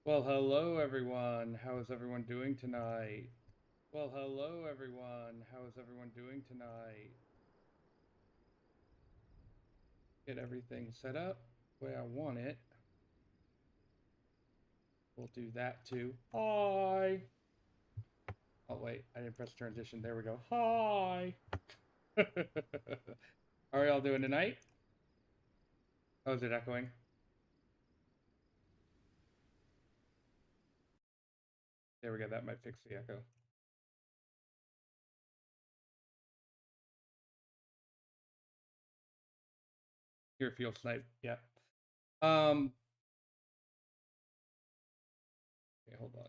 Well, hello everyone. How is everyone doing tonight? Well, hello everyone. How is everyone doing tonight? Get everything set up the way I want it. We'll do that too. Hi. Oh wait, I didn't press transition. There we go. Hi. How are y'all doing tonight? Oh, is it echoing? There we go. That might fix the echo. Here, field snipe. Yeah. Okay, hold on.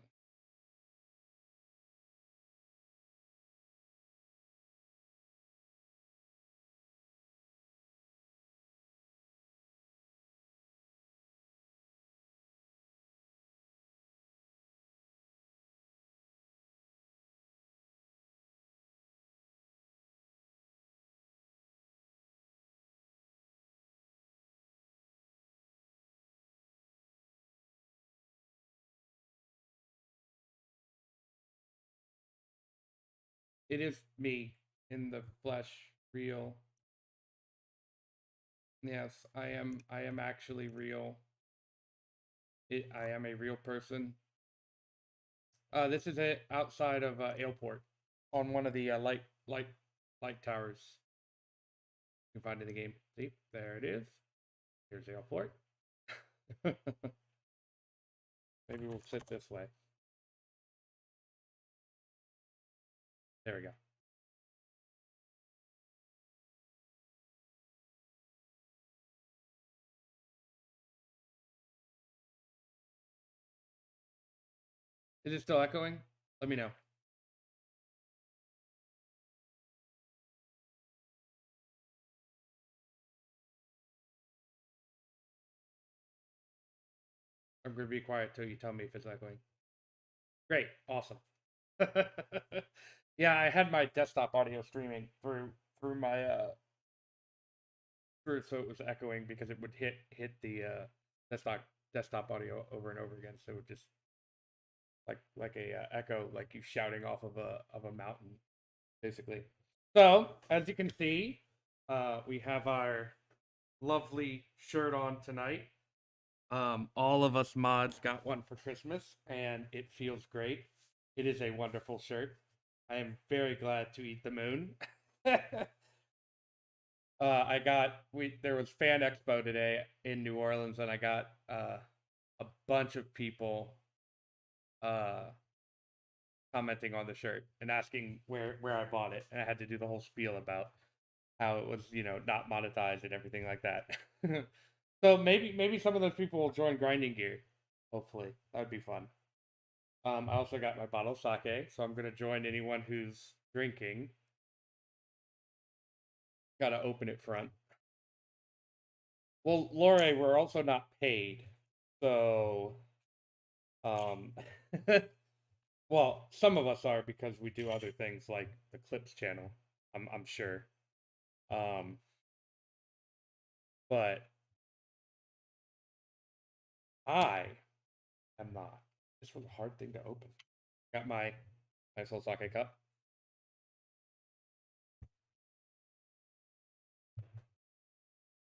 It is me in the flesh, real. Yes, I am. I am actually real. I am a real person. This is it outside of Airport, on one of the light towers you can find in the game. See, there it is. Here's Airport. Maybe we'll sit this way. There we go. Is it still echoing? Let me know. I'm gonna be quiet till you tell me if it's echoing. Great, awesome. Yeah, I had my desktop audio streaming through my through, so it was echoing because it would hit the desktop audio over and over again, so it would just like a echo, like you shouting off of a mountain, basically. So as you can see, we have our lovely shirt on tonight. All of us mods got one for Christmas, and it feels great. It is a wonderful shirt. I am very glad to eat the moon. I got there was Fan Expo today in New Orleans, and I got a bunch of people uh, commenting on the shirt and asking where I bought it, and I had to do the whole spiel about how it was, not monetized and everything like that. So maybe some of those people will join Grinding Gear. Hopefully, that would be fun. I also got my bottle of sake, so I'm gonna join anyone who's drinking. Gotta open it front. Well, Lore, we're also not paid, so um, well, some of us are because we do other things like the Clips channel. I'm sure. Um, but I am not. This was a hard thing to open. Got my nice little sake cup.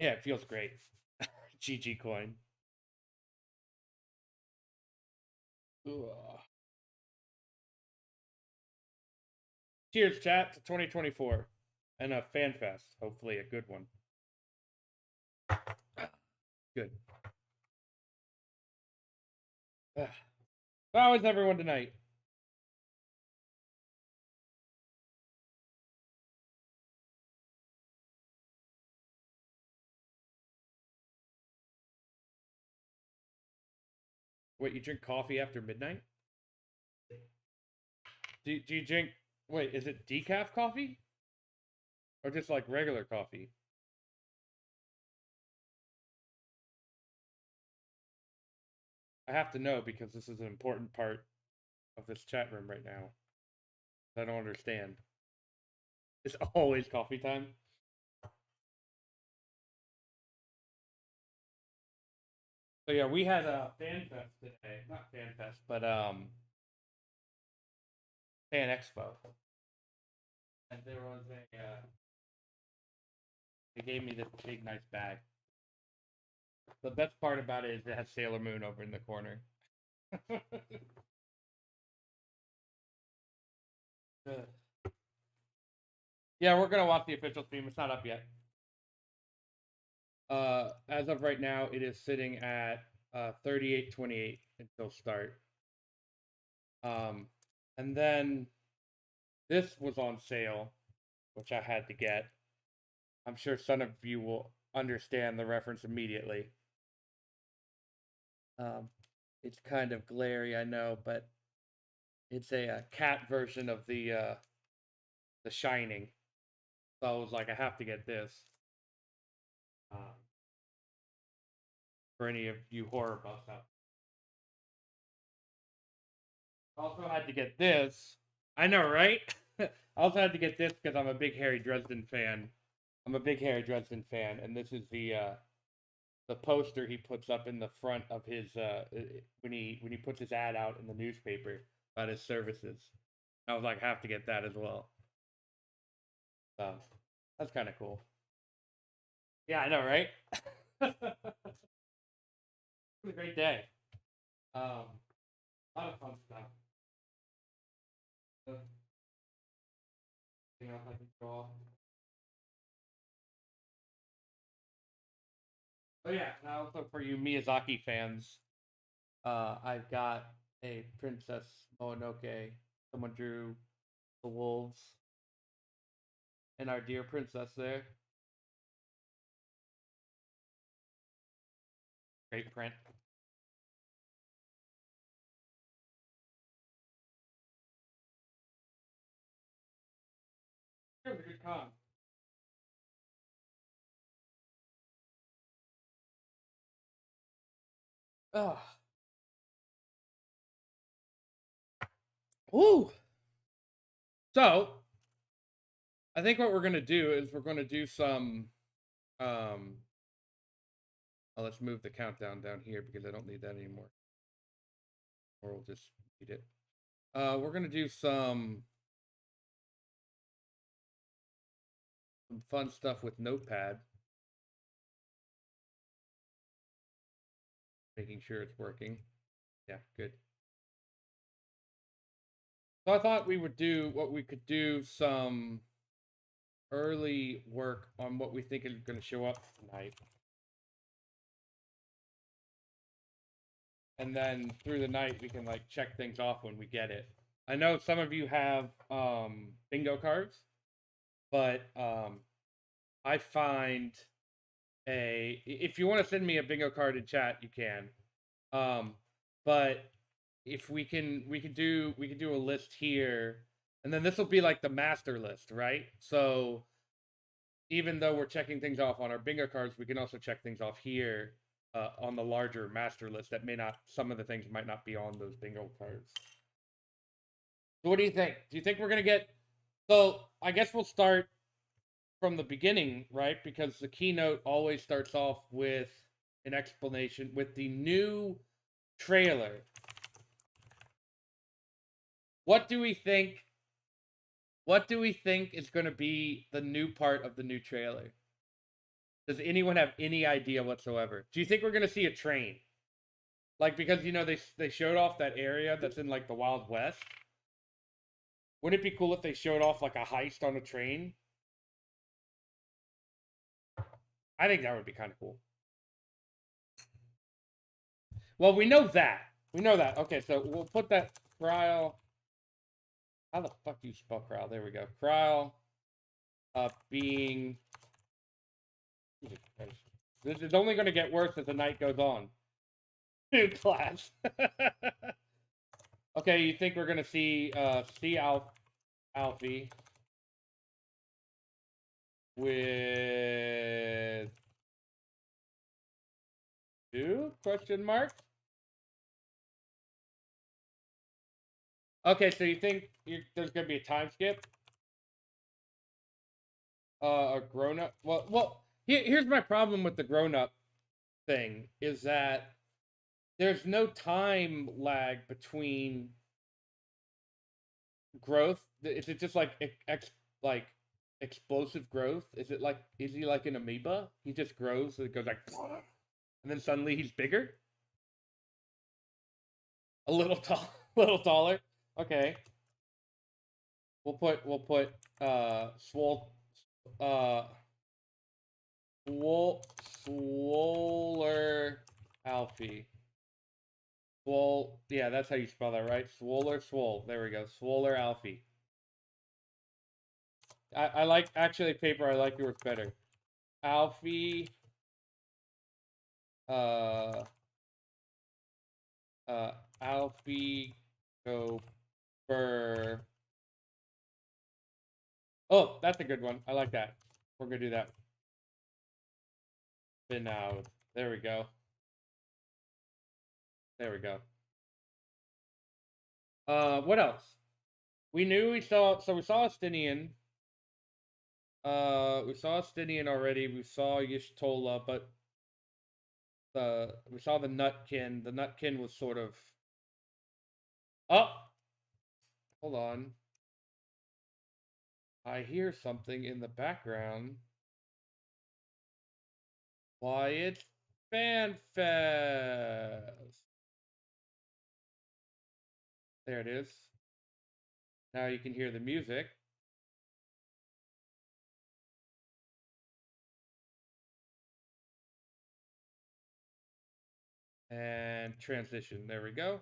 Yeah, it feels great. GG coin. Ugh. Cheers, chat, to 2024 and a fan fest. Hopefully, a good one. Good. How is everyone tonight? Wait, you drink coffee after midnight? Do you drink? Wait, is it decaf coffee or just like regular coffee? I have to know because this is an important part of this chat room right now. I don't understand. It's always coffee time. So yeah, we had a fan fest today. Not fan fest, but fan expo. And there was a they gave me this big nice bag. The best part about it is it has Sailor Moon over in the corner. Yeah, we're gonna watch the official stream. It's not up yet. As of right now, it is sitting at 38.28 until start. And then this was on sale, which I had to get. I'm sure some of you will understand the reference immediately. It's kind of glary, I know, but it's a cat version of the Shining. So I was like, I have to get this. For any of you horror buffs out. Also had to get this. I know, right? I also had to get this because I'm a big Harry Dresden fan. I'm a big Harry Dresden fan, and this is the poster he puts up in the front of his when he puts his ad out in the newspaper about his services. I was like, I have to get that as well. So that's kind of cool. Yeah, I know, right? It was a great day. A lot of fun stuff. Anything else I can draw? Oh yeah, now also for you Miyazaki fans, I've got a Princess Mononoke. Someone drew the wolves and our dear princess there. Great print. It was a good con. Ugh. Woo! So, I think what we're gonna do is we're gonna do some let's move the countdown down here because I don't need that anymore. Or we'll just need it. We're gonna do some fun stuff with Notepad. Making sure it's working. Yeah, good. So I thought we would do what we could do some early work on what we think is going to show up tonight. And then through the night, we can like check things off when we get it. I know some of you have bingo cards, but I find if you want to send me a bingo card in chat, you can. But if we can do a list here, and then this will be like the master list, right? So even though we're checking things off on our bingo cards, we can also check things off here on the larger master list that may not, some of the things might not be on those bingo cards. So what do you think? Do you think we're going to get, so I guess we'll start from the beginning, right? Because the keynote always starts off with an explanation with the new trailer. What do we think? What do we think is going to be the new part of the new trailer? Does anyone have any idea whatsoever? Do you think we're going to see a train? Like, because, you know, they showed off that area that's in, like, the Wild West. Wouldn't it be cool if they showed off, like, a heist on a train? I think that would be kind of cool. Well, we know that. We know that. Okay, so we'll put that trial. How the fuck do you spell trial? There we go. Trial being... This is only going to get worse as the night goes on. New class. Okay, you think we're going to see Alfie with 2 question marks? Okay, so you think there's going to be a time skip? A grown-up? Well, here's my problem with the grown-up thing, is that there's no time lag between growth. Is it just like like explosive growth? Is it like, is he like an amoeba? He just grows and it goes like, and then suddenly he's bigger, a little tall, little taller. Okay, we'll put swole uh swoller Alfie. Swole, yeah, that's how you spell that, right? Swoller, swole. There we go. Swoller Alfie. I like, actually, paper, I like yours better. Alfie, uh, Alfie Gopher. Oh, that's a good one. I like that. We're gonna do that. Spin out. There we go. There we go. What else? We saw Astinian. We saw Astinian already. We saw Yishtola, but we saw the Nutkin. The Nutkin was sort of. Oh, hold on. I hear something in the background. Why, it's FanFest. There it is. Now you can hear the music. And transition. There we go.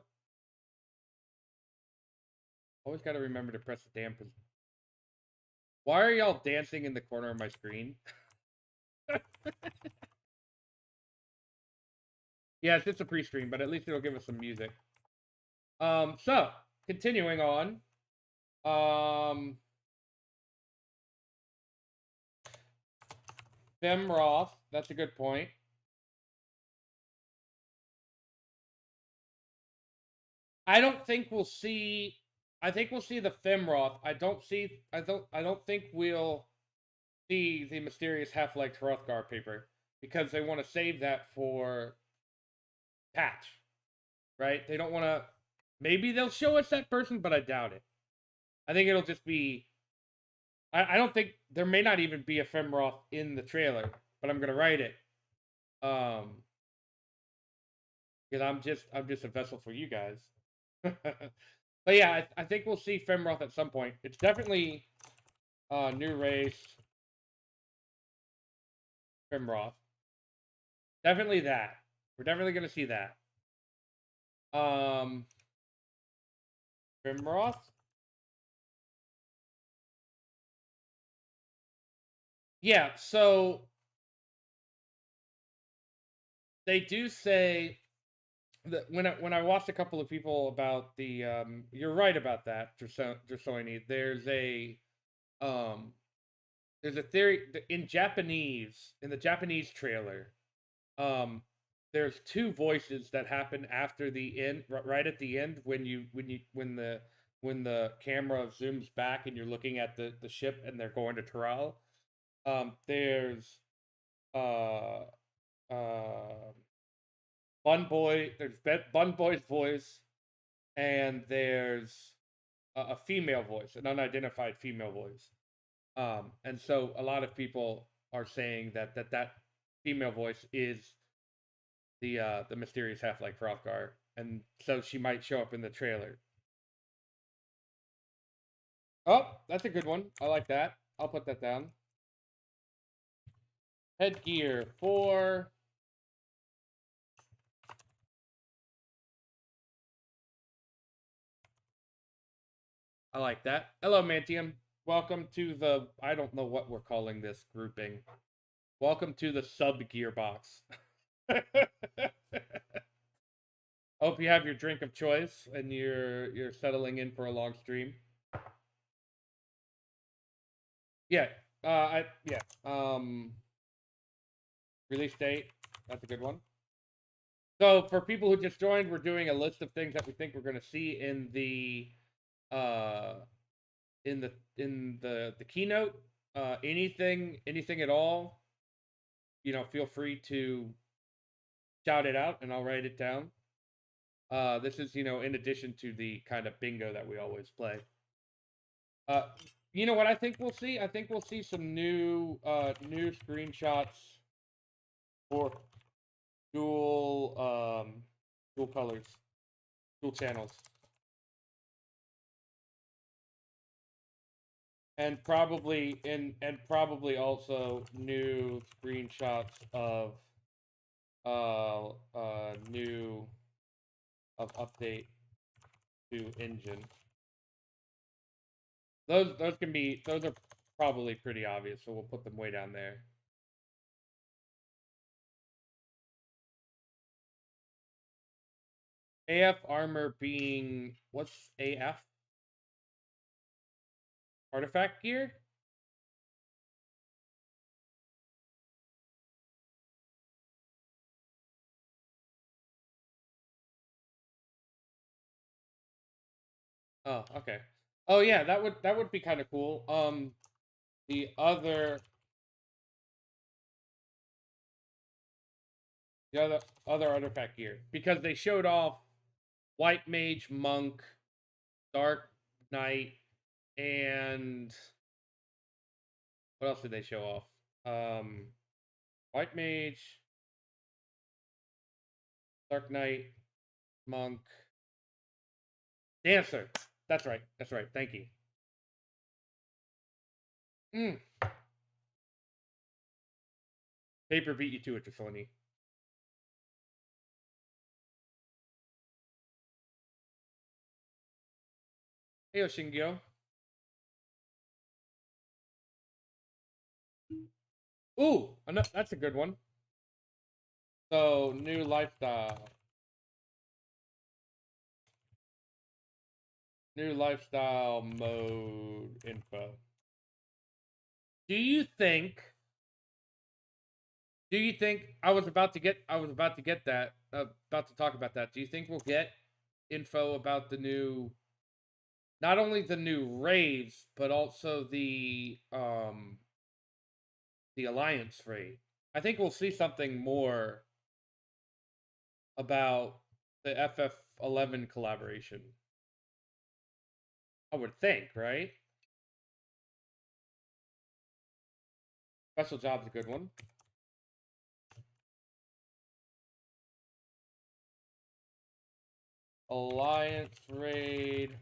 Always got to remember to press the damn. Why are y'all dancing in the corner of my screen? Yeah, it's just a pre-stream, but at least it'll give us some music. So continuing on. Femroth, that's a good point. I don't think we'll see. I think we'll see the Femroth. I don't think we'll see the mysterious half-legged Hrothgar paper because they want to save that for patch, right? They don't want to. Maybe they'll show us that person, but I doubt it. I think it'll just be. I don't think there may not even be a Femroth in the trailer, but I'm gonna write it. Because I'm just a vessel for you guys. But yeah, I think we'll see Femroth at some point. It's definitely new race Femroth. Definitely that. We're definitely gonna see that. Femroth. Yeah, so they do say that when I watched a couple of people about the you're right about that, Drasoni. There's a theory in Japanese, in the Japanese trailer. There's two voices that happen after the end, right at the end, when the camera zooms back and you're looking at the ship and they're going to Taral. There's uh Bun Boy. There's Bun Boy's voice, and there's a female voice, an unidentified female voice. And so a lot of people are saying that female voice is the mysterious half-life Hrothgar, and so she might show up in the trailer. Oh, that's a good one. I like that. I'll put that down. Headgear for. I like that. Hello, Mantium. Welcome to the. I don't know what we're calling this grouping. Welcome to the sub gearbox. Hope you have your drink of choice and you're settling in for a long stream. Yeah. Yeah. Release date. That's a good one. So for people who just joined, we're doing a list of things that we think we're going to see in the keynote. Anything at all. You know, feel free to shout it out, and I'll write it down. This is, you know, in addition to the kind of bingo that we always play. You know what I think we'll see? I think we'll see some new screenshots for dual colors, dual channels. And probably also new screenshots of new update to engine. Those are probably pretty obvious, so we'll put them way down there. AF armor being, what's AF? Artifact gear? Oh, okay. Oh yeah, that would be kind of cool. The other artifact gear, because they showed off White Mage, Monk, Dark Knight, and what else did they show off? White Mage, Dark Knight, Monk, Dancer. That's right. That's right. Thank you. Paper beat you to it, Sony. Hey, Shingyo. Ooh, that's a good one. So, new lifestyle. New lifestyle mode info. Do you think I was about to get that, about to talk about that. Do you think we'll get info about the new, not only the new raids, but also the Alliance raid? I think we'll see something more about the FF11 collaboration. I would think, right? Special Job's a good one. Alliance raid,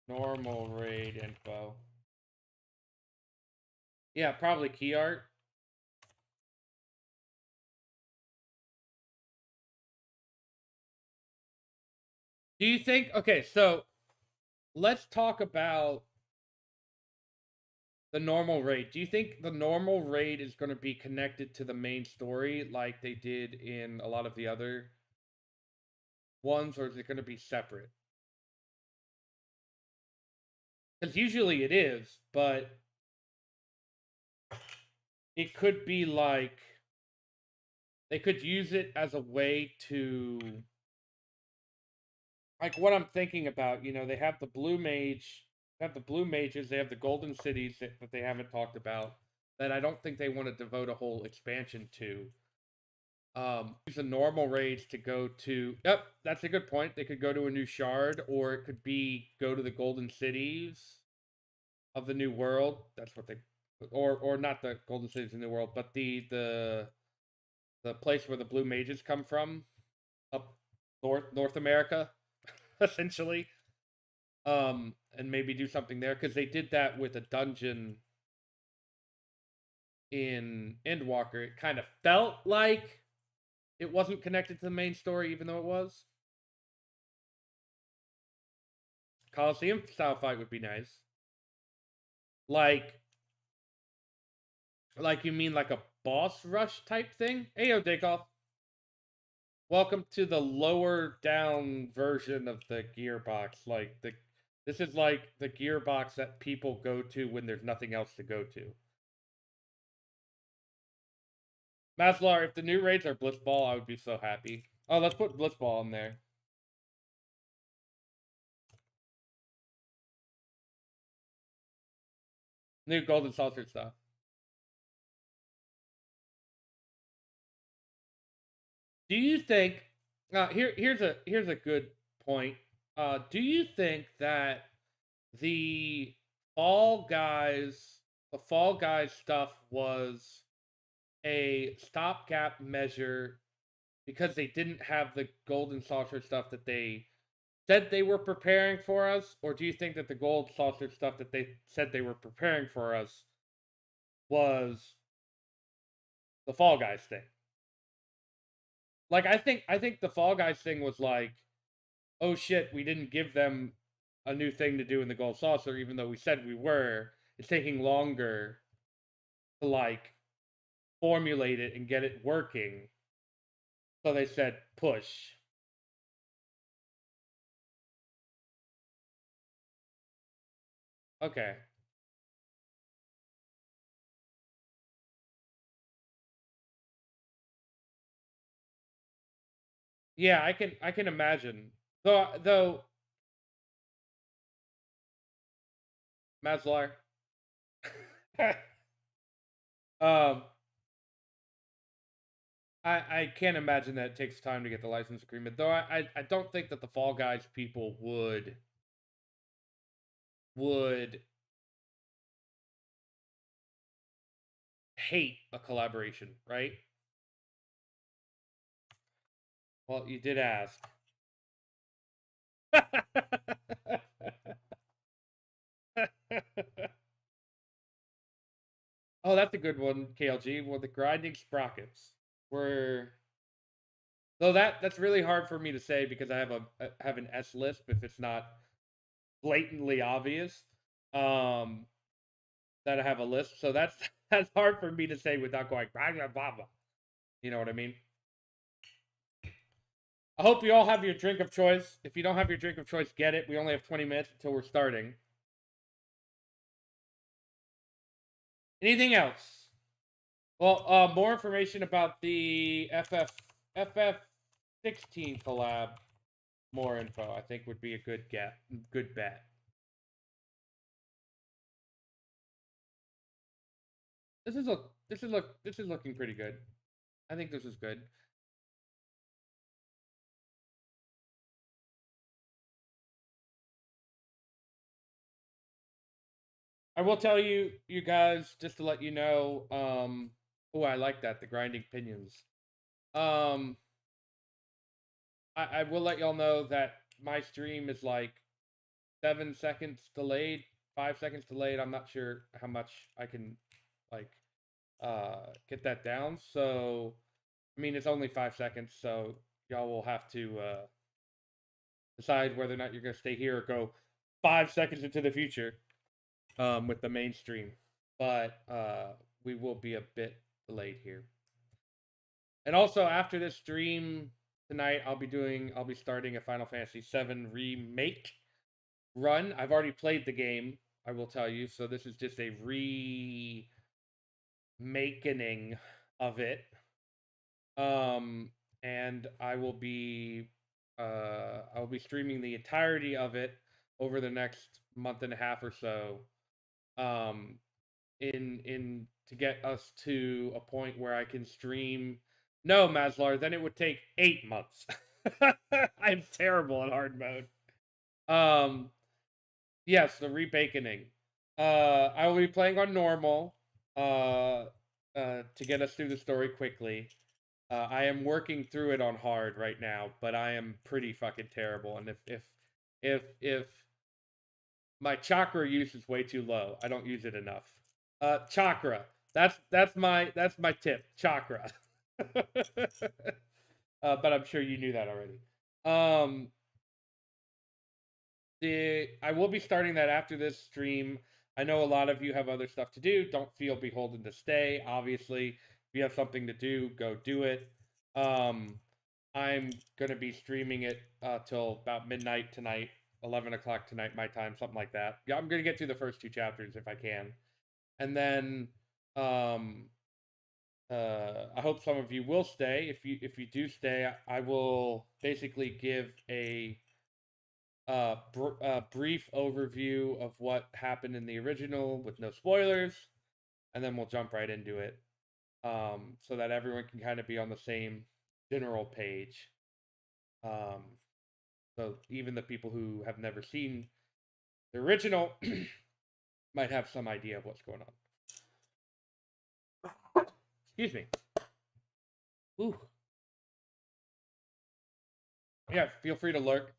normal raid info. Yeah, probably key art. Do you think, okay, so let's talk about the normal raid. Do you think the normal raid is going to be connected to the main story like they did in a lot of the other ones, or is it going to be separate? Because usually it is, but it could be like they could use it as a way to, like what I'm thinking about, you know, they have the blue mage, they have the blue mages, they have the golden cities that they haven't talked about, that I don't think they want to devote a whole expansion to. Use the normal raids to go to, yep, that's a good point. They could go to a new shard, or it could be go to the golden cities of the new world. That's what they, or not the golden cities of the new world, but the place where the blue mages come from, up North America, essentially. And maybe do something there, because they did that with a dungeon in Endwalker. It kind of felt like it wasn't connected to the main story, even though it was. Coliseum style fight would be nice. Like you mean like a boss rush type thing? Heyo, Dakoff. Welcome to the lower down version of the gearbox. Like this is like the gearbox that people go to when there's nothing else to go to. Maslar, if the new raids are Blitzball, I would be so happy. Oh, let's put Blitzball in there. New Golden Saucer stuff. Do you think? Here's a good point, do you think that the Fall Guys, the Fall Guys stuff was a stopgap measure because they didn't have the Golden Saucer stuff that they said they were preparing for us? Or do you think that the Gold Saucer stuff that they said they were preparing for us was the Fall Guys thing? Like, I think the Fall Guys thing was like, oh shit, we didn't give them a new thing to do in the Gold Saucer, even though we said we were. It's taking longer to like formulate it and get it working. So they said push. Okay. Yeah, I can imagine. Though Maslar. um I can't imagine that it takes time to get the license agreement. Though I don't think that the Fall Guys people would hate a collaboration, right? Well, you did ask. Oh, that's a good one, KLG. Well, the grinding sprockets were. Though that's really hard for me to say because I have an S list if it's not blatantly obvious. That I have a list, so that's that's hard for me to say without going blah blah blah blah. You know what I mean? I hope you all have your drink of choice. If you don't have your drink of choice, get it. We only have 20 minutes until we're starting. Anything else? Well, more information about the FF16 collab. More info, I think, would be a good bet. This is looking pretty good. I think this is good. I will tell you, you guys, just to let you know. Oh, I like that, the grinding pinions. I will let y'all know that my stream is like 7 seconds delayed, 5 seconds delayed. I'm not sure how much I can like get that down. So I mean, it's only 5 seconds, so y'all will have to decide whether or not you're gonna stay here or go 5 seconds into the future with the main stream. But we will be a bit delayed here. And also after this stream tonight, I'll be starting a Final Fantasy VII remake run. I've already played the game, I will tell you. So this is just a remakening of it. And I will be streaming the entirety of it over the next month and a half or so. In to get us to a point where I can stream. No, Maslar, then it would take 8 months. I'm terrible at hard mode. Yes, the rebaconing. I will be playing on normal to get us through the story quickly. I am working through it on hard right now, but I am pretty fucking terrible. And if my chakra use is way too low, I don't use it enough. Chakra. That's my tip. Chakra. But I'm sure you knew that already. I will be starting that after this stream. I know a lot of you have other stuff to do. Don't feel beholden to stay. Obviously, if you have something to do, go do it. I'm gonna be streaming it till about midnight tonight, 11 o'clock tonight, my time, something like that. Yeah, I'm gonna get through the first 2 chapters if I can, and then I hope some of you will stay. If you do stay, I will basically give a brief overview of what happened in the original with no spoilers, and then we'll jump right into it, so that everyone can kind of be on the same general page. So even the people who have never seen the original might have some idea of what's going on. Excuse me. Ooh. Yeah, feel free to lurk.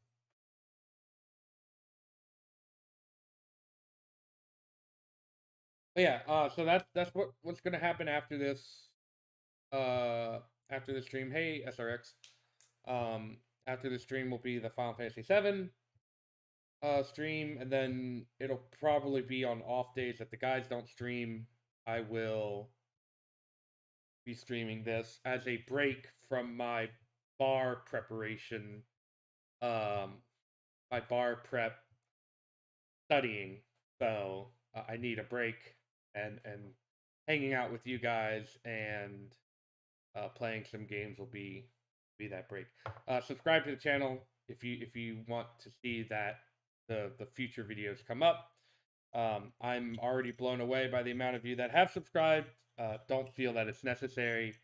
But yeah, so that's what's gonna happen after this. After the stream, hey SRX. After the stream will be the Final Fantasy VII stream, and then it'll probably be on off days that the guys don't stream. I will be streaming this as a break from my bar preparation, my bar prep studying. So I need a break, and hanging out with you guys and playing some games will be that break. Subscribe to the channel if you want to see that the future videos come up. I'm already blown away by the amount of you that have subscribed. Don't feel that it's necessary.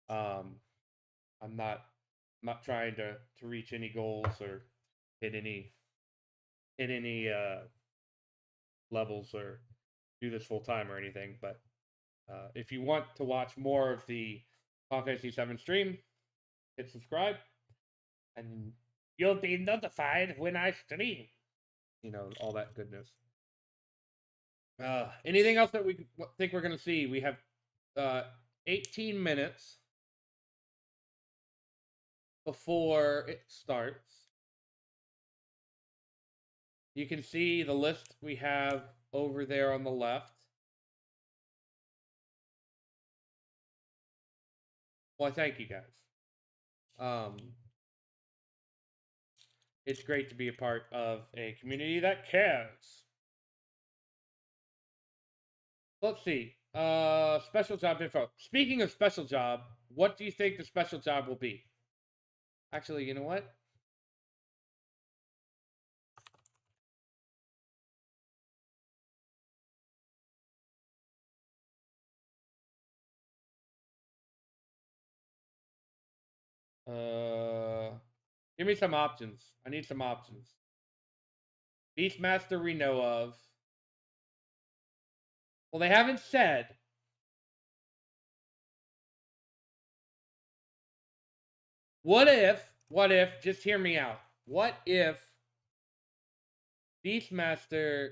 I'm not trying to reach any goals or hit any levels or do this full time or anything. But if you want to watch more of the Final Fantasy VII stream, hit subscribe, and you'll be notified when I stream. You know, all that goodness. Anything else that we think we're going to see? We have 18 minutes before it starts. You can see the list we have over there on the left. Well, thank you guys. It's great to be a part of a community that cares. Let's see. Special job info. Speaking of special job, what do you think the special job will be? Actually, you know what? Give me some options. I need some options. Beastmaster we know of. Well, they haven't said. What if, just hear me out. What if Beastmaster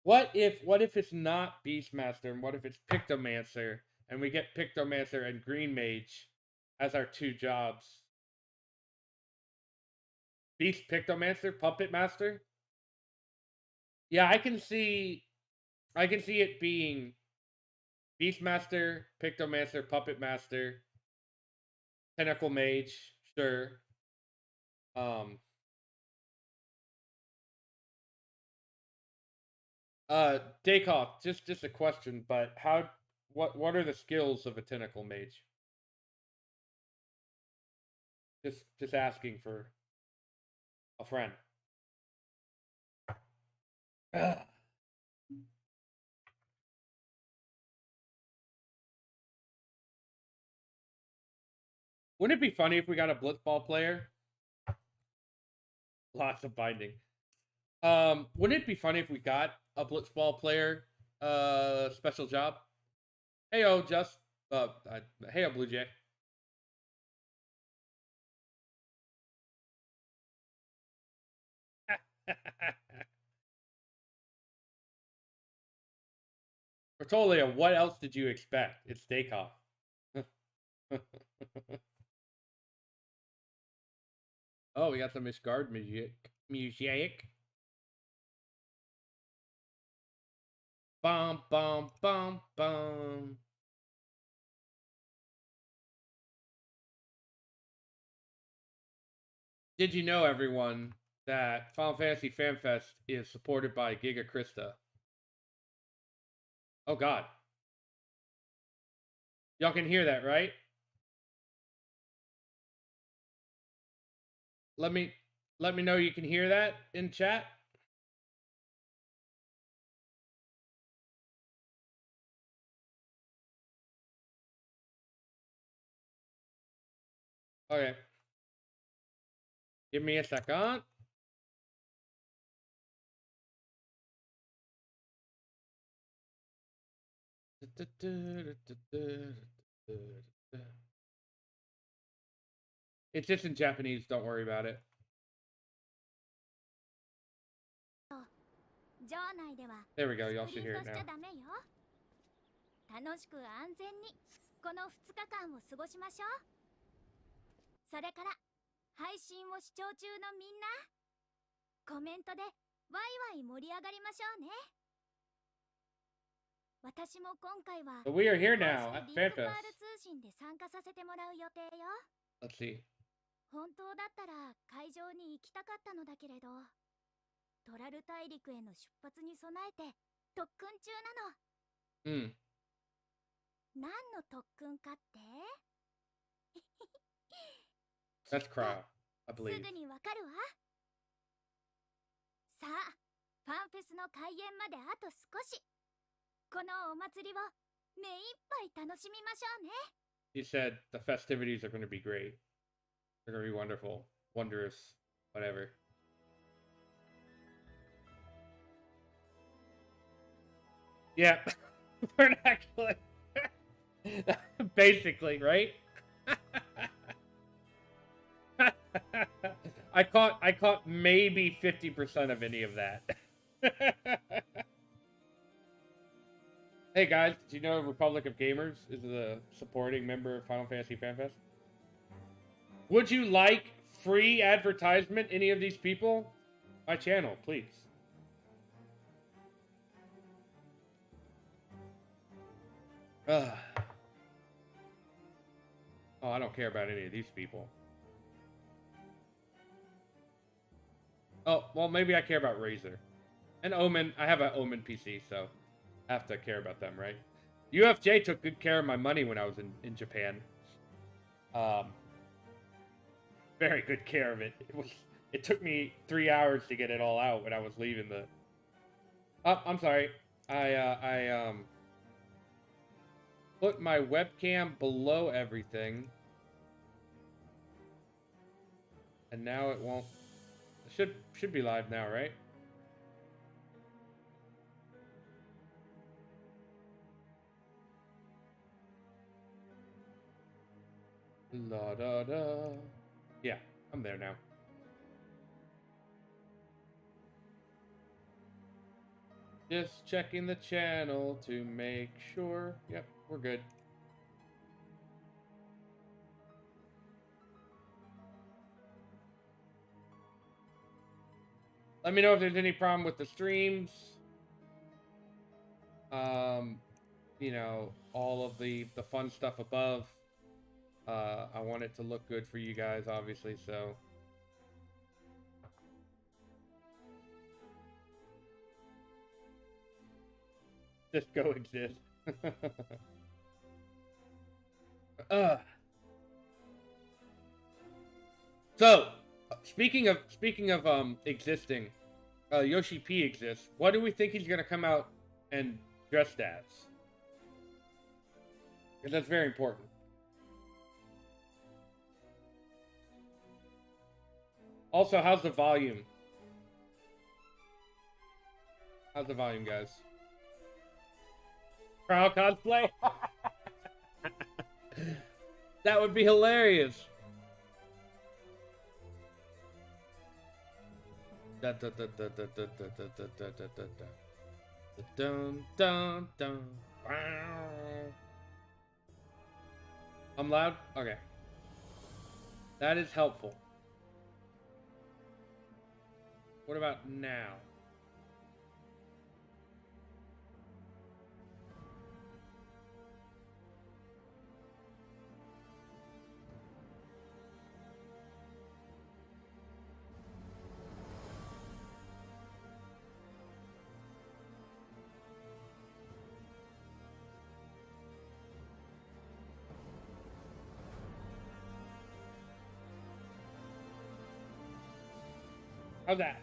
what if it's not Beastmaster, and what if it's Pictomancer, and we get Pictomancer and Green Mage as our two jobs? Beast Pictomancer, Puppet Master? Yeah, I can see it being Beastmaster, Pictomancer, Puppet Master, Tentacle Mage, sure. Dakoff, just a question, but what are the skills of a Tentacle Mage? Just asking for a friend. Ugh. Wouldn't it be funny if we got a blitzball player? Lots of binding. Wouldn't it be funny if we got a blitzball player special job? Heyo, heyo, Blue Jay. Bertolia, what else did you expect? It's Dakoff. Oh, we got some Ishgard music. Bum bum bum bum. Did you know, everyone, that Final Fantasy FanFest is supported by Giga Krista? Oh God. Y'all can hear that, right? Let me know you can hear that in chat. Okay. Give me a second. It's just in Japanese, don't worry about it. There we go, y'all should hear it now. 楽しく安全にこの2日間を過ごしましょう。それから配信を視聴中のみんな、コメントでワイワイ盛り上がりましょうね。私も今回は But we are here now at FFXIV. 通信で参加させてもらう予定よ。 Let's see. 本当だったら会場に行きたかったのだけれど、トラル大陸への出発に備えて特訓中なの。何の特訓かって？ That's Khara, I believe. すぐにわかるわ。さあ、ファンフェスの開演まであと少し。このお祭りを目いっぱい楽しみましょうね。He said the festivities are going to be great. They're going to be wonderful, wondrous, whatever. Yeah, we're actually basically right. I caught maybe 50% of any of that. Hey guys, did you know Republic of Gamers is a supporting member of Final Fantasy FanFest? Would you like free advertisement, any of these people? My channel, please. Oh, I don't care about any of these people. Oh, well, maybe I care about Razer. And Omen. I have an Omen PC, so I have to care about them, right? UFJ took good care of my money when I was in Japan. Very good care of it. It took me 3 hours to get it all out when I was leaving the... Oh, I'm sorry. I put my webcam below everything. And now it won't... It should be live now, right? La da da. Yeah, I'm there now. Just checking the channel to make sure. Yep, we're good. Let me know if there's any problem with the streams. You know, all of the fun stuff above. I want it to look good for you guys, obviously, so. Just go exist. So, speaking of existing, Yoshi P exists. What do we think he's gonna come out and dressed as? Because that's very important. Also, how's the volume? How's the volume, guys? Crowd cosplay? That would be hilarious. Da da da da da da da da da da da da da. Dun dun dun. I'm loud? Okay. That is helpful. What about now? How's that?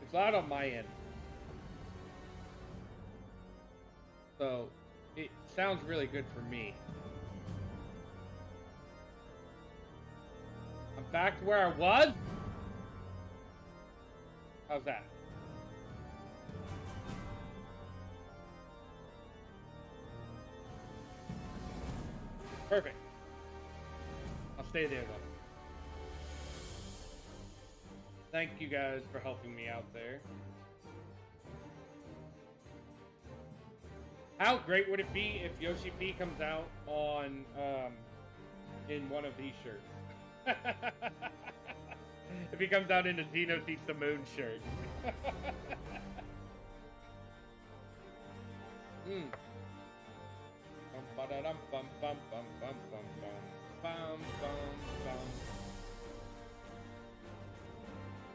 It's loud on my end. So, it sounds really good for me. I'm back to where I was? How's that? Perfect. I'll stay there though. Thank you guys for helping me out there. How great would it be if Yoshi P comes out on in one of these shirts? If he comes out in a Xeno Eats the Moon shirt.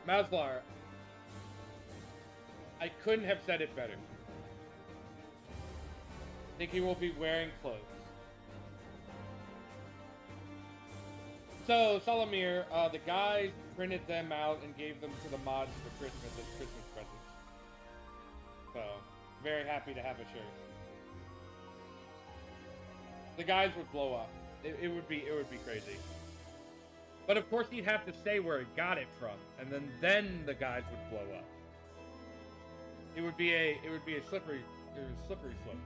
Maslar, I couldn't have said it better. I think he will be wearing clothes. So, Salamir, the guys printed them out and gave them to the mods for Christmas as Christmas presents. So, very happy to have a shirt. The guys would blow up. It would be crazy. But of course, he'd have to say where he got it from, and then the guys would blow up. It would be a slippery slope.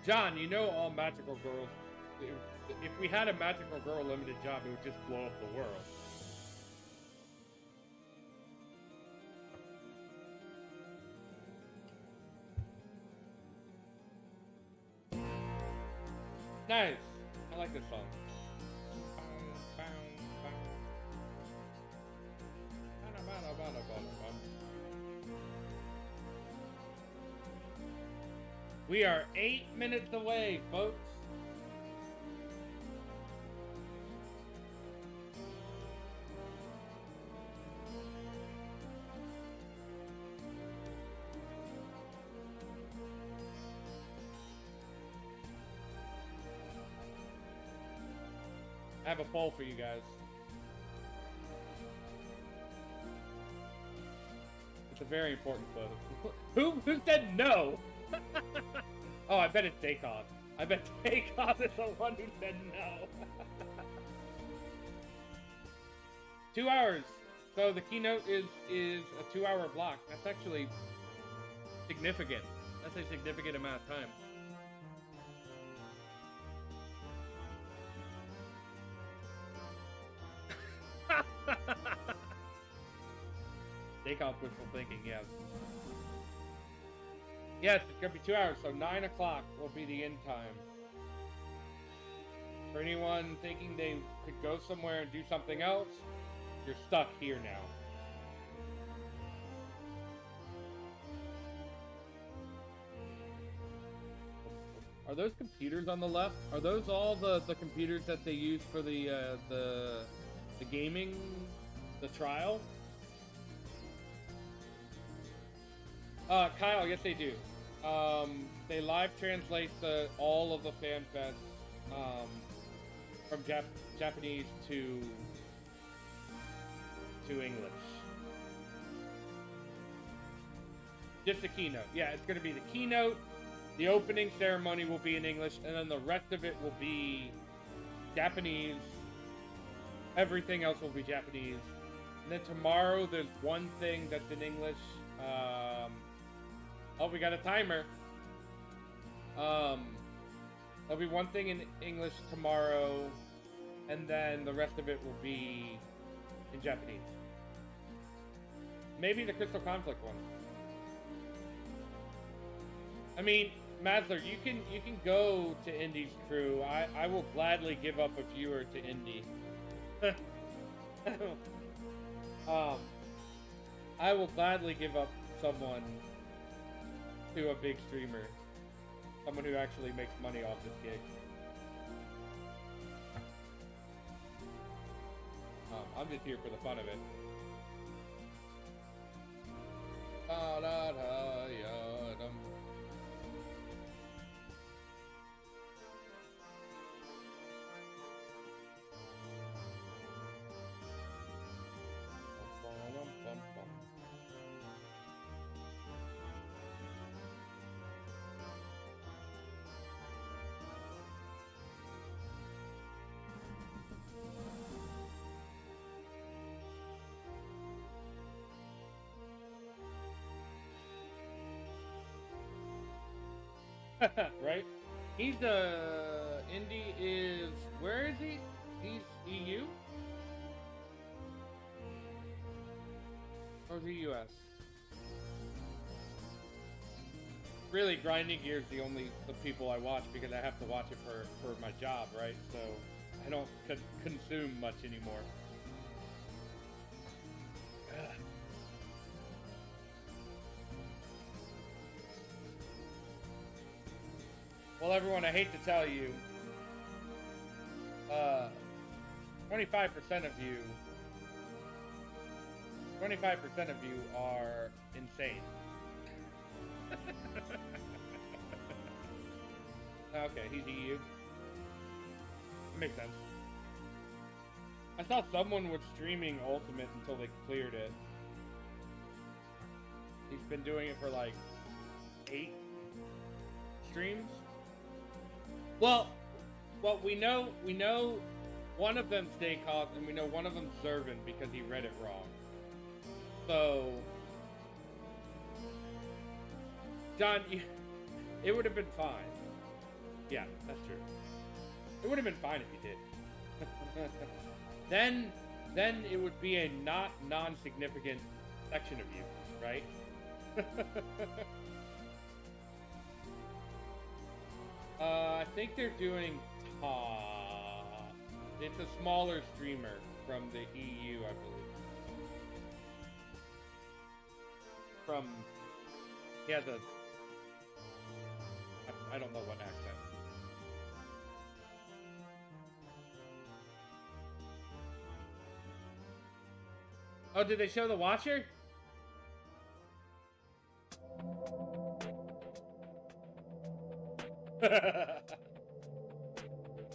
John, you know all magical girls. If we had a magical girl limited job, it would just blow up the world. Nice. I like this song. We are 8 minutes away, folks. I have a poll for you guys. It's a very important vote. Who said no? Oh, I bet it's Dacon. I bet Dacon is the one who said no. 2 hours. So the keynote is a 2-hour block. That's actually significant. That's a significant amount of time. Dacon's wishful thinking, yes. Yes, it's gonna be 2 hours, so 9 o'clock will be the end time. For anyone thinking they could go somewhere and do something else, you're stuck here now. Are those computers on the left? Are those all the computers that they use for the gaming, the trial? Kyle, yes they do. They live translate all of the fan fests from Japanese to English. Just the keynote. Yeah, it's going to be the keynote. The opening ceremony will be in English, and then the rest of it will be Japanese. Everything else will be Japanese. And then tomorrow, there's one thing that's in English. Oh, we got a timer. There'll be one thing in English tomorrow, and then the rest of it will be in Japanese. Maybe the Crystal Conflict one. I mean, Madler, you can go to Indy's crew. I will gladly give up a viewer to Indy. I will gladly give up someone to a big streamer. Someone who actually makes money off this gig. I'm just here for the fun of it. Right? He's Indy is, where is he? He's EU? Or the US? Really, Grinding Gear's the people I watch because I have to watch it for my job, right? So I don't consume much anymore. Well, everyone, I hate to tell you, 25% of you are insane. Okay, he's EU. Makes sense. I saw someone was streaming Ultimate until they cleared it. He's been doing it for like 8 streams. Well, we know one of them's Daycon, and we know one of them's Zervin because he read it wrong. So, John, it would have been fine. Yeah, that's true. It would have been fine if you did. Then it would be a non-significant section of you, right? I think they're doing it's a smaller streamer from the EU, I believe. He has a, I don't know what accent. Oh, did they show the Watcher?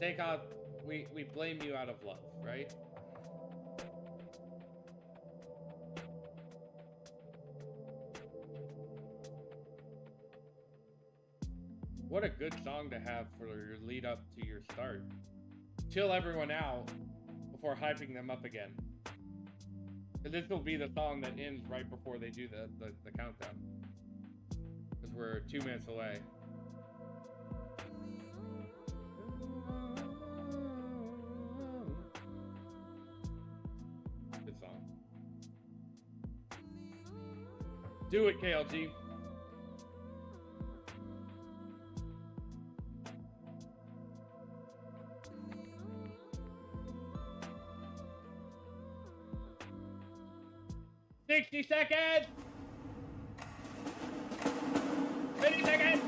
Daycon, we blame you out of love, right? What a good song to have for your lead up to your start. Chill everyone out before hyping them up again. This will be the song that ends right before they do the countdown. Because we're 2 minutes away. Good song. Do it, KLG. $60 seconds! 50 seconds!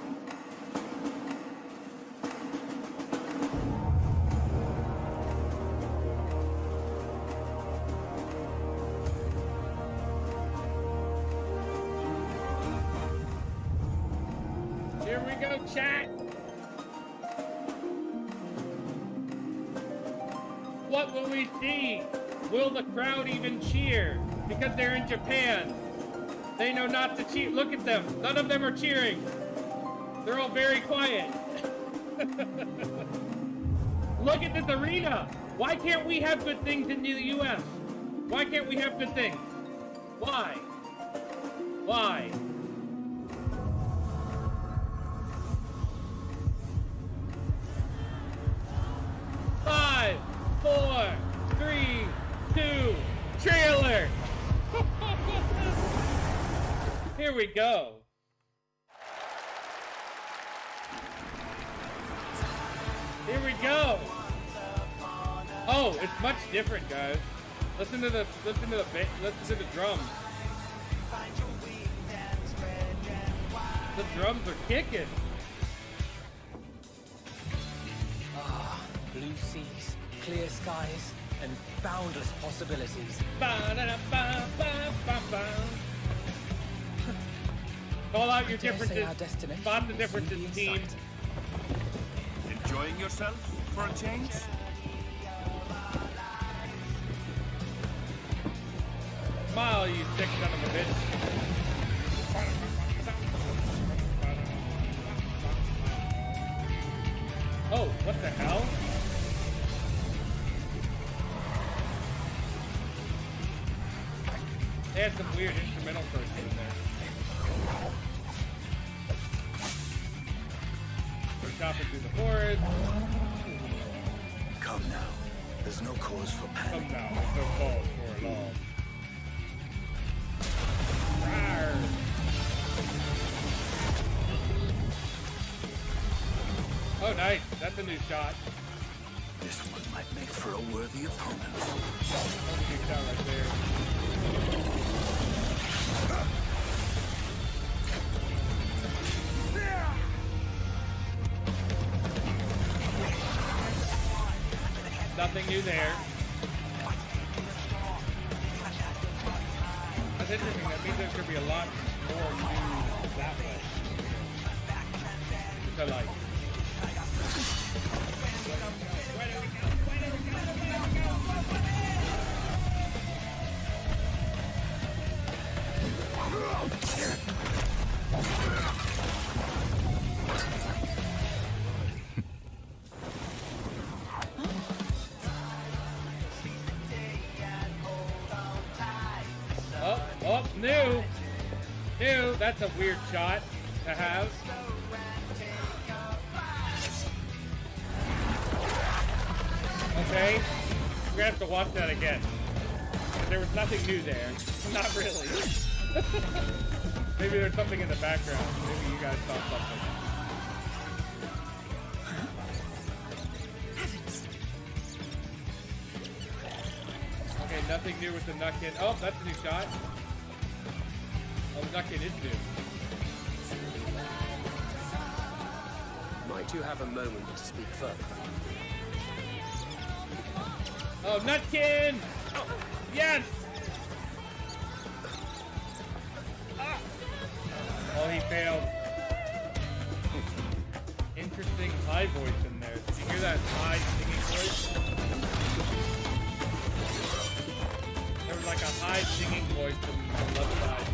Here we go, chat! What will we see? Will the crowd even cheer? Because they're in Japan. They know not to cheer. Look at them. None of them are cheering. They're all very quiet. Look at this arena. Why can't we have good things in the US? Why can't we have good things? Why? Why? Five, 4, 3, 2, trailer! Here we go. Here we go. Oh, it's much different, guys. Listen to the drums. The drums are kicking. Ah, blue seas, clear skies, and boundless possibilities. Call out your differences. Spot the differences, team. Enjoying yourself for a change? Smile, you sick son of a bitch. Oh, what the hell? They had some weird instrumental first in there. chopping through the forest. Come now. There's no cause for panic. Come now. There's no cause for alarm. Rawr. Oh, nice. That's a new shot. This one might make for a worthy opponent. That's a new shot right there. Nothing new there. That's interesting. That means there's going to be a lot more new that way. Which I like. Oh, new. That's a weird shot to have. Okay, we're gonna have to watch that again. There was nothing new there. Not really. Maybe there's something in the background. Maybe you guys saw something. Okay, nothing new with the Nukin. Oh, that's a new shot. Oh, the Nukin is new. Might you have a moment to speak further? Oh, Nutkin! Oh, yes! Ah. Oh, he failed. Interesting high voice in there. Did you hear that high singing voice? There was like a high singing voice from the left side.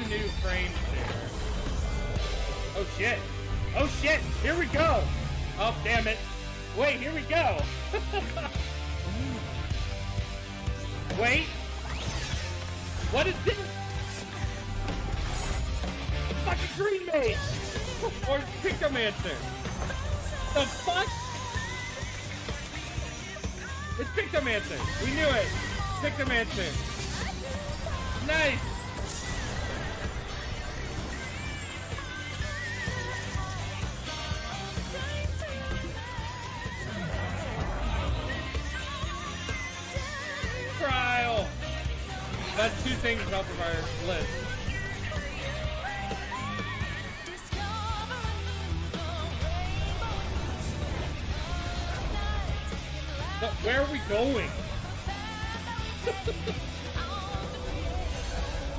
New frames there. Oh shit. Oh shit. Here we go. Oh damn it. Wait, here we go. Wait. What is this? Fucking green mage. Or Pictomancer. The fuck? It's Pictomancer. We knew it. Pictomancer. Nice. Trial. That's two things off of our list. But where are we going?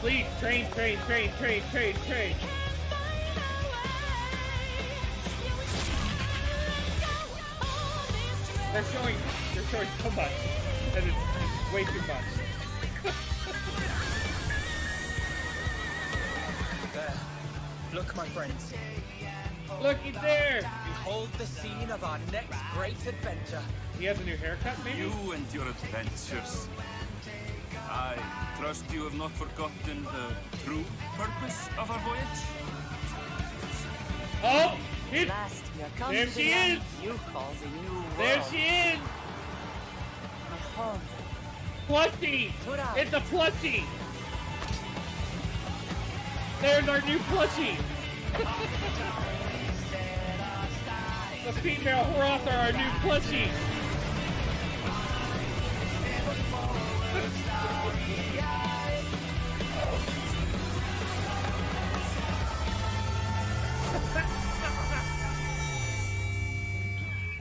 Please, train. They're showing so much. And it's way too much. There. Look, my friends. Look, he's there! Behold the scene of our next great adventure. He has a new haircut, maybe? You and your adventures. I trust you have not forgotten the true purpose of our voyage? Oh! It's, Last year comes there the she end is! You call the new world. There she is! A home. Plushie! Tura. It's a plushie! There's our new plushie! The female Hroth are our new plushie!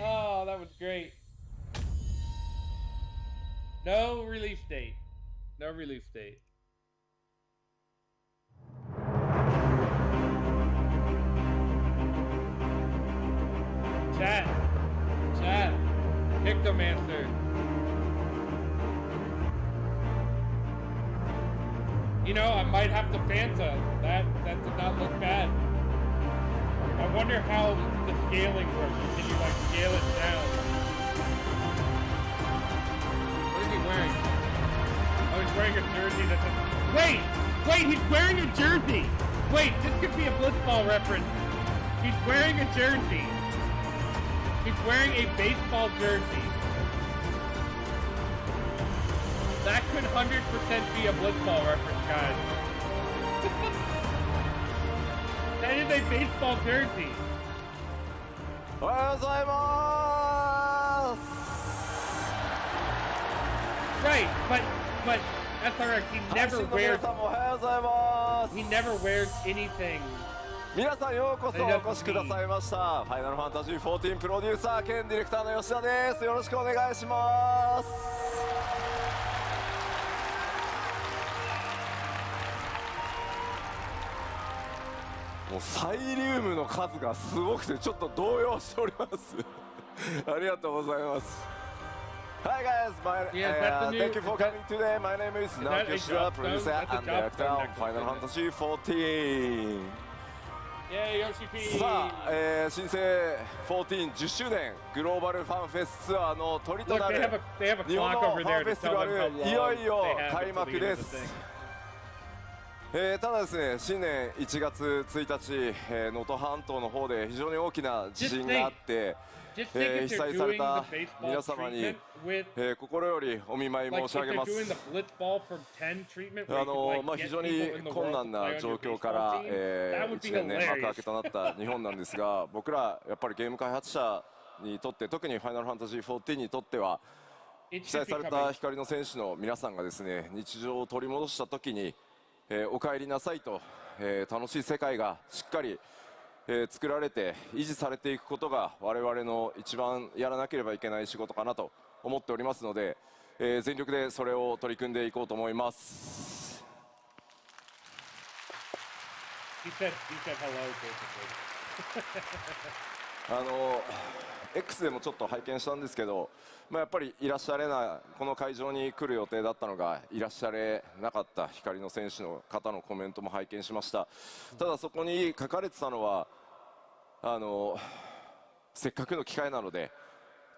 Oh, that was great. No release date. No release date. Chat. Pictomancer. You know, I might have to Fanta. That did not look bad. I wonder how the scaling works. Can you like scale it down? wearing? Oh, he's wearing a jersey that says... Wait, he's wearing a jersey! Wait, this could be a Blitzball reference. He's wearing a jersey. He's wearing a baseball jersey. That could 100% be a Blitzball reference, guys. That is a baseball jersey. おはようございます。 Right, but SRX, he never 皆 wears さんもおはようございます。 he never wears anything. 皆さんようこそお越しくださいました。ファイナルファンタジー14プロデューサー兼ディレクターの吉田です。よろしくお願いします。もうサイリウムの数がすごくてちょっと動揺しておりますありがとうございます Hi guys, thank you for coming today. My name is Naoki Yoshida, producer and director of Final Fantasy XIV. Yeah, Yoshi P. さあ、新生14 10周年グローバルファンフェスツアーの鳥となる they have a 日本 clock の over ファ there ンフェ to スティ tell バ them ル how long いよいよ they have 開 until 幕 the end で of the す thing. ただですね新年1月1日能登半島の方で非常に大きな地震があって被 Just think if 災 they're され doing た the 皆 baseball 様に treatment with 心よりお見舞い申 like し上 if げま they're doing す the blitzball from 10 treatment where you could, まあ like, 非 get 常に people in the 困 world 難 to な play on 状 your 況か baseball ら team, that would be 1年ね幕 hilarious. 開けとなった日本なんですが僕らやっぱりゲーム開発者にとって特にファイナルファンタジー14にとっては It 被災 should be され coming. た光の選手の皆さんがですね日常を取り戻した時にお帰りなさいと楽しい世界がしっかり作られて維持されていくことが我々の一番やらなければいけない仕事かなと思っておりますので全力でそれを取り組んでいこうと思います He said hello, basically. X でもちょっと拝見したんですけど、まあ、やっぱりいらっしゃれないこの会場に来る予定だったのがいらっしゃれなかった光の選手の方のコメントも拝見しました。ただそこに書かれてたのはせっかくの機会なので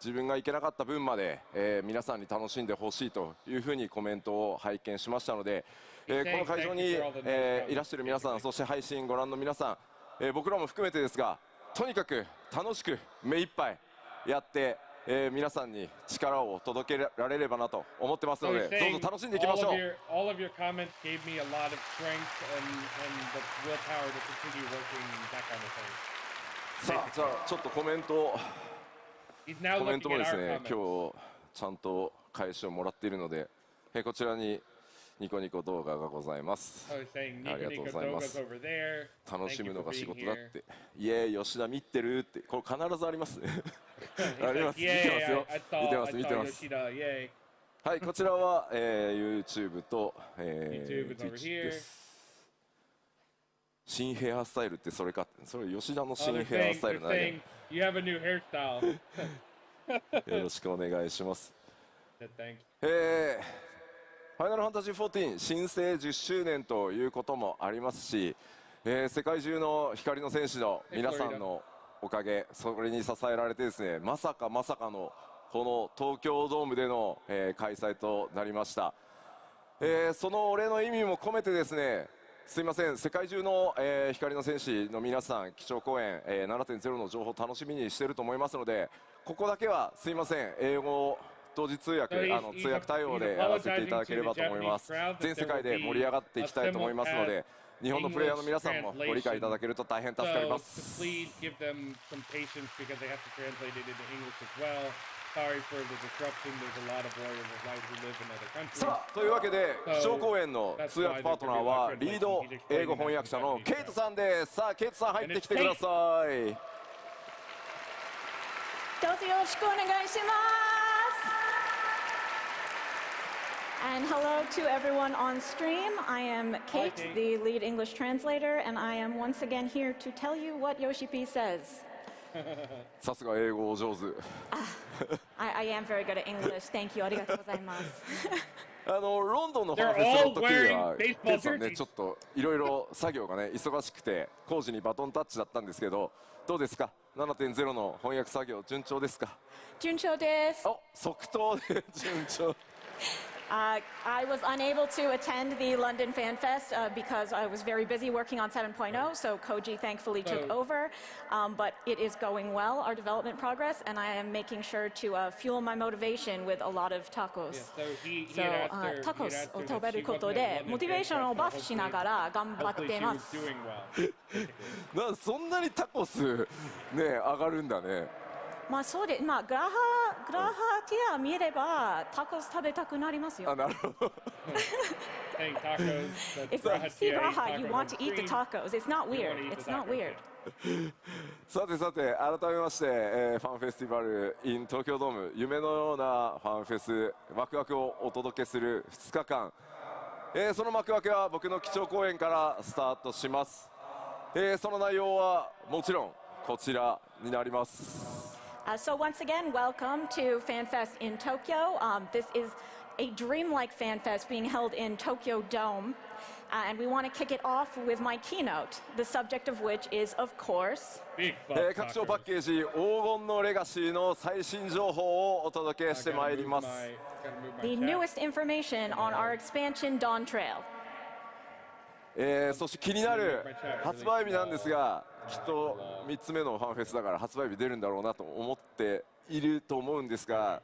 自分が行けなかった分まで、皆さんに楽しんでほしいというふうにコメントを拝見しましたので、この会場に、いらっしゃる皆さんそして配信ご覧の皆さん、僕らも含めてですがとにかく楽しく目いっぱいやって、皆さんに力を届けられればなと思ってますのでどうぞ楽しんでいきましょう。 All of your comments gave me a lot of strength and the willpower to continue working that kind of thing. さあじゃあちょっとコメントも He's now です looking at our ね comments. 今日ちゃんと返しをもらっているので、こちらにニコニコ動画がございます。 I was saying ありがとうございます Nico Doga's over there. 楽し Thank む you の for が仕 being 事だっ here. てイエーイ吉田見てるってこれ必ずありますね He's ありま like, す見てます Yay, よ I 見て saw ます見てます Yoshida, yay. はいこちらは、YouTube と、YouTube is over Twitch here. です新ヘアスタイルってそれかそれ吉田の Oh, 新 they're ヘア saying, スタイル they're なんで saying you have a new hairstyle. よろしくお願いします Said thank you. ファイナルファンタジー14新生10周年ということもありますし、世界中の光の戦士の皆さんのおかげそれに支えられてですねまさかのこの東京ドームでの、開催となりました、そのお礼の意味も込めてですねすいません世界中の、光の戦士の皆さん基調講演、7.0 の情報楽しみにしていると思いますのでここだけはすいません英語同時通訳通訳対応でやらせていただければと思います全世界で盛り上がっていきたいと思いますので日本のプレイヤーの皆さんもご理解いただけると大変助かります So please give them some patience because they have to translate it into English as well. Sorry for the disruption. There's a lot of warriors of light who live in other countries. さあというわけで基調講演の通訳パートナーはリード英語翻訳者のケイトさんですさあケイトさん入ってきてくださいどうぞよろしくお願いします。And hello to everyone on stream. I am Kate, the lead English translator, and I am once again here to tell you what Yoshi P says. さすが英語お上手 I am very good at English. Thank you. ありがとうございます。ロンドンのファンフェスの時はケイトさんねちょっといろいろ作業がね忙しくて工事にバトンタッチだったんですけどどうですか 7.0 の翻訳作業順調ですか順調です。お即答で順調 I was unable to attend the London Fan Fest because I was very busy working on 7.0, so Koji thankfully took over. But it is going well, our development progress, and I am making sure to fuel my motivation with a lot of tacos. Tacos を食べることでモチベーションをバフしながら頑張ってます。そんなにタコスね上がるんだね。まあそうで、まあグラハティア見ればタコス食べたくなりますよ。あ、なるほど。If you see Graha, you want to eat the tacos. It's not weird. It's not weird. さてさて改めまして、ファンフェスティバル in 東京ドーム夢のようなファンフェスワクワクをお届けする2日間、その幕開けは僕の基調講演からスタートします。その内容はもちろんこちらになります。So once again, welcome to FanFest in Tokyo. This is a dreamlike FanFest being held in Tokyo Dome. And we want to kick it off with my keynote, the subject of which is, of course, 拡張パッケージ黄金のレガシーの最新情報をお届けしてまいります。the newest information on our expansion Dawn Trail. そして気になる発売日なんですが、きっと3つ目のファンフェスだから発売日出るんだろうなと思っていると思うんですが、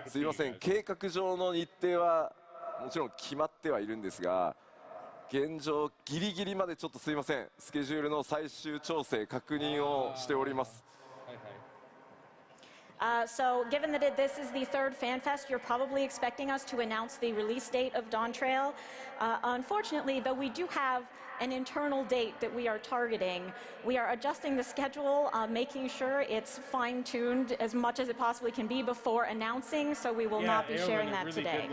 すいません、計画上の日程はもちろん決まってはいるんですが、現状ギリギリまでちょっとすいません、スケジュールの最終調整確認をしております。So given that this is the third FanFest, you're probably expecting us to announce the release date of Dawn Trail. Unfortunately, though we do have an internal date that we are targeting, we are adjusting the schedule, making sure it's fine-tuned as much as it possibly can be before announcing, so we will not be sharing that today.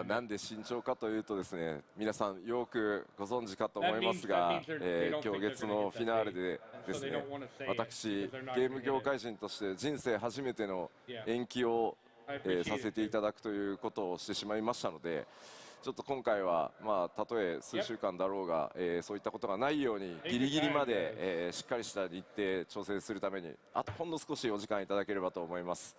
なんで慎重かというとですね、皆さんよくご存知かと思いますが、今月のフィナーレでですね、私ゲーム業界人として人生初めての延期を、させていただくということをしてしまいましたので、ちょっと今回はまあたとえ数週間だろうが、そういったことがないようにギリギリまで、しっかりした日程調整するためにあとほんの少しお時間いただければと思います。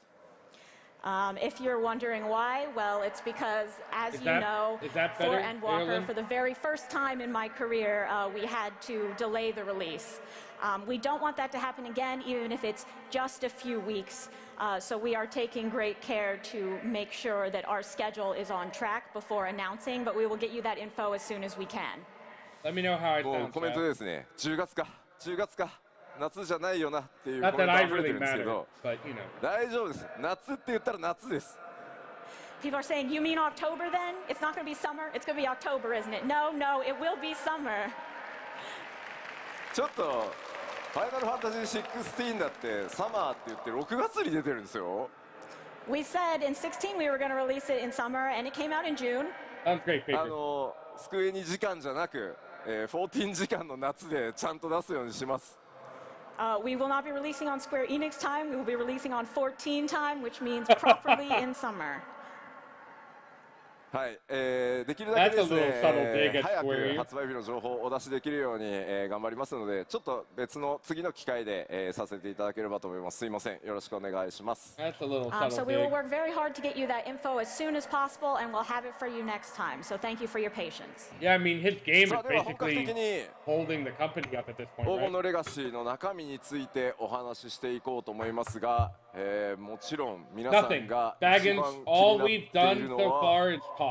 If you're wondering why, well, it's because, as you know, for Endwalker, for the very first time in my career, we had to delay the release. We don't want that to happen again, even if it's just a few weeks. So we are taking great care to make sure that our schedule is on track before announcing, but we will get you that info as soon as we can. Let me know how it もう sounds. コメントでですね、10月か夏じゃないよなっていう Not コメン that ト I 溢れて really るんですけ matter, ど、 but you know. 大丈夫です。夏って言ったら夏です。 People are saying, you mean October then? It's not going to be summer? It's going to be October, isn't it? No, it will be summer. ちょっとファイナルファンタジー16だってサマーって言って6月に出てるんですよ。 We said in 16 we were going to release it in summer, and it came out in June. Sounds great, Paper. スクエニ時間じゃなく、14時間の夏でちゃんと出すようにします。We will not be releasing on Square Enix time. We will be releasing on 14 time, which means properly in summer. はい、できるだけですね、 That's a little subtle dig at 早 Square く発売日の情報をお出しできるように、頑張りますので、ちょっと別の次の機会で、させていただければと思います。すいません、よろしくお願いします。 That's a little So subtle we will dig. work very hard to get you that info as soon as possible, and we'll have it for you next time. So thank you for your patience. Yeah, I mean his game is さあでは本格 basically 的に holding the company up at this point, 黄金 right? のレガシーの中身についてお話ししていこうと思いますが、もちろん皆さ Nothing. んが一 Baggins, 番気 all にな we've っている done の so は far is talk.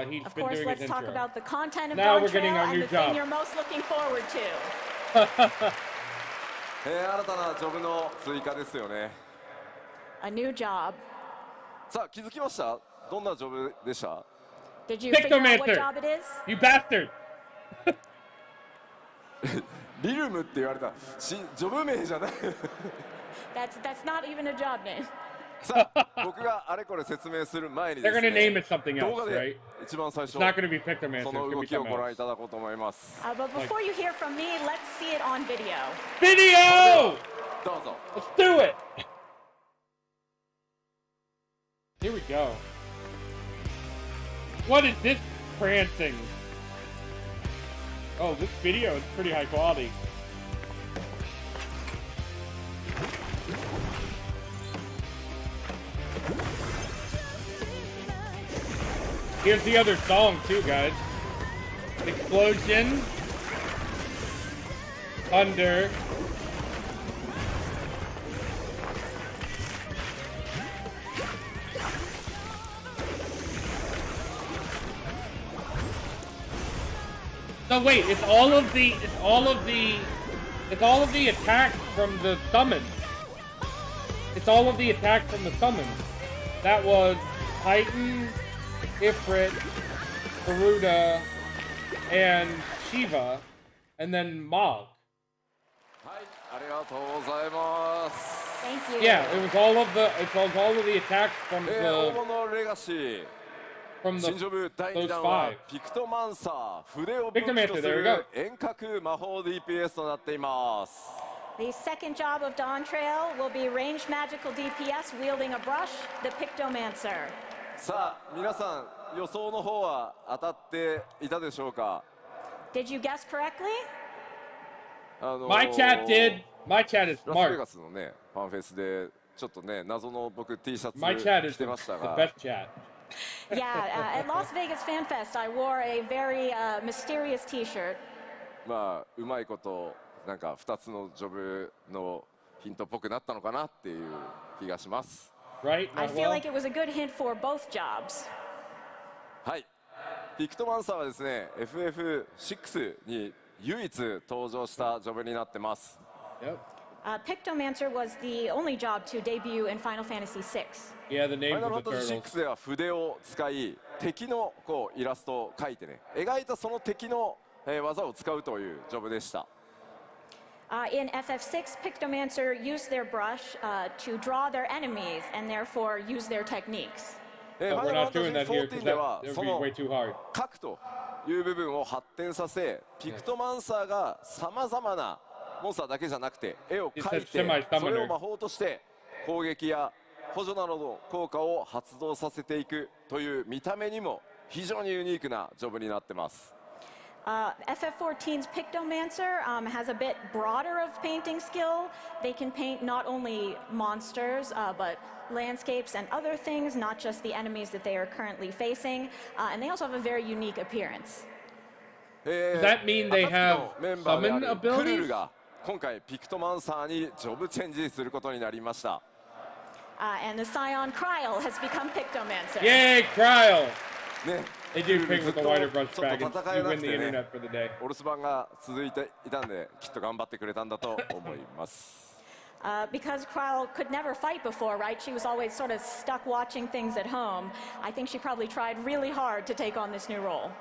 He's Of been course, doing his let's talk intro. about the content of Now Dawn we're getting Trail our and new the thing job. you're most looking forward to. 新たなジョブの追加ですよね。 A new job. さあ気づきました？どんなジョブでした？ Did you figure out what Pictomancer. job it is? You bastard! リルムって言われた。ジョブ名じゃない。 That's not even a job name. さあ僕があれこれ説明する前にで They're す gonna ね、 name it something 動 else, 画 right? で一番最初 It's not gonna be Pictomancer. そ It's の gonna 動 be きを something ご覧い else. ただこうと思います。 But before you hear from me, let's see it on video. Video! どうぞ。 Let's do it! Here we go. What is this prancing? Oh, this video is pretty high quality. Here's the other song too, guys. Explosion. Thunder. So wait, it's all of the attacks from the summons. It's all of the attacks from the summons. That was Titan, Ifrit, Garuda, and Shiva, and then Mog. Thank you. Yeah, it was all of the attacks from the レガシー新ジョブ第2弾はピクトマンサー筆を武器とする遠隔魔法 DPS となっています。The second job of Dawn Trail will be ranged magical DPS wielding a brush, the Pictomancer. さあ皆さん予想の方は当たっていたでしょうか Did you guess correctly? My chat did. My chat is smart. ラスベガスのねファンフェスでちょっとね謎の僕 T シャツ着てましたが My chat is the best chat. Yeah, at Las Vegas Fan Fest, I wore a very mysterious T-shirt. まあうまいことなんか2つのジョブのヒントっぽくなったのかなっていう気がします。Right? I feel like it was a good hint for both jobs. はい。ピクトマンサーはですね FF6 に唯一登場したジョブになってます。Yep. Pictomancer was the only job to debut in Final Fantasy VI. Yeah, the name of the Final Fantasy VI では筆を使い敵のこうイラストを描いてね描いたその敵の技を使うというジョブでした。In FF6, Pictomancer used their brush to draw their enemies and therefore use their techniques. But we're not doing that here because that would be way too hard. 描くという部分を発展させ、ピクトマンサーがさまざまなモンスターだけじゃなくて絵を描いてそれを魔法として攻撃や補助などの効果を発動させていくという見た目にも非常にユニークなジョブになってます。FF14's Pictomancer has a bit broader of painting skill. They can paint not only monsters, but landscapes and other things, not just the enemies that they are currently facing. And they also have a very unique appearance. Does that mean they have summon abilities? が今回ピクトマンサーにジョブチェンジすることになりました。And the Scion Kryl has become Pictomancer. Yay, Kryl! ね。They do pick with the wider brush bag and you win the internet for the day. お留守番が続いていたんできっと頑張ってくれたんだと思います。Because Kryl could never fight before, right? She was always sort of stuck watching things at home. I think she probably tried really hard to take on this new role.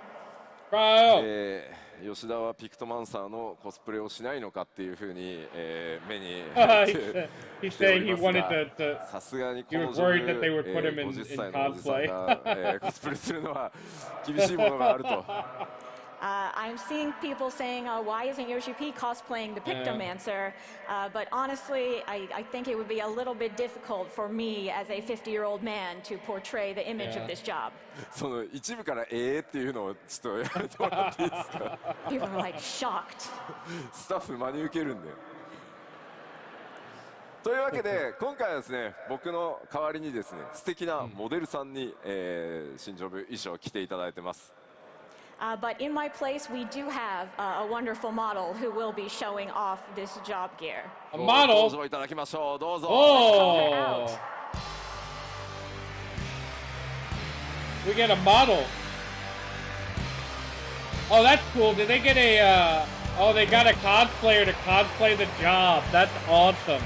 Kryl! 吉田はピクトマンサーのコスプレをしないのかっていうふうに、目に He's saying he wanted to さすがにhe was worried that they would put him in 50歳のおじさん cosplay. が、コスプレするのは厳しいものがあると。I'm seeing people saying, why isn't Yoshi P cosplaying the Pictomancer? But honestly, I think it would be a little bit difficult for me as a 50-year-old man to portray the image of this job. その一部からっていうのをちょっとやめてもらっていいですか People are like shocked. スタッフ真に受けるんで。というわけで今回はですね僕の代わりにですね素敵なモデルさんに、新ジョブ衣装を着ていただいてます。But in my place, we do have a wonderful model who will be showing off this job gear. A model? 登場いただきましょう。どうぞ。Oh! We get a model. Oh, that's cool. Did they get a, oh, they got a cosplayer to cosplay the job. That's awesome.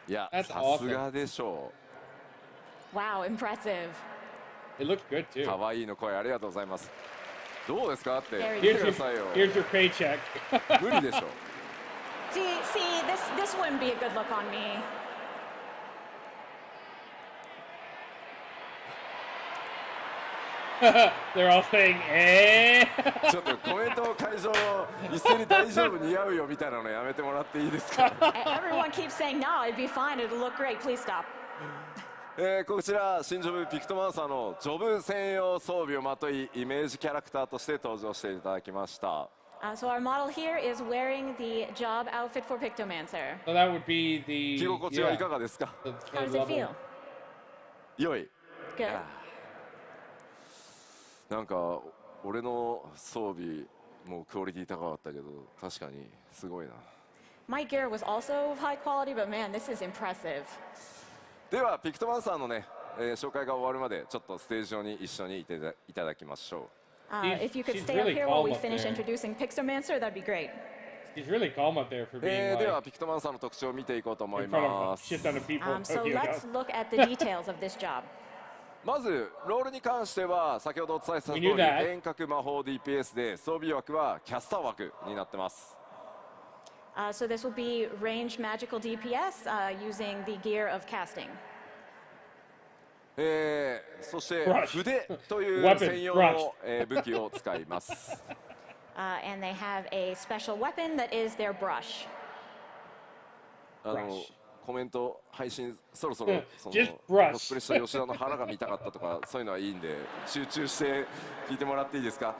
いや、 That's さすがでしょう。Wow, impressive. It looks good too. 可愛いの声ありがとうございます。どうですかって。Here's your paycheck. 無理でしょ。See, this wouldn't be a good look on me. They're all saying, eh? ちょっとコメント会場一斉に大丈夫似合うよみたいなのやめてもらっていいですか Everyone keeps saying, no, it'd be fine, it'll look great, please stop. こちら新ジョブピクトマンサーのジョブ専用装備をまといイメージキャラクターとして登場していただきました。So our model here is wearing the job outfit for Pictomancer. So that would be the. 着心地はいかがですか How does it feel? 良い。 Good. なんか俺の装備もクオリティ高かったけど確かにすごいな。 My gear was also of high quality, but man, this is impressive. ではピクトマンさんのね、紹介が終わるまでちょっとステージ上に一緒にいただきましょう。If you could she's stay up really here while calm we up finish there. introducing Pixomancer, that'd be great. He's really calm up there for being では like ピクトマンさんの特徴を見ていこうと思い in front of ま a す。 shit ton of people. So Tokyo let's does. look at the details of this job. まずロールに関しては先ほどお伝えした通り We knew that. 遠隔魔法 DPS で装備枠はキャスター枠になってます。 So this will be ranged magical DPS using the gear of casting. そして Brush. 筆という Weapon. 専用の武器を使います。 And they have a special weapon that is their brush. コメント配信そろそろその Just brush. コスプレした吉田の腹が見たかったとかそういうのはいいんで集中して聞いてもらっていいですか。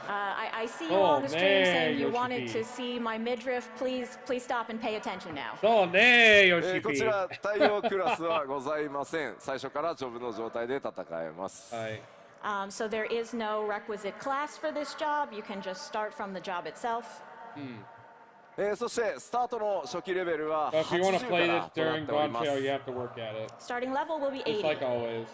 I see you Oh, on the stream man, saying you Yoshi wanted P. to see my midriff. Please stop and pay attention now. そうね、こ Yoshi ち P。ら対応クラスはございません。最初からジョブの状態で戦えます。はい。So there is no requisite class for this job. You can just start from the job itself. そしてスタートの初期レベルは So if you want 80 to か play ら this となっ during ておりま Bonanza, す。 you have to work at it. Starting level will be Just 80. like always.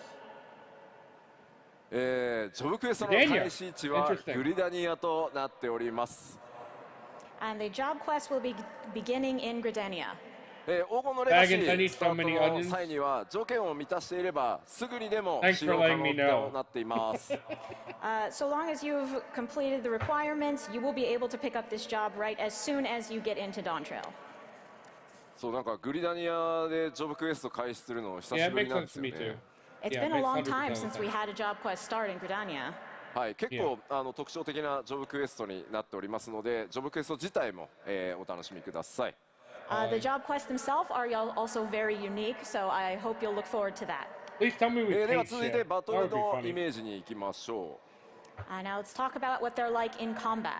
ジョブクエストの開始地はグリダニアとなっております。 And the job quest will be beginning in Gridania. 黄金のレガシ Dragons, I need ースタ so ー many トの onions. 際には条件を満たしていればすぐにでも Thanks 使 for 用可 letting me 能 know. となっています。 So long as you've completed the requirements, you will be able to pick up this job right as soon as you get into Dawn Trail. そうなんかグリダニアでジョブクエスト開始するの久 Yeah, し it ぶり makes なんで sense す to よ me too. ね。 It's Yeah, been a makes long 100% time since we sense. had a job quest start in Gridania. はい、結構特徴的なジョブクエストになっておりますので、ジョブクエスト自体も、お楽しみください。The job quests themselves are also very unique, so I hope you'll look forward to that. Please tell me we では paint 続いて shit. バト That ル would be の funny. イメージに行きましょ Now let's talk about what they're like in combat.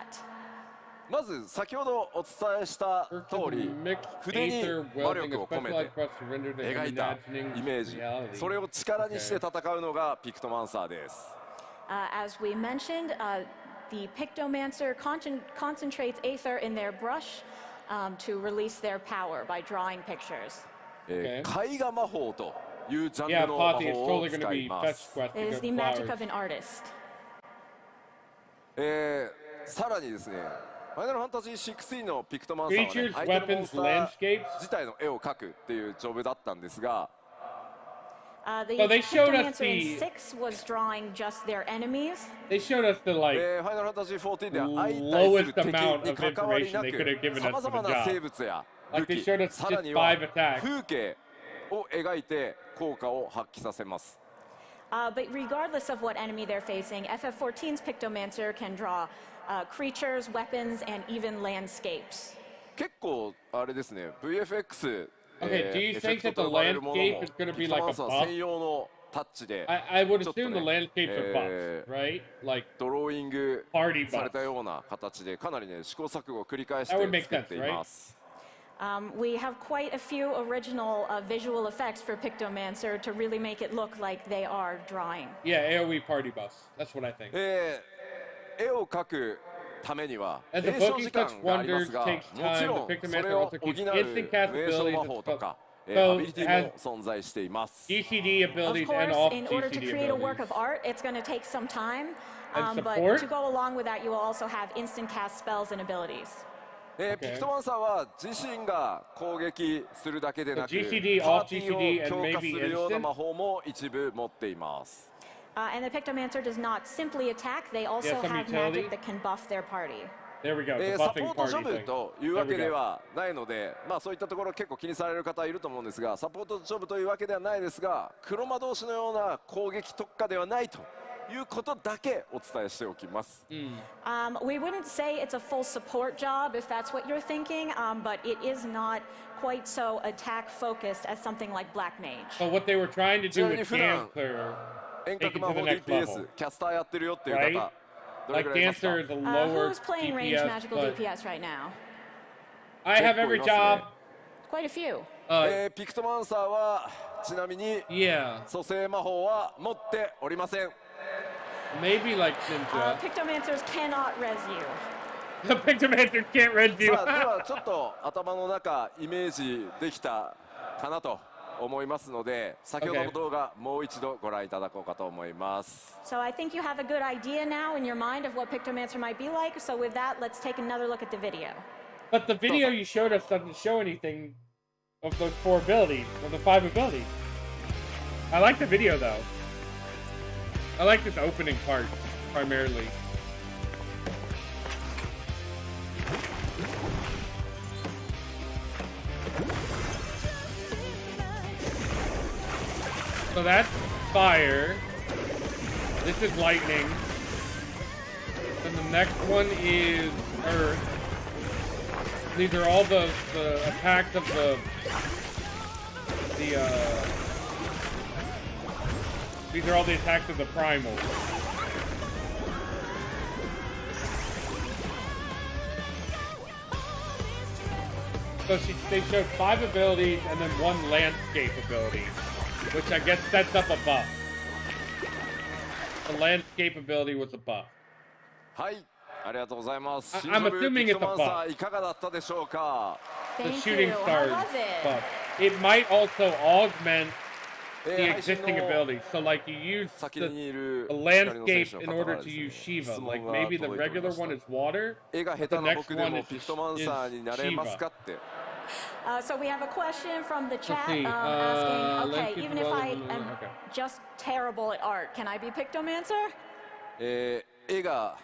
う。まず先ほどお伝えした通り、 Mixed 筆に Aether 魔 welding 力 a を込め specialized て quest rendered an 描いた imagining イメージ、 reality. それを力にして戦うのがピクトマンサーです。 As we mentioned, the Pictomancer concentrates Aether in their brush to release their power by drawing pictures. 絵画魔法というジャン Yeah, ルの魔 Potty, it's 法を totally going to 使い be ま fetch す。 quest It to is get the magic flowers. of an artist. さらにですね、ファイナルファンタジー16のピクトマンサーは、ね、 Creatures, 相手のモン weapons, スター landscapes. 自体の絵を描くっていうジョブだったんですが、 The So they showed us Pictomancer in the- 6 was drawing just their enemies. They showed us the like ファイナルファンタジー14では相対する lowest 敵 amount に of 関わりな information they could have く given us さま for ざ the まな job. 生物や Like 武 they 器 showed us さらに just は 5 attacks. 風景を描いて効果を発揮させます。 But regardless of what enemy they're facing, FF14's Pictomancer can draw creatures, weapons, and even landscapes. 結構あれですね、VFX、 Okay, do you エフェ think クト that と the 呼ばれるもの landscape も is going to ピ be クト like マ a ンサー buff? 専用のタッチで I would ちょっと assume ね the landscapes are buffs, right? Like ドローイング party された buffs. ような形でかなりね試行錯誤を繰り返し That would て make 作ってい sense, right? ます。 We have quite a few original visual effects for Pictomancer to really make it look like they are drawing. Yeah, AoE party buffs. That's what I think. 絵を描くためには As 詠 the 唱 booking 時間 touch があります wonders が、 takes もち time, ろん the それ Pictomancer を also 補う keeps instant cast 名称魔 abilities 法とか So アビリティ has も存在しています。 GCD Of abilities and course, off in order to GCD create a work abilities. of art, it's going to take some time. And But support? to go along with that, you will also have instant cast spells and abilities. ピクトマンサーは自身が攻撃するだけでなく、 GCD パー off ティ GCD ーを強 and 化す maybe るような instant? 魔法も一部持っています。And the Pictomancer does not simply attack, they also some have utility? magic that can buff their party. There we go. The サポ buffing ートジョ party ブ thing. というわ There け we で go. はないので、そういったところ結構気にされる方いると思うんですが、サポートジョブというわけではないですが、黒魔同士のような攻撃特化ではないということだけお伝えしておきます。We wouldn't say it's a full support job if that's what you're thinking, but it is not quite so attack focused as something like Black Mage. So what they were trying to ちな do みに with 普段 Dancer, 遠 take 隔 it 魔 to 法 the next level. DPS、キャスターやってるよっていう Right? 方、どれ Like ぐらいいますか？ Dancer is a lower Who's playing ranged DPS, magical but DPS right now? I have every job. Quite a few. ピクトマンサーはちなみに Yeah. 蘇生魔法は持っておりません。 Maybe like Ninja. Pictomancers cannot res you. The Pictomancers can't res you. さあではちょっと頭の中イメージできたかなと思いますので、先ほどの動画もう一度ご覧いただこうかと思います。 So I think you have a good idea now in your mind of what Pictomancer might be like. So with that, let's take another look at the video. But the video you showed us doesn't show anything of those 4 abilities, or the 5 abilities. I like the video though. I like this opening part, primarily. So that's fire. This is lightning. Then the next one is earth. These are all the attacks of these are all the attacks of the primal. So they showed 5 abilities and then 1 landscape ability, which I guess sets up a buff. The landscape ability was a buff. はい、ありがとうございます。 I'm assuming it's a buff. いかがだったでしょうか。 The Thank shooting you. star How was it? buff. It might also augment the existing abilities. So like you use the landscape in order to use Shiva. Like maybe the regular one is water. 絵が下手な僕でもピクトマンサーになれますかって。 So we have a question from the chat see. asking, okay, Landscape even if I development, am okay. just terrible at art, can I be Pictomancer? 絵が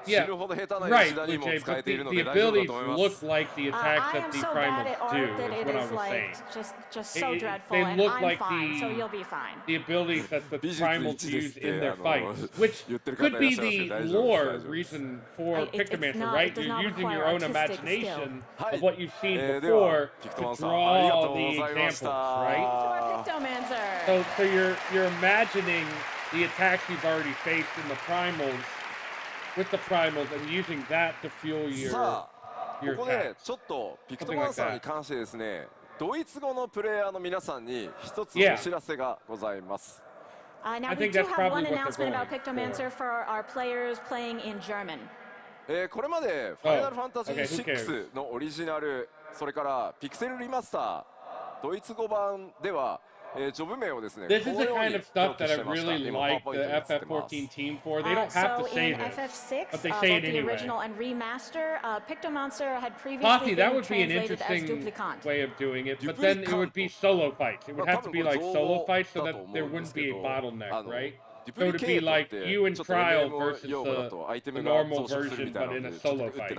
Yeah, 知るほど下手な right, 吉田にも Uche, 使え but ているの the で大丈夫だ abilities と思います。 look like the attacks I that am the so bad primals at art do, that is it what I is was saying. like just so dreadful, They and look I'm like fine, the- so you'll be fine. The abilities that the 美術 primals 一です use って in their あの fights, which 言ってる方 could いらっ be しゃいます the ね。大丈夫です lore 大丈夫です reason for It's Pictomancer, not- right? it does You're not using require your own artistic imagination skill. of what you've seen では before ピク to トマンさんありがと draw う the ございまし examples, た。 right? Pictomancer. So you're imagining the attacks you've already faced in the primals with the primals and using that to fuel your さあ、こ your こで attack. ちょっとピクトマンサーに関してですね、ドイツ語のプレイヤーの皆さんに一つお知らせがございます。 Now I we think do that's have probably one what they're announcement about going Pictomancer for our players playing in German. これまでファイナルファンタジー6のオリジナル、それからピクセルリマスター、ドイツ語版では、ジョブ名をですね、 This is こ the のよう kind に of stuff 表記 that し I てました。 really 今 like パワーポイ the ントに映ってます FF14 team for. They don't have So to say in this, FF6, but they say it both the anyway. original and remaster, Pictomancer had previously Posse, that been would be an translated as interesting duplicant. way of doing it, but then it would be solo fights. It would have to be like solo fights so that there wouldn't be a bottleneck, right? So it would be like you in trial versus the normal version, but in a solo fight.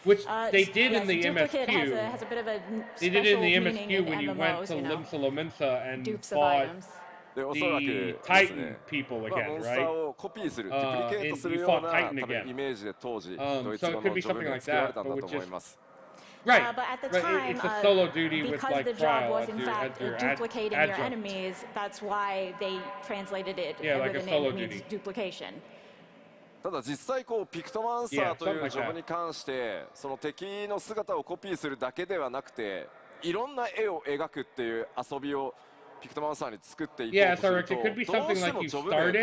Which they did in the duplicate MSQ. has a bit of a They did it in the special meaning MSQ when you went MMOs, to you know, Limsa Lominsa and dupes of fought items. でおそらく the ですね Titan people モ again, ンスター right? をコピーする、デュプリケートするよう and you fought な Titan 多分 again. イメージで当時、 So ドイ it ツ語 could の be ジョブ something 名 like 作られ that, たん but だ with と思い just ます。 right. But at the Right, time, it's a solo duty with because like the job trial was as in your, fact as your duplicating your adjunct. enemies, that's why they translated it Yeah, like with a the name solo that means duty. duplication. ただ実際こうピクトマンサーというジョブに関してその敵の姿をコピーするだけではなくていろんな絵を描くっていう遊びをピクトマンサーに作っていこうとするとどうしてもジョブ名と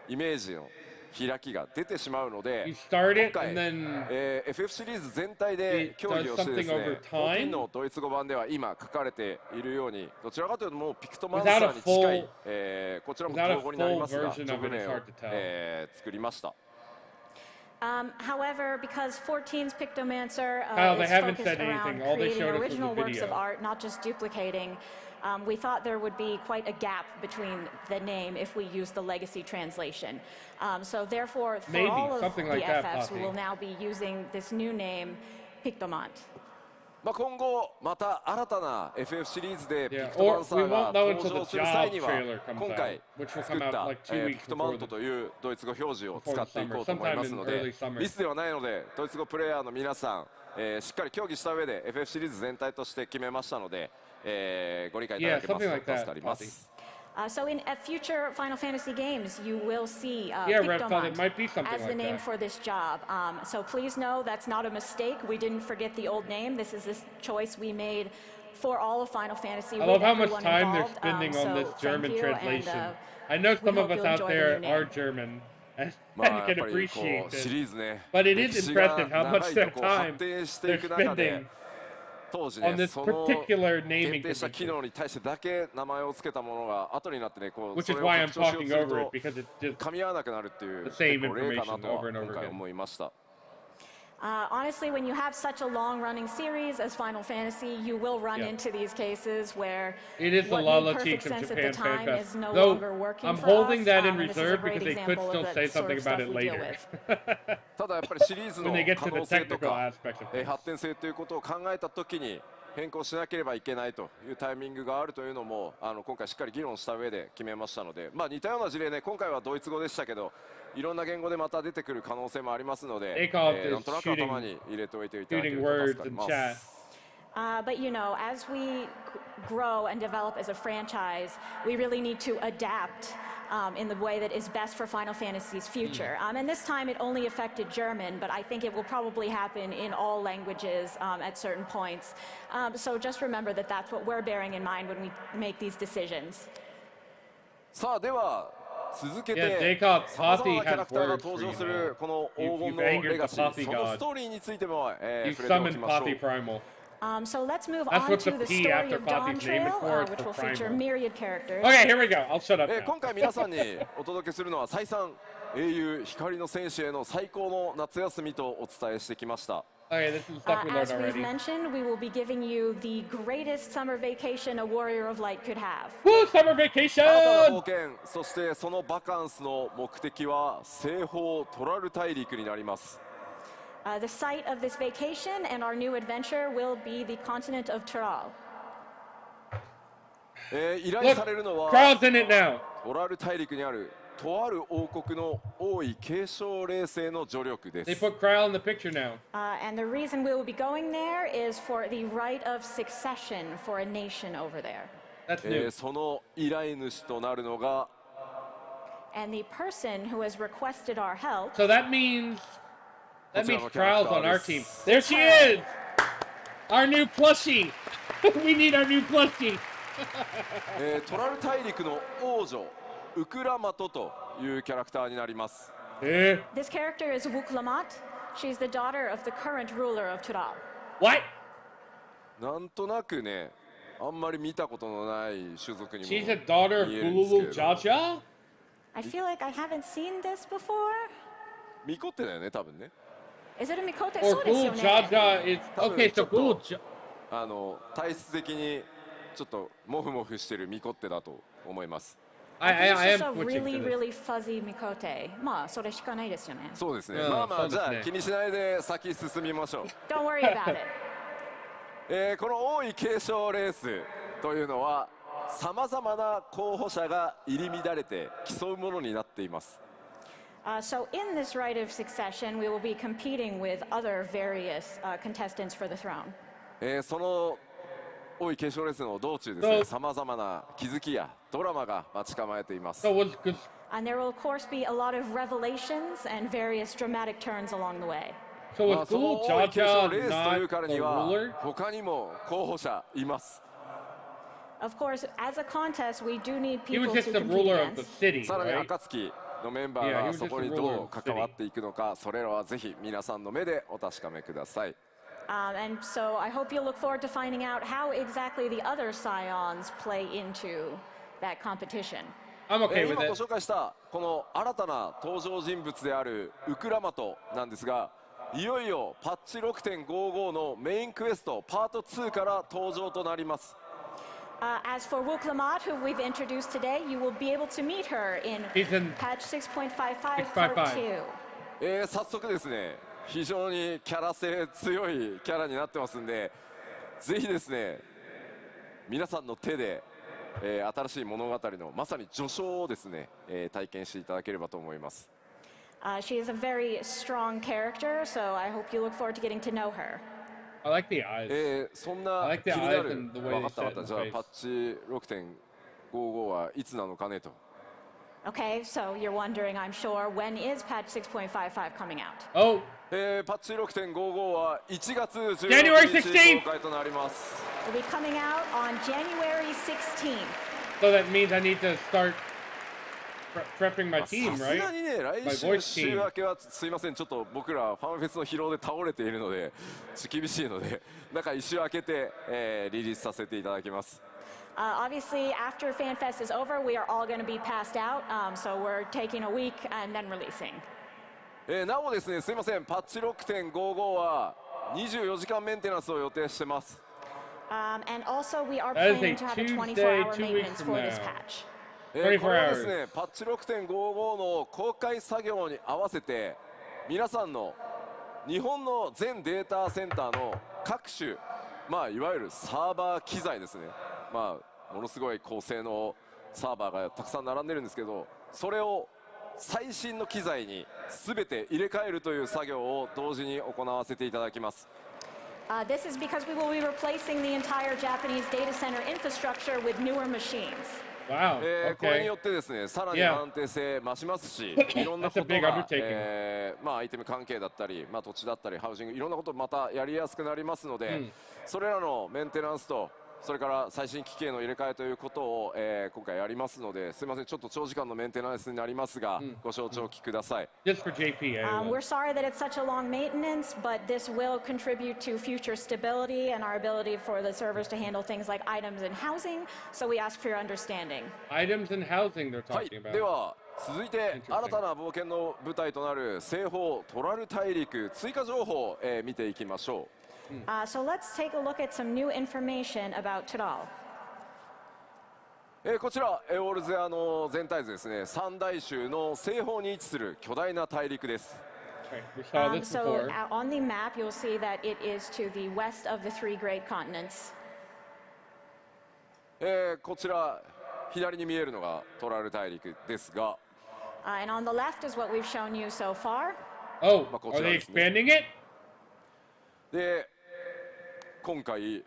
イメージの開きが出てしまうので今回 FF シリーズ全体で協議をしてですね14のドイツ語版では今書かれているようにどちらかというともうピクトマンサーに近いこちらも競合になりますがジョブ名を作りました。However, because 14's Pictomancer they is haven't focused said around anything. All they creating showed us was original the works of video. art, not just duplicating, we thought there would be quite a gap between the name if we use the legacy translation. So therefore, for Maybe, all of something the like that, FFs, Posse. we will now be using this new name, Pictomant. まあ今後また新たな FF シリーズでピ Yeah, クトマ or ンサ we ーが won't know 登 until 場 the する際 job には trailer comes 今 out, 回 which will 作 come っ out た like 2 ピ weeks クトマ before ント the というドイツ語表示を before 使 the っていこ summer, うと思いま sometime す in の early で summer. ミスではないのでドイツ語プレイヤーの皆さんしっかり協議した上で FF シリーズ全体として決めましたのでご理解いただけますと助かります。So in future Final Fantasy games, you will see Yeah, Redfall, it Pictomant might be something as the like name that. for this job. So please know that's not a mistake. We didn't forget the old name. This is this choice we made for all of Final Fantasy. I love how much time they're spending on this German translation. I know some of us out there are German and can appreciate it, but it is impressive how much their time they're spending on this particular naming convention. Which is why I'm talking over it, because it's just the same information over and over again. Honestly, when you have such a long-running series as Final Fantasy, you will run into these cases where it is the Lala Cheeks of Japan Fan Fest. Though I'm holding that in reserve because they could still say something about it later. When they get to the technical aspects of things. 変更しなければいけないというタイミングがあるというのも今回しっかり議論した上で決めましたので、似たような事例ね、今回はドイツ語でしたけど、いろんな言語でまた出てくる可能性もありますので、なんとなく頭に入れておいていただけると助かります。But you know, as we grow and develop as a franchise, we really need to adapt in the way that is best for Final Fantasy's future. And this time it only affected German, but I think it will probably happen in all languages at certain points. So just remember that that's what we're bearing in mind when we make these decisions. さあでは続けてさまざまなキャラクターが登場するこの黄金のレガシー、そのストーリーについても触れておきましょう。So let's move on to the story of Dawn Trail, which will feature myriad characters. Okay, here we go. I'll shut up now. 今回皆さんにお届けするのは再三英雄光の戦士への最高の夏休みとお伝えしてきました。Okay, this is stuff we learned as we've mentioned, we will be giving you the greatest summer vacation a warrior of light could have. Woo, summer vacation! 新たな冒険、そしてそのバカンスの目的は西方トラル大陸になります。The site of this vacation and our new adventure will be the continent of Tural. 依頼されるのは Crowd's in it now. トラル大陸にあるとある王国の王位継承霊聖の助力です。They put Crowd in the picture now. And the reason we will be going there is for the right of succession for a nation over there. That's new. その依頼主となるのが And the person who has requested our help. So that means Crowd's on our team. There she is! Our new plushie! We need our new plushie! トラル大陸の王女ウクラマトというキャラクターになります。This character is Wuklamat. She's the daughter of the current ruler of Tural. What? なんとなくね、あんまり見たことのない種族にも見え She's る a ん daughter of ですけれど Gululu Jaja? I feel like I haven't seen this before. ミコってだよね、多分ね。Is it a Mikote? Or Gul Jaja is... Okay, so Gul Jaja... 体質的にちょっとモフモフしてるミコってだと思います。I am It's a switching really, to this. really fuzzy Mikote. まあ、それしかないですよね。そうですね。うんまあまあ、そうですねじゃあ気にしないで先進みましょう。 Don't worry about it. この王位継承レースというのはさまざまな候補者が入り乱れて競うものになっています。So in this right of succession, we will be competing with other various contestants for the throne. その王位継承レースの道中ですね、さまざまな気づきやドラマが待ち構えています。 So was good. And there will, of course, be a lot of revelations and various dramatic turns along the way. So was その Gul 王位継承レ Jaja ースという not から the には ruler? 他にも候補者います。 Of course, as a contest, we do need He was people just to the compete ruler of the against. city, さらに right? 暁のメンバー Yeah, he が was そ just こ the に ruler ど of う the 関わ city. っていくのか、それらはぜひ皆さんの目でお確かめください。 And so I hope you'll look forward to finding out how exactly the other scions play into that competition. I'm okay 今 with ご it. 紹介したこの新たな登場人物であるウクラマトなんですが、いよいよパッチ 6.55 のメインクエストパート2から登場となります。 As for Wuklamat, who we've introduced today, you will be able to meet her in He's in patch 6.55 6.55. part 2. 早速ですね、非常にキャラ性強いキャラになってますんで、ぜひですね、皆さんの手で、新しい物語のまさに序章をですね、体験していただければと思います。 She is a very strong character, so I hope you look forward to getting to know her. I like the eyes. そんな I like 気 the にな eyes る and the way 分 they かった分かった set じゃあ in パッ face. チ 6.55 はいつなのかねと Okay, so you're wondering, I'm sure, when is patch 6.55 coming out? Oh, パッチ 6.55 は1月16 January 日 16th! 公開となります。It'll be coming out on January 16th. So that means I need to start prepping my さ team, す right? がにね、来 My 週 voice 週 team. 明けはすいません、ちょっと僕らファンフェスの疲労で倒れているので、厳しいので、なんか1週明けて、リリースさせていただきます。Obviously, after FanFest is over, we are all going to be passed out, so we're taking a week and then releasing. なおですね、すいません、パッチ 6.55 は24時間メンテナンスを予定してます。And also, we are That is planning a to have a Tuesday, 24-hour two weeks maintenance from for this now. patch. これはですね、パッチ 6.55 の公開作業に合わせて、皆さんの日本の全データセンターの各種、まあ、いわゆるサーバー機材ですね、まあ、ものすごい高性能サーバーがたくさん並んでるんですけど、それを最新の機材に全て入れ替えるという作業を同時に行わせていただきます。This is because we will be replacing the entire Japanese data center infrastructure with newer machines. Wow. これに Okay. よってですね、さらに安定性増しますし、いろんなこと That's a big が、 undertaking. まあアイテム関係だったり、まあ土地だったり、ハウジングいろんなことまたやりやすくなりますので、それらのメンテナンスとそれから最新機器への入れ替えということを、今回やりますので、すみません、ちょっと長時間のメンテナンスになりますが、ご承知おきください。Just for JP. We're sorry that it's such a long maintenance, but this will contribute to future stability and our ability for the servers to handle things like items and housing, so we ask for your understanding. Items and housing they're はい、 talking about. では続いて新たな冒険の舞台となる西方トラル大陸追加情報を、見ていきましょう。So let's take a look at some new information about Tural. こちら、オールゼアの全体図ですね、三大洲の西方に位置する巨大な大陸です。Right. We saw this So before. on the map, you'll see that it is to the west of the three great continents. こちら、左に見えるのがトラル大陸ですが、And on the left is what we've shown you so far. Oh, Back are they over to expanding it? で、今回、な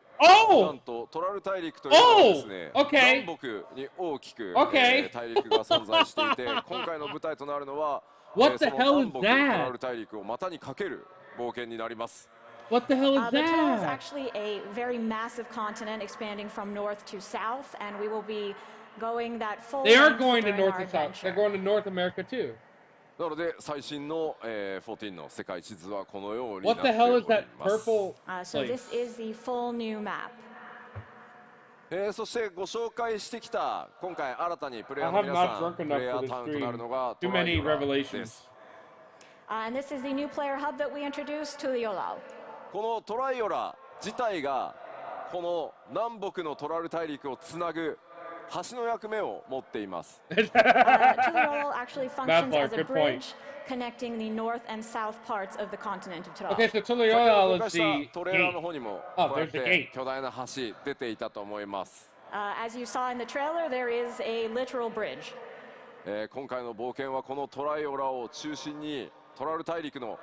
Oh! んとトラル大陸というのはですね、 Oh! Okay. 南北に大きく、 Okay. 大陸が存在していて、今回の舞台となるのは、What the そ hell の is 南北 that? トラル大陸を股にかける冒険になります。 What the hell is But Tural is that? actually a very massive continent expanding from north to south, and we will be going that full They are length going to during North our and South. They're adventure. going to North America too. なので最新の、14の世界地図はこのようになっ What て the お hell り is that ます。 purple So place? this is the full new map. そしてご紹介してきた今回新たにプレイヤー I の have 皆 not さん drunk プ enough レイヤ for ー this タウンとなるの stream. が Too トライ many オラで revelations. す。 And this is the new player hub that we introduced to Liolao. このトライオラ自体がこの南北のトラル大陸をつなぐ橋の役目を持っています。Tuliol actually functions Maplar, as a good point. bridge connecting the north and south parts of the continent of Tural. Okay, so 先ほど Tuliol 公 is 開し the たトレーラー gate. の方にも Oh, こうやっ there's the て gate. 巨大な橋出ていたと思います。As you saw in the trailer, there is a literal bridge. 今回の冒険はこのトライオラを中心にトラル大陸の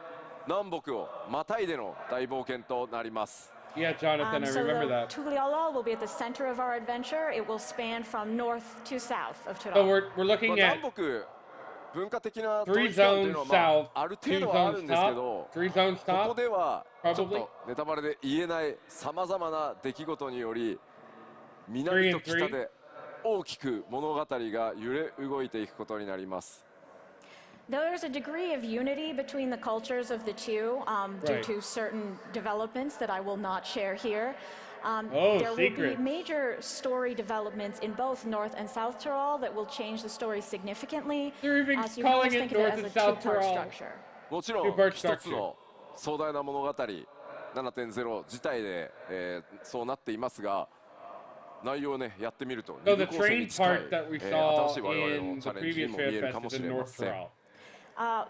南北をまたいでの大冒険となります。Yeah, Jonathan, I So remember the that. Tuliolol will be at the center of our adventure. It will span from north to south of So Tural. we're ま looking あ at 南北文化的な統 three 一感という zones のは、ま south, あ、ある two 程度はある zones んですけど top, three zones ここ top. ではちょっ Probably. とネタバレで言えないさまざまな出来事により Three 南 and と北で大きく物語が揺れ動いていくことになります。 There's a degree of unity between the cultures of the two due Right. to certain developments that I will not share here. Oh, there will secrets. be major story developments in both North and South Tyrol that will change the story significantly. They're even As you can always calling it think of it North as a and South two-part Tyrol. structure. もちろん Two-part 一つの壮大な物語 7.0 自体で、そうなっていますが内容をねやってみると So 二 the 部構成に train 近い、 part that we 新 saw しい我々 in のチャ the レンジに previous も見える Fan かも Fest し is れ in ま North せん。 Tyrol.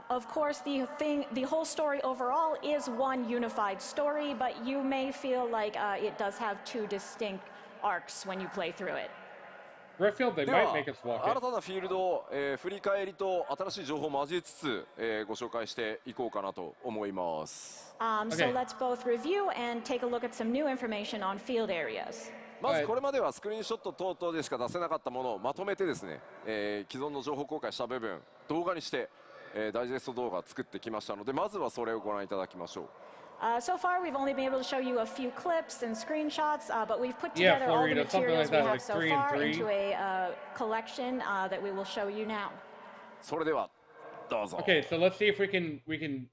Of course, the whole story overall is one unified story, but you may feel like it does have two distinct arcs when you play through it. Redfield, they で might は make us walk 新 in. たなフィールドを、振り返りと新しい情報を交えつつ、ご紹介していこうかなと思います。 So Okay. let's both review and take a look at some new information on field areas. まずこれまではスクリーンショット等々でしか出せなかったものをまとめてですね、既存の情報公開した部分動画にして、ダイジェスト動画を作ってきましたので、まずはそれをご覧いただきましょう。So far, we've only been able to show you a few clips and screenshots, but we've put together all the materials we have so far into a collection that we will show you now. それではどうぞ。 Okay, so let's see if we can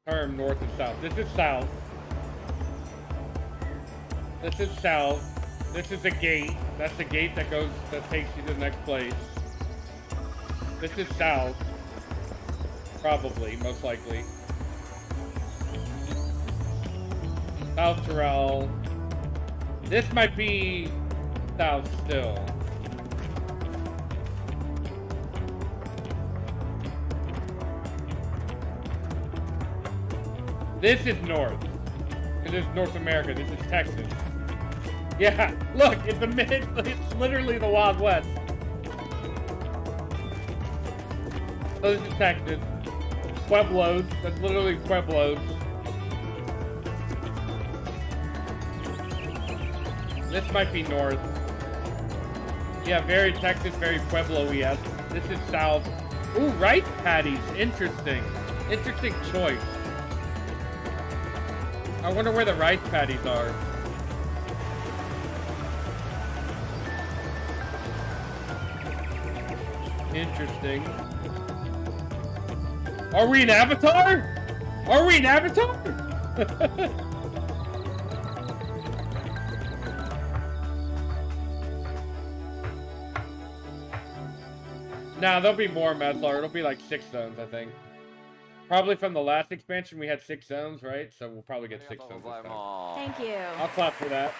term north and south. This is south. This is south. This is the gate. That's the gate that takes you to the next place. This is south. Probably, most likely. South Tyrrell. This might be south still. This is north. This is North America. This is Texas. Yeah, look, it's it's literally the Wild West. So this is Texas. Pueblos. That's literally Pueblos. This might be north. Yeah, very Texas, very Pueblo-y. This is south. Ooh, rice patties. Interesting. Interesting choice. I wonder where the rice patties are. Interesting. Are we in Avatar? Are we in Avatar? Nah, there'll be more Medlar. It'll be like 6 zones, I think. Probably from the last expansion, we had 6 zones, right? So we'll probably get 6 zones this time. Thank you. I'll clap for that.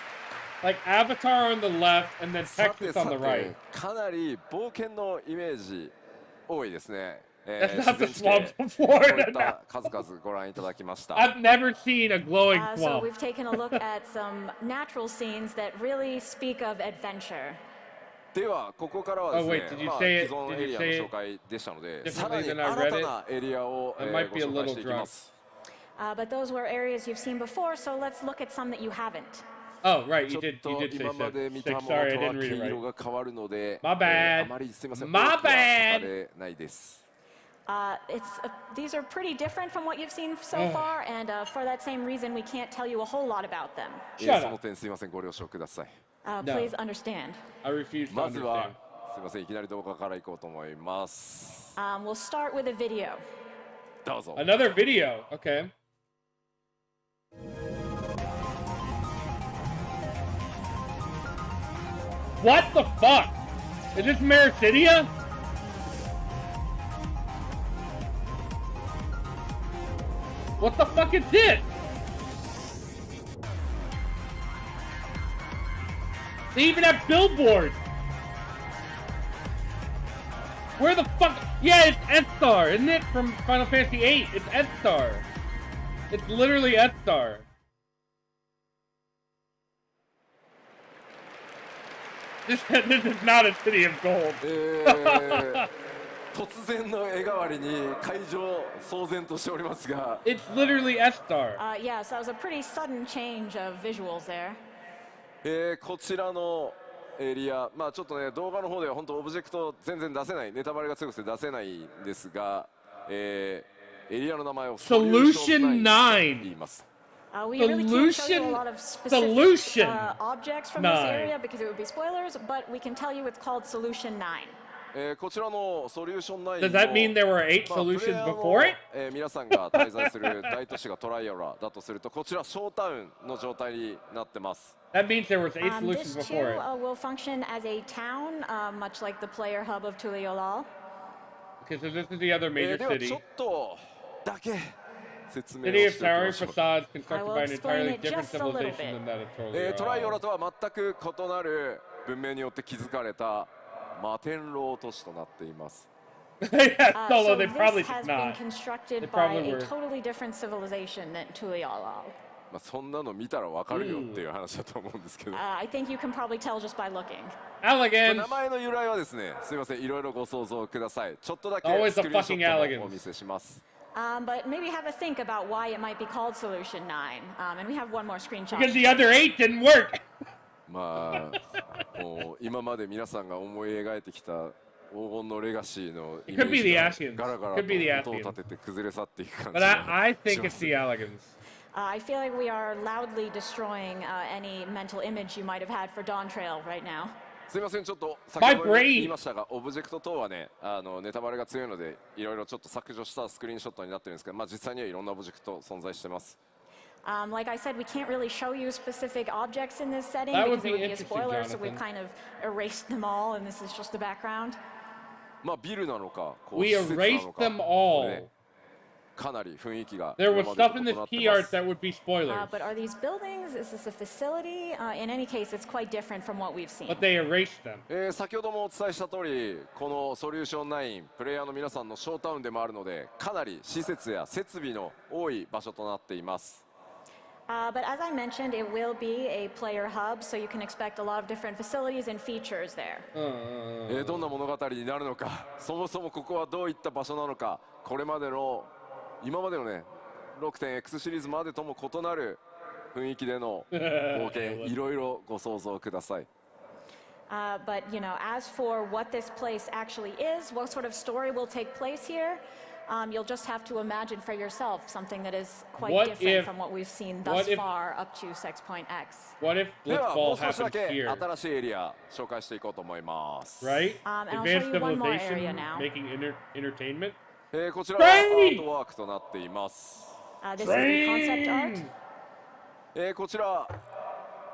Like Avatar on the left and then Texas on the right. かなり冒険のイメージ多いですね。 That's not the swamps before. I've never seen a glowing swamp. So we've taken a look at some natural scenes that really speak of adventure. ではここからはですね、既存エリアの紹介でしたので、さらに新たなエリアをご紹介していきます。 But those were areas you've seen before, so let's look at some that you haven't. Oh, right, you did say 今まで見たものと 6. は Sorry, I didn't 毛 read it 色 right. が変わるので、 My bad. あまりすみません、 My 大きくは bad. 語れないです。 These are pretty different from what you've seen so far, and for that same reason, we can't tell you a whole lot about them. その点すみません、ご了承ください。Please understand. I refuse to まずは understand. すみません、いきなり動画からいこうと思います。 We'll start with a video. どうぞ。 Another video. Okay. What the fuck? Is this Mericidia? What the fuck is this? They even have billboards. Where the fuck? Yeah, it's F-Star, isn't it? From Final Fantasy VIII. It's F-Star. It's literally F-Star. This is not a city of gold. 突然の絵変わりに会場騒然としておりますが。It's literally F-Star. Yeah, so that was a pretty sudden change of visuals there. こちらのエリア、まあちょっとね動画の方では本当オブジェクト全然出せない、ネタバレが強くて出せないんですが、エリアの名前を Solution 9 言います。We really can't show you a lot of specific objects from this area because it would be spoilers, but we can tell you it's called Solution 9. こちらのソリューション9 Does that mean there were 8 solutions before it? 皆さんが滞在する大都市がトライアラだとすると、こちらショータウンの状態になってます。That means there was 8 solutions this before too, it. will function as a town, much like the player hub of Tuliolal. Okay, so this is the other major では city. ちょっとだけ説明を City し of ておき towering ましょう。 facades constructed by an explain entirely it different just a little civilization than bit. that of Totally. トライオラとは全く異なる文明によって築かれた摩天楼都市となっています。Yeah, So Solo, they this probably has did been not. They constructed by probably a were. totally different civilization than Tuliolal. まあそんなの見たらわかるよっていう話だと思うんですけど。I think you can probably tell just by looking. Elegance. 名前の由来はですね、すみません、いろいろご想像ください。ちょっとだけ Always ス a クリーンショ fucking ッ elegance. トもお見せします。But maybe have a think about why it might be called Solution 9. And we have one more screenshot. Because the other 8 didn't work. まあもう今まで皆さんが思い描いてきた黄金のレガシーのイメージがガラガラと音を立てて崩れ去っていく感じがします。 I think it's the elegance. I feel like we are loudly destroying any mental image you might have had for Dawn Trail right now. すみません、ちょっと先ほど言いましたが、オブジェクト等はね、ネタバレが強いので、いろいろちょっと削除したスクリーンショットになってるんですけど、まあ実際にはいろんなオブジェクト存在してます。Like I said, we can't really show you specific objects in this setting That because would it would be be a spoiler, interesting, so we've Jonathan. kind of erased them all, and this is just the background. まあビルなのか、こう We 施設な erased のか、 them all. ね、かなり雰囲気が There 今 was まで stuff と in 異 this なって key ま art す。 that would be spoilers. But are these buildings? Is this a facility? In any case, it's quite different from what we've seen. But they erased them. 先ほどもお伝えした通り、このソリューション9、プレイヤーの皆さんのショータウンでもあるので、かなり施設や設備の多い場所となっています。But as I mentioned, it will be a player hub, so you can expect a lot of different facilities and features there. どんな物語になるのか、そもそもここはどういった場所なのか、これまでの今までのね 6.X シリーズまでとも異なる雰囲気での冒険、いろいろご想像ください。But you know, as for what this place actually is, what sort of story will take place here, you'll just have to imagine for yourself something that is quite different from what we've seen thus far up to Sexpoint-X. What if ではも Blitzball う少しだ happens け here? 新しいエリア紹介していこうと思います。 Right? And I'll Advanced show you one more area civilization now. making entertainment. こちらはアートワークとなっています。This is the concept art. こちら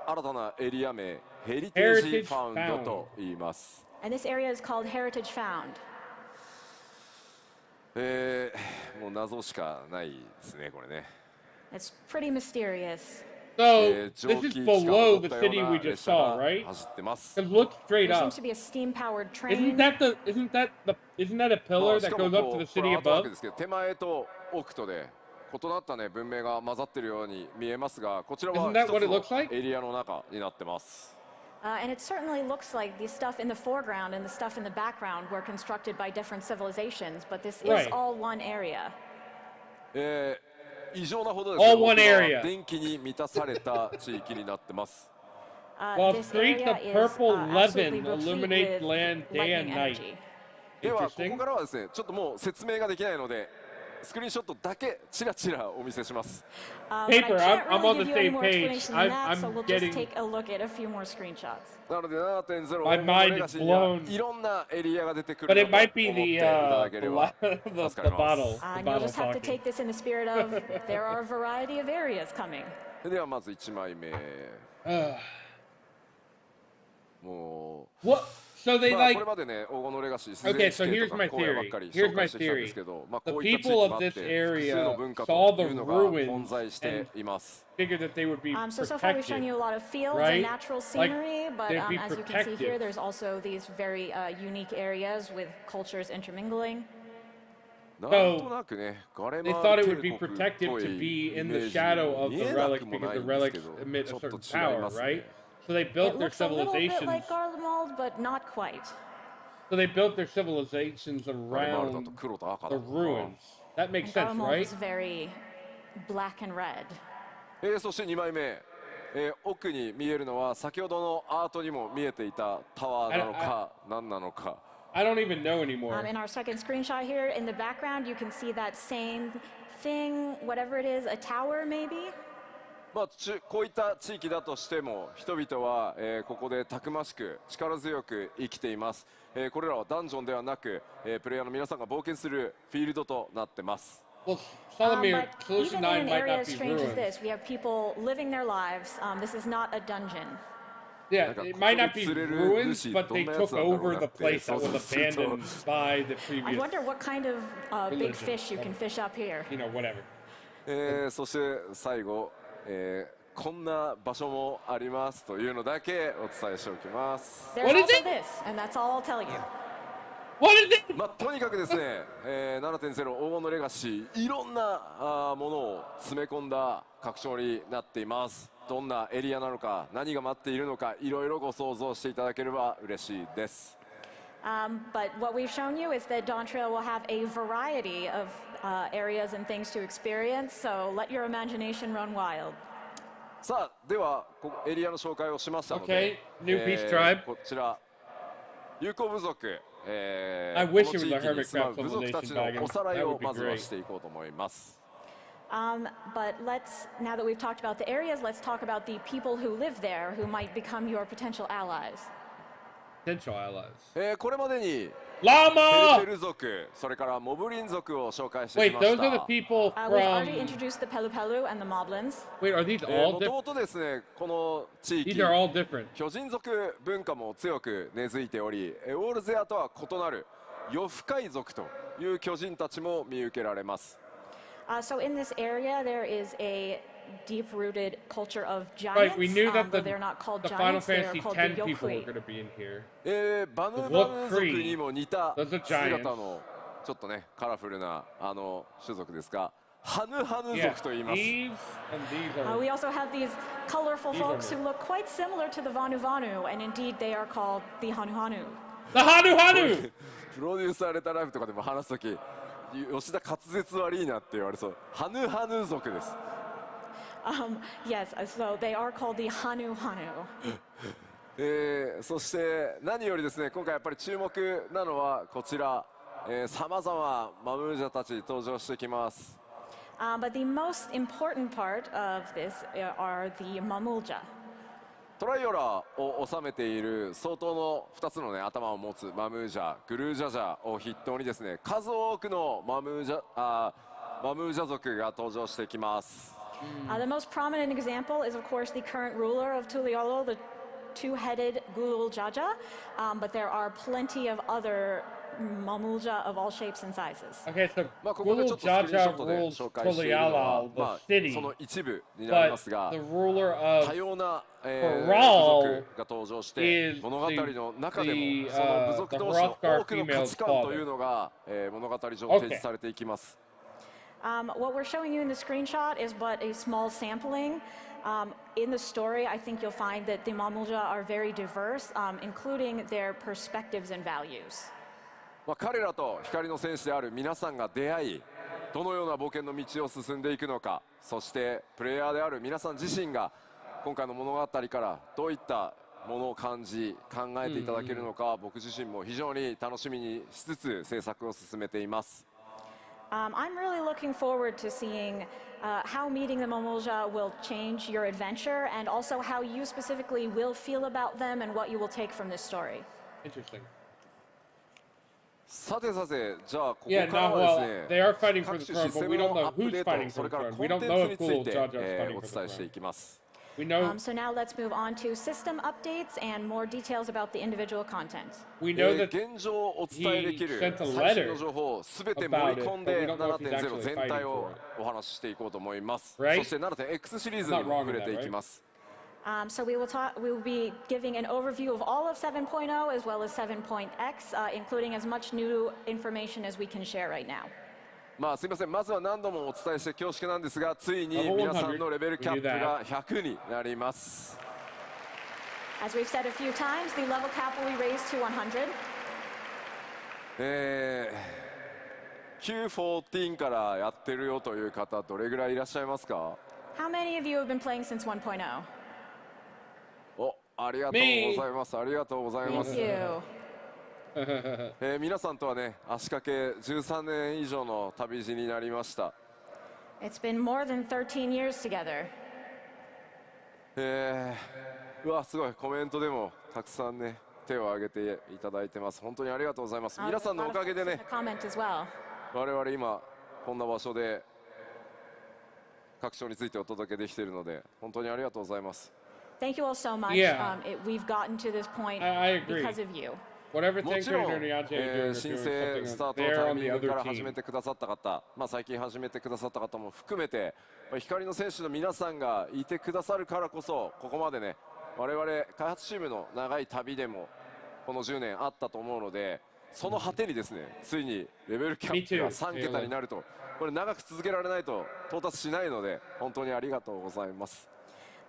新たなエリア名ヘリテージファウンドと言います。 And this area is called Heritage Found. もう謎しかないですねこれね。 It's pretty mysterious. So this is below the city we just saw, right? 走ってます。 Because look straight There up. seems to be a steam-powered train. Isn't that a pillar that goes up to the city アートワーク above? ですけど手前と奥とで異なったね文明が混ざってるように見えますが、こちらは Isn't that 一 what it つ looks の like? エリアの中になってます。 And it certainly looks like the stuff in the foreground and the stuff in the background were constructed by different civilizations, but this is Right. all one area. 異常なほどですね。 All one 沖縄は area. 電気に満たされた地域になってます。 While This streets area of is purple absolutely leaven replete illuminate with land day and lightning night. energy. ではこ Interesting. こからはですね、ちょっともう説明ができないので、スクリーンショットだけチラチラお見せします。But I Paper, can't I'm really on the give you any same more page. explanation than that, so I'm we'll just getting- take a look at a few more screenshots. なので 7.0 My 黄金の mind レガ is シーには blown. いろんなエリアが出てく But る it の might と be 思って the いただければ the 助かり bottle. ま The す。 And you'll bottle just have to talking. take this in the spirit of there are a variety of areas coming. ではまず1枚目。 Ugh. も What? So う、 they まあ、 like. これまでね、黄金のレガシー、自 Okay, 然 so 地形 here's と my か荒野ばっ theory. かり Here's 紹 my 介してきたんで theory. すけど、まあ、 The こういった地域 people もあ of って、 this 複 area 数の文化と saw the いうのが ruins 混在しています。 Figured that they would be So far we've shown you a protected. lot of fields right? and natural Like, scenery, but they'd be as you can see here, protected. there's also these very unique areas with cultures intermingling. なんとなくね、ガレ They マ thought ー it 帝 would be 国っ protected ぽい to be イ in メ the ージ shadow of に見 the えな relics くも because ない the んですけ relics ど、 emit ち a ょっと certain 違い power, ますね。 right? So they It built their looks a little bit civilizations. like Garlemald, but not quite. So they built their civilizations ガレマールだと around 黒と赤 the だ。 ruins. That makes And sense, Garlemald right? is very black and red. そして2枚目、奥に見えるのは先ほどのアートにも見えていたタワーなのか何なのか。 I don't even know anymore. In our second screenshot here, in the background, you can see that same thing, whatever it is, a tower maybe? まあ、こういった地域だとしても人々は、ここでたくましく力強く生きています。これらはダンジョンではなく、プレイヤーの皆さんが冒険するフィールドとなってます。 Well, Salamir, But Solution even 9 in might an area not as be strange as ruins. this, we have people living their lives. This is not a dungeon. Yeah, Like a it might not be quick ruins, little but they Lucy, took don't over know the that place that they was saw abandoned by the I previous, wonder what kind of big Religion. fish you can fish up here. you know, whatever. そして最後、こんな場所もありますというのだけお伝えしておきます。 There's What is also it? this, and that's all I'll tell you. What is it? まあ、とにかくですね、7.0 黄金のレガシーいろんなものを詰め込んだ拡張になっています。どんなエリアなのか何が待っているのかいろいろご想像していただければ嬉しいです。 But what we've shown you is that Dawn Trail will have a variety of areas and things to experience, so let your imagination run wild. さあではエリアの紹介をしましたの Okay, で、new peace tribe. こちら友好部族、I こ wish の it was 地 a 域に hermit 住まう crab 部族たち civilization の dragon. おさらい That を would be まずは great. していこうと思います。But now that we've talked about the areas, let's talk about the people who live there who might become your potential allies. Potential allies. これまでにテル Llama! テル族、それからモブリン族を紹介して Wait, きまし those are the た。 people We've already from. introduced the Pelupelu and the Moblins. Wait, are these all もと different? もとですね、この地域 These are all different. 巨人族文化も強く根付いており、オールゼアとは異なる夜深い族という巨人たちも見受けられます。So in this area, there is a deep-rooted culture of giants. Right, we knew that though they're not called the Final giants, they're Fantasy called X the people were Yokui. going to be in here. バヌバヌ族にも似た Those are 姿 giants. のちょっとねカラフルな種族ですが、ハヌハヌ Yeah, 族と言います。 these and these are. We also have these colorful These are folks who new. look quite similar to the Vanu Vanu, and indeed they are called the Hanu Hanu. The Hanu Hanu! プロデュースされたライブとかでも話すとき、吉田滑舌悪いなって言われそう。ハヌハヌ族です。Yes, so they are called the Hanu Hanu. そして何よりですね、今回やっぱり注目なのはこちら、さまざまマムージャたち登場してきます。But the most important part of this are the Mamulja. トライオラを収めている相当の2つの、ね、頭を持つマムージャ、グルージャジャを筆頭にですね、数多くのマムージャ族が登場してきます。The most prominent example is, of course, the current ruler of Tuliolo, the two-headed Gulul Jaja, but there are plenty of other Mamulja of all shapes and sizes. Okay, so ここでちょっとスクリーンショ Gulul ットで Jaja 紹 rules 介しているのは、 Tuliala, the city, その一部になりま but すが、 the ruler 多 of 様な、部 Corral 族が登場して is 物語の中でも the, その部族同士の the Hrothgar 多くの価値観というのが、物語上提示されていきます。What we're showing you in the screenshot is but a small sampling. In the story, I think you'll find that the Mamulja are very diverse, including their perspectives and values. 彼らと光の戦士である皆さんが出会い、どのような冒険の道を進んでいくのか、そしてプレイヤーである皆さん自身が今回の物語からどういったものを感じ考えていただけるのか、僕自身も非常に楽しみにしつつ制作を進めています。I'm really looking forward to seeing how meeting the Mamulja will change your adventure, and also how you specifically will feel about them and what you will take from this story. Interesting. さてさて、じゃあここ Yeah, から now, は well, です they ね、 are fighting 各 for the 種シ throne, ステ but ム we don't の know アップ who's デー fighting ト、そ for れ the から throne. コ We ン don't テン know ツ if につい Gulul て、 Jaja is fighting お for the 伝えしてい throne. きます。 We know So now let's move on to system updates and more details about the individual content. we know that 現状をお伝えできる he sent a 最新 letter の情報をすべて盛り込んで about it, but we don't know if he's 7.0 actually 全 fighting 体を for お話ししていこうと思います。 Right? そして 7.X シリーズにも触れていきます。 So we will be giving an overview of all of 7.0 as well as 7.x, including as much new information as we can share right now. すみません、まずは何度もお伝えして恐縮なんですが、ついに皆さんのレベルキャップが100になります。 As we've said a few times, the level cap will be raised to 100. Q14 からやってるよという方、どれぐらいいらっしゃいますか？ How many of you have been playing since 1.0? ありがとうございます。ありがとうございます。 Thank you. 皆さんとはね、足掛け13年以上の旅路になりました。 It's been more than 13 years together. うわ、すごい、コメントでもたくさんね、手を挙げていただいてます。本当にありがとうございます。皆さんのおかげでね、 Comment as well. 我々今こんな場所で各章についてお届けできているので、本当にありがとうございます。 Thank you all so much. Yeah. We've gotten to this point I agree. because of you. whatever も thing ちろん、 Tony Niache are doing, are 申 doing 請スター something. トの They're タイ on ミ the ングから other 始め team. てくださった方、最近始めてくださった方も含めて、光の選手の皆さんがいてくださるからこそ、ここまでね、我々開発チームの長い旅でもこの10年あったと思うので、その果てにですね、ついにレベルキャップが3桁になると、これ長く続けられないと到達しないので、本当にありがとうございます。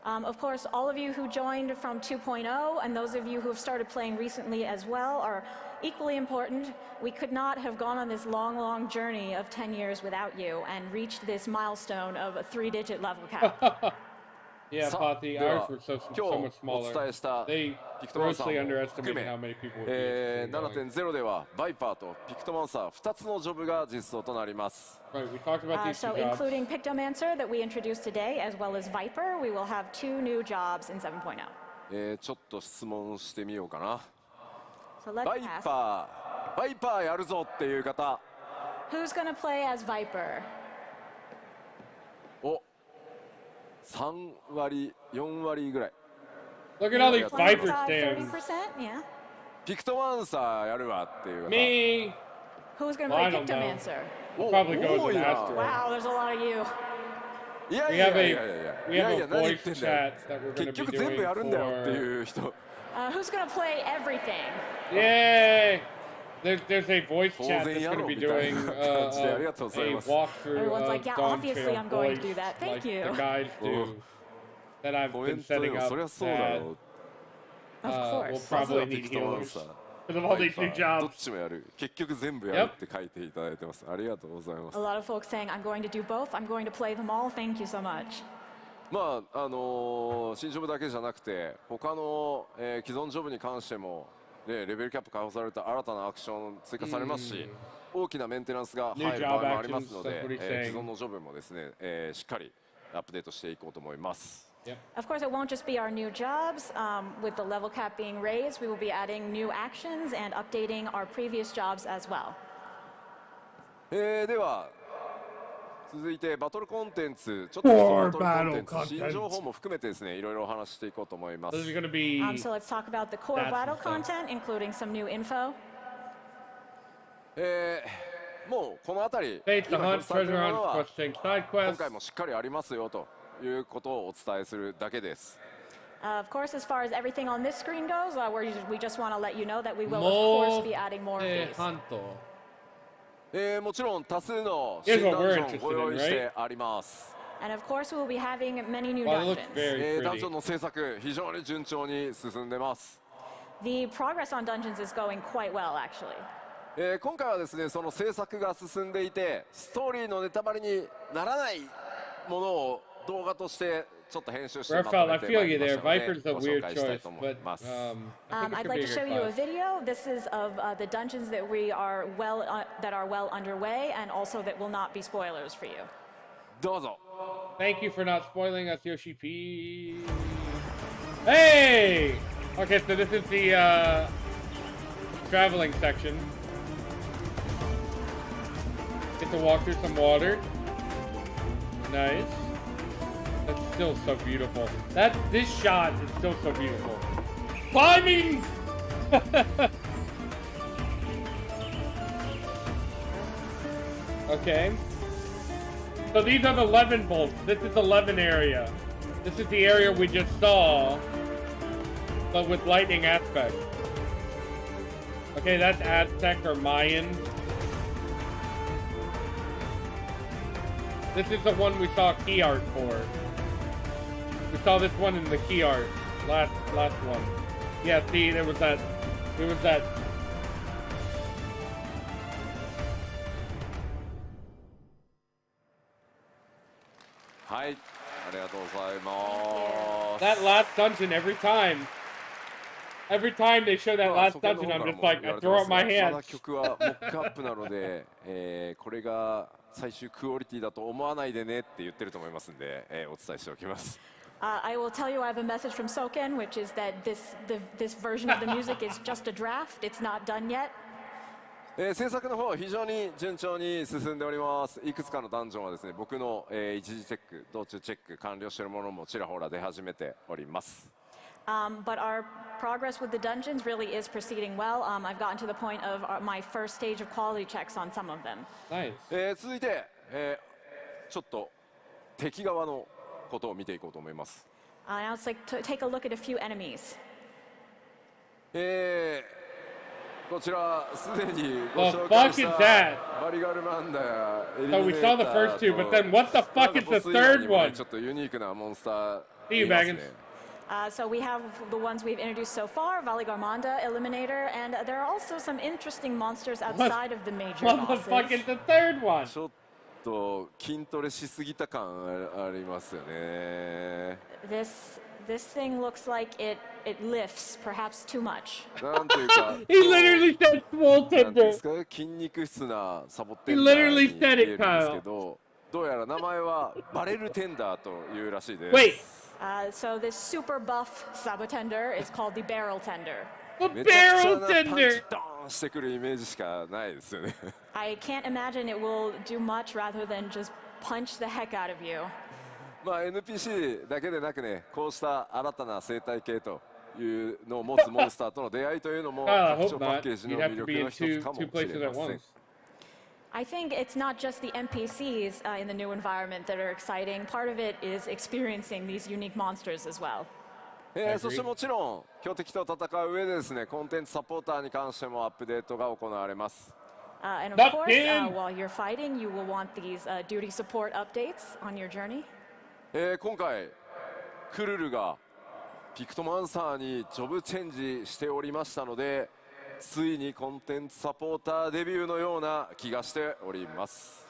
Of course, all of you who joined from 2.0 and those of you who have started playing recently as well are equally important. We could not have gone on this long, long journey of 10 years without you and reached this milestone of a 3-digit level cap. Yeah, さ but the で ours は were so 今 much 日お smaller. 伝えした They ピクトマンサ grossly ーも含 underestimated め how many people would be interested in going. 7.0 ではバイパーとピクトマンサー2つのジョブが実装となります。 Right, we talked about these So two jobs. including Pictomancer that we introduced today, as well as Viper, we will have 2 new jobs in 7.0. ちょっと質問してみようかな。 So let's バイ ask, バイパーやるぞっていう方、 who's going to play as Viper? お3割4割ぐらい。 Look at all these Twenty Viper five, stands. 30%, yeah. ピクトマンサーやるわっていう方。 Me. Who's going to Well, I play don't know. Pictomancer? We'll probably go 多 with い an な。 Astro. Wow, there's a lot of you. いや We いや have いや a いやいや we いや have い a や何言っ voice てんだよ。 chat that we're 結 going to be 局全部 doing やるんだよって for. いう人。 Who's going to play everything? Yay! There's a voice 当 chat 然 that's や going ろ to う be みたい doing な感じでありがとう a ございます。 walkthrough Everyone's of like, yeah, Dawn obviously Trail I'm going to do voice, that. Thank like you. the guys do that I've コメ been ントで setting も up そりゃそうだ that ろう。 Of we'll course. まずは probably ピ need クトマン healers サー because of all バイ these パ new ーどっ jobs. ちもやる。結局全部やるって書いていただいてます。ありがとうございます A。lot of folks saying, I'm going to do both. I'm going to play them all. Thank you so much. まあ新ジョブだけじゃなくて他の、既存ジョブに関しても、ね、レベルキャップ解放された新たなアクション追加されますし、大きなメンテナンスが入る場合もありますので、 New job actions, 既存のジョブもですね、しっかりアップデートしていこうと思います。 Of course, it won't just be our new jobs. With the level cap being raised, we will be adding new actions and updating our previous jobs as well. では続いてバトルコンテンツ、ちょっとバトルコンテンツ新情報も含めてですね、いろいろお話ししていこうと思います。 This is going to be So let's talk about the core That's battle some stuff. content, including some new info. もうこの辺り Fate, the 今 hunt, 表示されてい treasure るもの hunt, は questing, side 今 quests. 回もしっかりありますよということをお伝えするだけです。 Of course, as far as everything on this screen goes, we just want to let you know that we will, of course, be adding more of these. もちろん多数の Here's 新 what ダン we're ジョン interested をご用 in, 意してあります。 And of course, we will be having many new Well, it looks dungeons. very ダンジ pretty. ョンの制作非常に順調に進んでます。 The progress on dungeons is going quite well, actually. 今回はですねその制作が進んでいてストーリーのネタバレにならないものを動画としてちょっと編集してまと Raphael, め I て feel まい you りまし there. たので Viper's a ご weird 紹介したい choice, と思 but います。 I think I'd it's like going to to show be a you a good class. video. This is of the dungeons that we are that are well underway, and also that will not be spoilers for you. どうぞ。 Thank you for not spoiling us, Yoshi P. Hey! Okay, so this is the traveling section. Get to walk through some water. Nice. That's still so beautiful. This shot is still so beautiful. Climbing! Okay. So these are the 11 bolts. This is the 11 area. This is the area we just saw, but with lightning aspect. Okay, that's Aztec or Mayan. This is the one we saw key art for. We saw this one in the key art. Last one. Yeah, see, there was that.はい、ありがとうございます。 That last dungeon every time. Every time they show that last dungeon, I'm just like, I throw up my まだ hands. 曲はモックアップなので、これが最終クオリティだと思わないでねって言ってると思いますんで、お伝えしておきます。 I will tell you I have a message from Soken, which is that this version of the music is just a draft. It's not done yet. 制作の方非常に順調に進んでおります。いくつかのダンジョンはですね、僕の、一時チェック、道中チェック完了しているものもちらほら出始めております。But our progress with the dungeons really is proceeding well. I've gotten to the point of my first stage of quality checks on some of them. Nice. 続いて、ちょっと敵側のことを見ていこうと思います。Now let's take a look at a few enemies. こちらすでにご The 紹 fuck 介 is した that? バリガルマンダやエリミ So ネ we ー saw タ the ー first two, と but then what the fuck is the ボス以外に third もね one? ちょっとユニークなモンスター See you, います Baggins. ね。So we have the ones we've introduced so far, Valigarmanda, Eliminator, and there are also some interesting monsters outside of the major What the fuck is bosses. the third one? ちょっと筋トレしすぎた感ありますよね。This thing looks like it lifts perhaps too much. なんていうか He literally said small なんていうんで tender. すか筋肉質なサボテンダーに見えるんですけど、どうやら名前はバレルテンダーというらしいです。Wait. So this super buff sabotender is called the barrel tender. A めちゃくちゃ barrel なパンチ tender. ドーンしてくるイメージしかないですよね。I can't imagine it will do much rather than just punch the heck out of you. まあ NPC だけでなくね、こうした新たな生態系というのを持つモンスターとの出会いというのも I 拡張 hope パッ not. ケージ You'd の have 魅 to 力 be の in 一つ two かもし places れ at ません。 once. I think it's not just the NPCs in the new environment that are exciting. Part of it is experiencing these unique monsters as well. そしてもちろん強敵と戦う上でですね、コンテンツサポーターに関してもアップデートが行われます。And of Not course, him! while you're fighting, you will want these duty support updates on your journey. 今回クルルがピクトマンサーにジョブチェンジしておりましたので、ついにコンテンツサポーターデビューのような気がしております。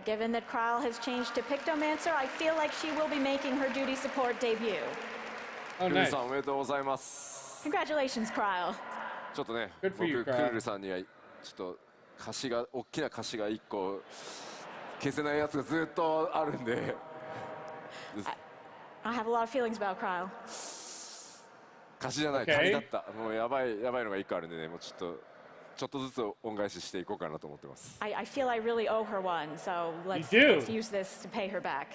Given that Kryle has changed to Pictomancer, I feel like she will be making her duty support debut. Oh, クルル nice. さんおめでとうございます。 Congratulations, Kryle. ちょっとね、 Good 僕 for you, ク Khara. ルルさんにはちょっと大きな歌詞が1個消せないやつがずっとあるんで。I have a lot of feelings about Kryle. 歌詞じゃない、 Okay. 紙だった。もうやばいのが1個あるんでね、もうちょっとずつ恩返ししていこうかなと思ってます。I feel I really owe her one, so let's do. use this to pay her back.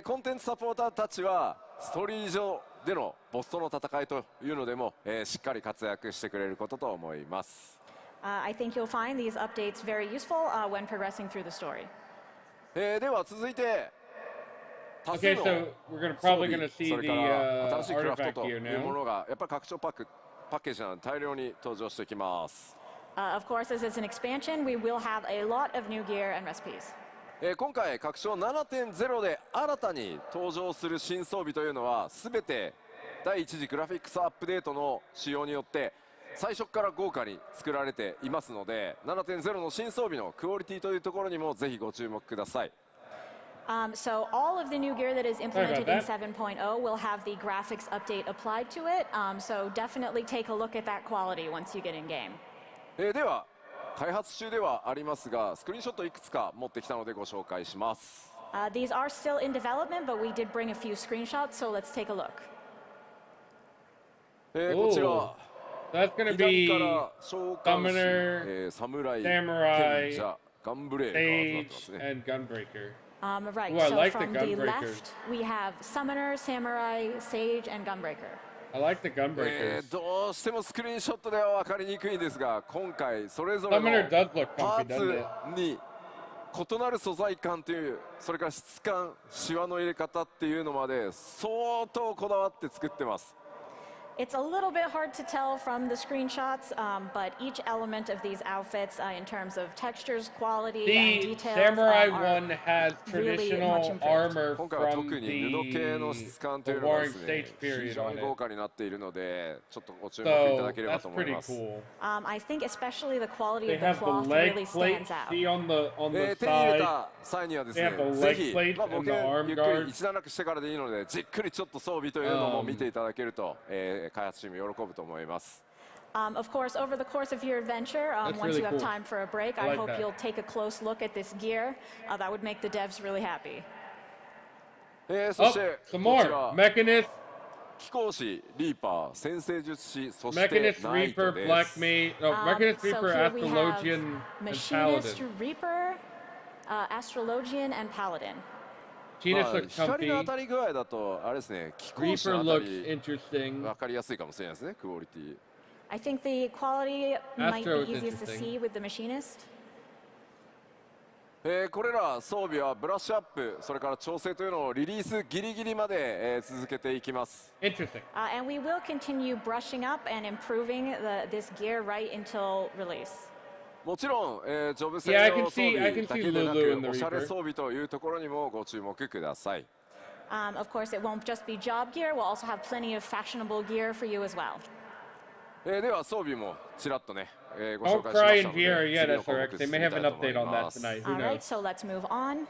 コンテンツサポーターたちはストーリー上でのボスとの戦いというのでも、しっかり活躍してくれることと思います。I think you'll find these updates very useful when progressing through the story. では続いて多数 Okay, の so we're probably 装 gonna 備 see それ the から新しいクラフ artifact トと gear いうも now. のがやっぱり拡張パッケージなので大量に登場してきます。Of course, as it's an expansion, we will have a lot of new gear and recipes. 今回拡張 7.0 で新たに登場する新装備というのは全て第一次グラフィックスアップデートの仕様によって最初から豪華に作られていますので 7.0 の新装備のクオリティというところにもぜひご注目ください。So all of the new gear that is implemented in that. 7.0 will have the graphics update applied to it. So definitely take a look at that quality once you get in game. では開発中ではありますがスクリーンショットいくつか持ってきたのでご紹介します。These are still in development, but we did bring a few screenshots, so let's take a look. こちら That's gonna 左 be から召喚 Summoner, 士、侍、 Samurai, 賢者、ガンブレーカーとなってます Sage, ね。 and Gunbreaker. Right, Ooh, I so like the from the Gunbreakers. left, we have Summoner, Samurai, Sage, and Gunbreaker. I like the Gunbreakers. どうしてもスクリーンショットでは分かりにくいんですが今回それぞれ Summoner の does look パ comfy, ー doesn't it? ツに異なる素材感というそれから質感シワの入れ方っていうのまで相当こだわって作ってます。 It's a little bit hard to tell from the screenshots, but each element of these outfits, in terms of textures, quality, and The details, Samurai are one has really much traditional improved. armor 今回は from 特に布系の質感とい the うのがで Warring すね States 非 period 常 on に豪 it. 華になっているのでちょっとご注目いただ So ければ that's と思い pretty ます。 cool. I think especially the quality They of the have the cloth leg really plate. stands out. See on the 手に入れ side. た際にはです They ね have the ぜ leg ひ、 plate まあ、僕 and the ゆ arm っくり guard. 一段落してからでいいのでじっくりちょっと装備というのも見ていただけると、開発チーム喜ぶと思います。 Of course, over the course of your adventure, That's once really you have cool. time for a break, I I like hope that. you'll take a close look at this gear. That would make the devs really happy. そ Oh, してこ some ち more. ら Mechanist, 貴公子リーパー先生術師そして Mechanist ナイト Reaper, で Black す。 Mage, no, Mechanist So Reaper, here we have Astrologian, and Machinist, Paladin. Reaper, Astrologian, and Paladin. ま Genus あ looks 光の comfy. 当たり具合だとあれですね貴公子 Reaper のあた looks り interesting. 分かりやすいかもしれないですねクオリティ。 I think the quality might Astro be is easiest to see interesting. with the Machinist. これら装備はブラッシュアップそれから調整というのをリリースギリギリまで、続けていきます。 Interesting. And we will continue brushing up and improving this gear right until release. もちろん、ジョブ専 Yeah, I 用 can 装 see- 備 I can だ see けでな Lulu in く the おしゃれ Reaper. 装備というところにもご注目ください。 Of course, it won't just be job gear. We'll also have plenty of fashionable gear for you as well. では装備もちらっとねご紹 Don't 介しま cry し in たの VR で、 yet, 次の項目 SRX. They 進 may み have たい an と思 update い on ま that す。 tonight. Who All right, knows? so let's move on.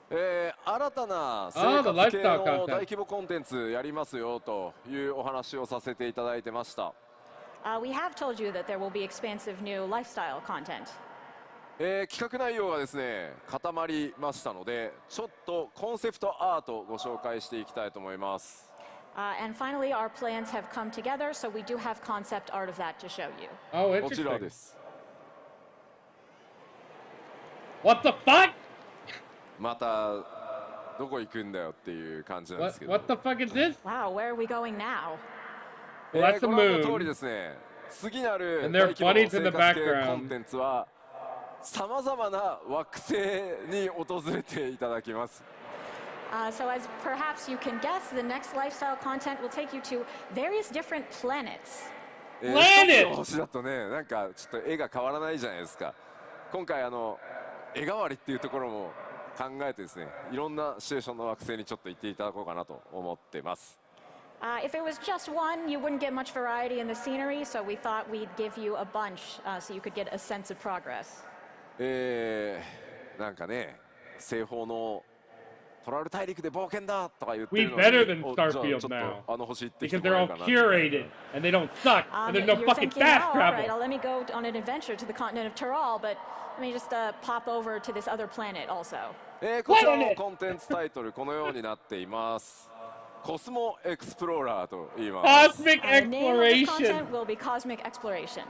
新たな the 生活 lifestyle 系の content. 大規模コンテンツやりますよというお話をさせていただいてました。We have told you that there will be expansive new lifestyle content. 企画内容がですね固まりましたので、ちょっとコンセプトアートをご紹介していきたいと思います。And finally, our plans have come together, so we do have concept art of that to show you. Oh, こちら interesting. です。 What the fuck? またどこ行くんだよっていう感じなんですけど。 What the fuck is this? Wow, where are we going now? Well, that's the ご覧の通り moon. ですね、次なる And 大 there are 規模の bunnies 生 in the 活系 background. コンテンツはさまざまな惑星に訪れていただきます。 So as perhaps you can guess, the next lifestyle content will take you to various different planets. 一つの星だとね、なんかちょっと絵が変わらないじゃないですか。今回絵代わりっていうところも考えてですね、いろんなシチュエーションの惑星にちょっと行っていただこうかなと思ってます。 If it was just one, you wouldn't get much variety in the scenery, so we thought we'd give you a bunch so you could get a sense of progress. なんかね、西方のトラル大陸で冒険だとか言って We るのに、 better than じゃあ Starfield ちょっ now. と星行ってきて Because も they're らえ all るかな。 curated and they don't suck and there's no You're fucking thinking, fast oh, all right, travel. let me go on an adventure to the continent of Tyrol, but let me just pop over to this other planet also. こちらのコンテンツタイトルこのようになっています。コスモエクスプローラーと言います。 Cosmic The name of this exploration. content will be Cosmic Exploration.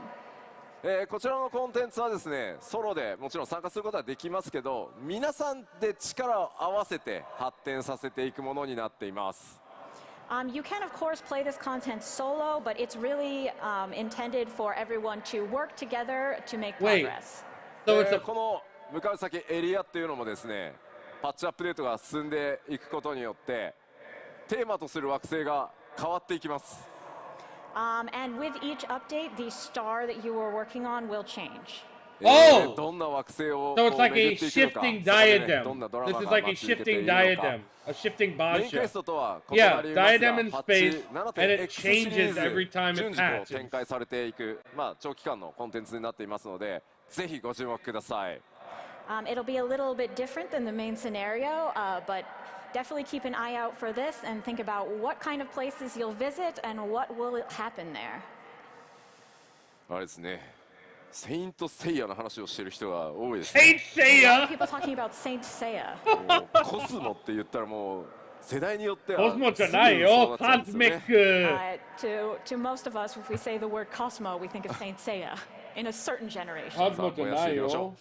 こちらのコンテンツはですね、ソロでもちろん参加することはできますけど、皆さんで力を合わせて発展させていくものになっています。 You can, of course, play this content solo, but it's really intended for everyone to work together to make Wait. progress. So it's a この向かう先エリアっていうのもですね、パッチアップデートが進んでいくことによってテーマとする惑星が変わっていきます。 And with each update, the star that you were working on will change. Oh! どんな惑星を So it's like 巡 a っていくのか、 shifting そこでね、ど diadem. んなドラ This マ is が like a 待ち受けてい shifting るのか。 diadem, a shifting メ boss インクエ show. ストとは異 Yeah, なりますが、 diadem in パッチ space, and it7.x シリ changes ーズ every time it 順次こう patches. 展開されていく、長期間のコンテンツになっていますので、ぜひご注目ください。 It'll be a little bit different than the main scenario, but definitely keep an eye out for this and think about what kind of places you'll visit and what will happen there. あれですね、セイントセイヤの話をしている人が多いですね。 Saint A lot Seiya! of people talking about Saint Seiya. もうコスモって言ったらもう世代によってはすぐ Cosmo じゃないよ、そうなっちゃうんですよね。 Cosmic. To most of us, if we say the word Cosmo, we think of Saint Seiya in a certain generation. Cosmo じゃないよ。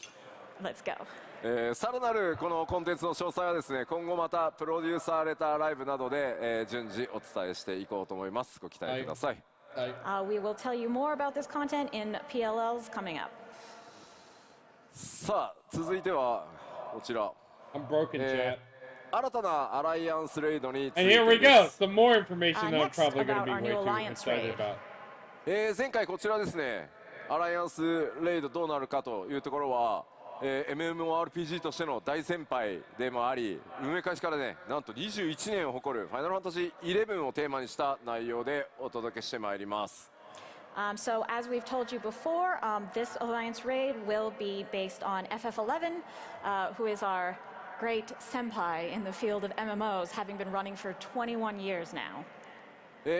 Let's go. さらなるこのコンテンツの詳細はですね、今後またプロデューサーレターライブなどで、順次お伝えしていこうと思います。ご期待ください。We will tell you more about this content in PLLs coming up. さあ続いてはこちら、 I'm broken, chat. 新たなアライアンスレイドについ And て here we で go. す。 Some more information that I'm Next probably going to about be our way new too alliance excited raid. about. 前回こちらですね、アライアンスレイドどうなるかというところは、MMORPG としての大先輩でもあり、運営開始からね、なんと21年を誇るファイナルファンタジー11をテーマにした内容でお届けしてまいります。So as we've told you before, this alliance raid will be based on FF11, who is our great senpai in the field of MMOs, having been running for 21 years now.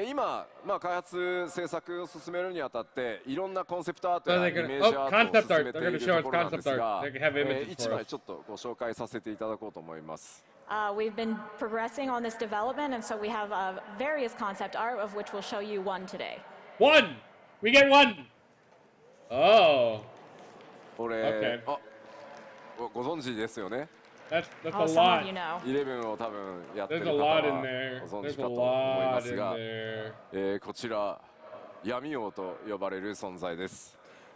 今、開発制作を進めるにあたっていろんなコンセプトアート So や they're イメ gonna, ージ oh, アートを concept 進 art. めて They're い going る to と show us ころなんで concept す art. が、 They can have images 1 for 枚 us. ちょっとご紹介させていただこうと思います。 We've been progressing on this development, and so we have various concept art, of which we'll show you one today. One! We get one! Oh. これ、 Okay. ご存知ですよね。 That's a Oh, some of you lot. know. 11を多分やってる There's 方 a は lot in there. ご存 There's 知 a かと思いま lot す in が、 there. こちら闇王と呼ばれる存在です。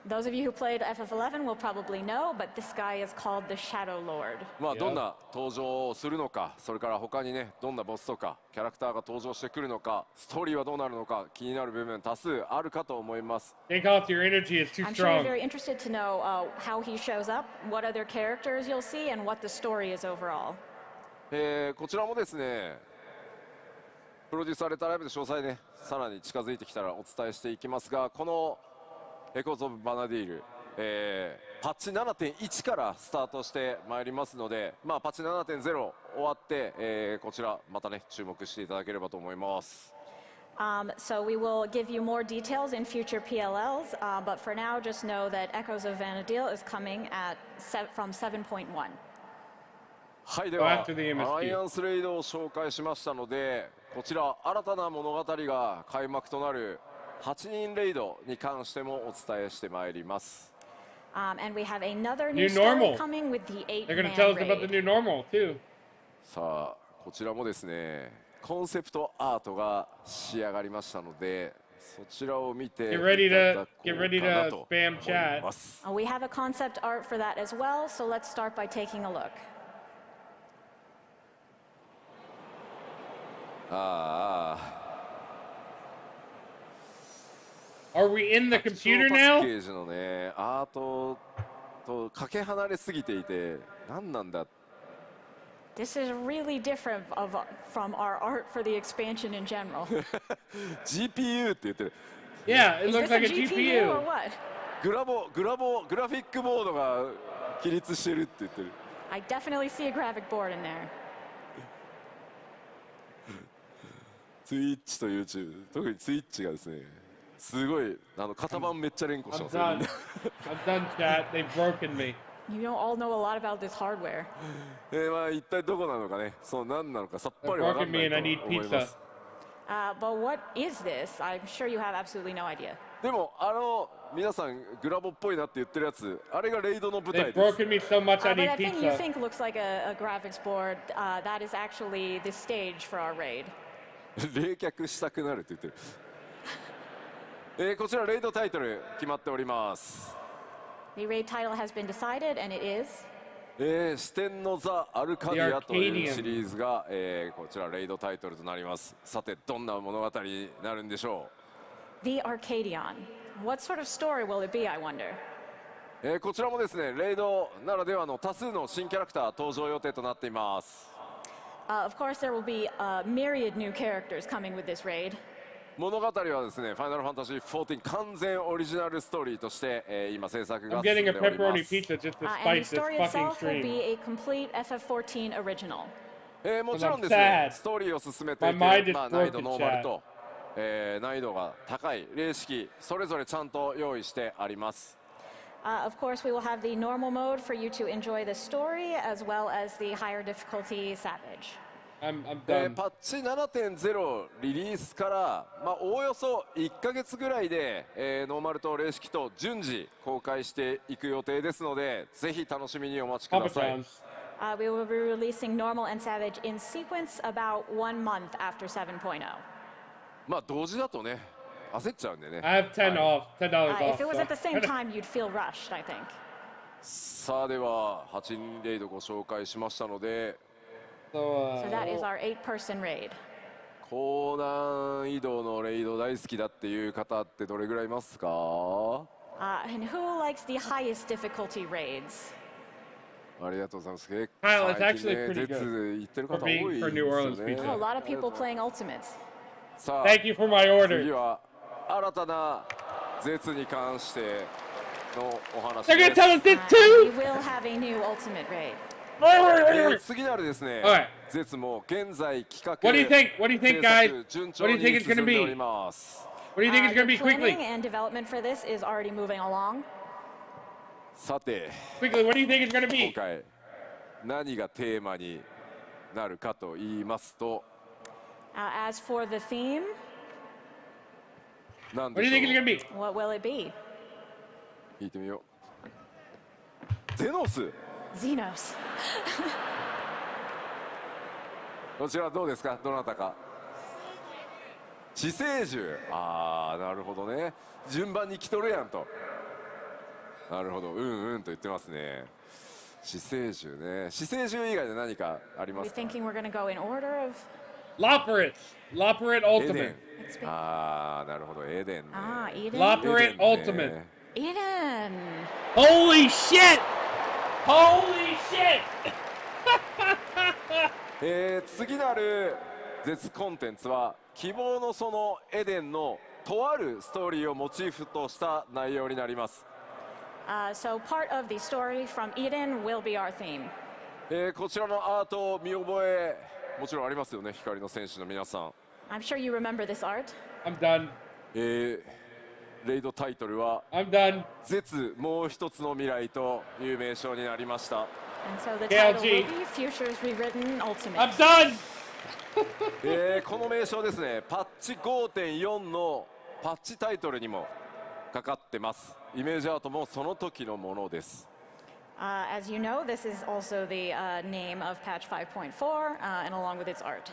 Those of you who played FF11 will probably know, but this guy is called the Shadow Lord. どんな登場をするのか、それから他にね、どんなボスとかキャラクターが登場してくるのか、ストーリーはどうなるのか、気になる部分多数あるかと思います。 Take off your energy. It's too I'm sure you're strong. very interested to know how he shows up, what other characters you'll see, and what the story is overall. こちらもですね、プロデュースされたライブで詳細ね、さらに近づいてきたらお伝えしていきますが、このエコーズ・オブ・バナディール、パッチ 7.1 からスタートしてまいりますので、パッチ 7.0 終わって、こちらまたね注目していただければと思います。So we will give you more details in future PLLs, but for now, just know that Echoes of Vanadil is coming from 7.1. はい、ではアイアンスレイドを紹介しましたので、こちら新たな物語が開幕となる8人レイドに関してもお伝えしてまいります。And we have another new story coming with the 8-man raid. They're going to tell us about the new normal too. さあ、こちらもですね、コンセプトアートが仕上がりましたので、そちらを見ていただこうかなと思います。We have a concept art for that as well, so let's start by taking a look. ああ。Are we in the computer パッ now? ケージのね、アートとかけ離れすぎていて、何なんだ。This is really different from our art for the expansion in general. GPU って言ってる。Yeah, it Is looks this like a a GPU or GPU. what? グラフィックボードが起立してるって言ってる。I definitely see a graphic board in there. ツイッチと YouTube、特にツイッチがですね、すごい型番めっちゃ連呼してますよ。I'm done, chat. They've broken me. You don't all know a lot about this hardware. まあ一体どこなのかね、そう何なのかさっぱりわかんないと思います。But what is this? I'm sure you have absolutely no idea. でも皆さんグラボっぽいなって言ってるやつ、あれがレイドの舞台 They've です。 broken me so much I But need I think you pizza. think looks like a graphics board. That is actually the stage for our raid. 冷却したくなるって言ってる。こちらレイドタイトル決まっております。The raid title has been decided, and it is 四天のザ・アルカディアというシリーズが、こちらレイドタイトルとなります。さてどんな物語になるんでしょう。The Arcadion. What sort of story will it be, I wonder? こちらもですね、レイドならではの多数の新キャラクター登場予定となっています。Of course, there will be myriad new characters coming with this raid. 物語はですね、ファイナルファンタジー14完全オリジナルストーリーとして、今制作が進んでおります。I'm getting a pepperoni pizza just to And spice the this story fucking itself will stream. be a complete FF14 original. もちろんですね、ストーリーを進めていて、難易度ノーマルと、難易度が高い霊式それぞれちゃんと用意してあります。Of course, we will have the normal mode for you to enjoy the story, as well as the higher difficulty Savage. I'm done. パッチ 7.0 リリースから、おおよそ1ヶ月ぐらいで、ノーマルと霊式と順次公開していく予定ですので、ぜひ楽しみにお待ちください。We will be releasing normal and Savage in sequence about 1 month after 7.0. 同時だとね、焦っちゃうんでね。I have $10 off. If it was at the same time, you'd feel rushed, I think. さあでは8人レイドご紹介しましたので。So that is our 8-person raid. 高難易度のレイド大好きだっていう方ってどれぐらいいますか？ And who likes the highest difficulty raids? ありがとうございます。Kyle, it's actually pretty good 言ってる方多いですよね。A lot of people playing ultimates. さあ、 Thank you for my order. 次は新たな絶に関してのお話です。They're gonna tell us this We too. will have a new ultimate raid. 次なるですね、絶も現在企画 What do you think? What do you think, guys? 順 What do 調 you に think it's 進 gonna んでお be? ります。 What do you think it's gonna be? Quickly. Planning and development for this is already moving along. さて、 Quickly. What do you think it's gonna 今 be? 回何がテーマになるかと言いますと、As for the theme, 何 What do で you し think ょ it's う？ gonna be? what will it be? 聞いてみよう。ゼノス。 Xenos. こちらどうですか？どなたか。死生獣。ああ、なるほどね。順番に来とるやんと。なるほど、と言ってますね。死生獣ね。死生獣以外で何かありま We're すか？ thinking we're going to go in order of. Loporrit. Loporrit エデン Ultimate.。ああ、なるほど、エデンね。 Eden. Loporrit エデンね Ultimate. Eden. Holy shit! Holy shit! 次なる絶コンテンツは希望のそのエデンのとあるストーリーをモチーフとした内容になります。So part of the story from Eden will be our theme. こちらのアートを見覚えもちろんありますよね、光の戦士の皆さん。I'm sure you remember this art. I'm done. レイドタイトルは I'm done. 絶もう一つの未来という名称になりました。And so the title will be Futures Rewritten Ultimate. I'm done. この名称ですね、パッチ 5.4 のパッチタイトルにもかかってます。イメージアートもその時のものです。As you know, this is also the name of patch 5.4 and along with its art.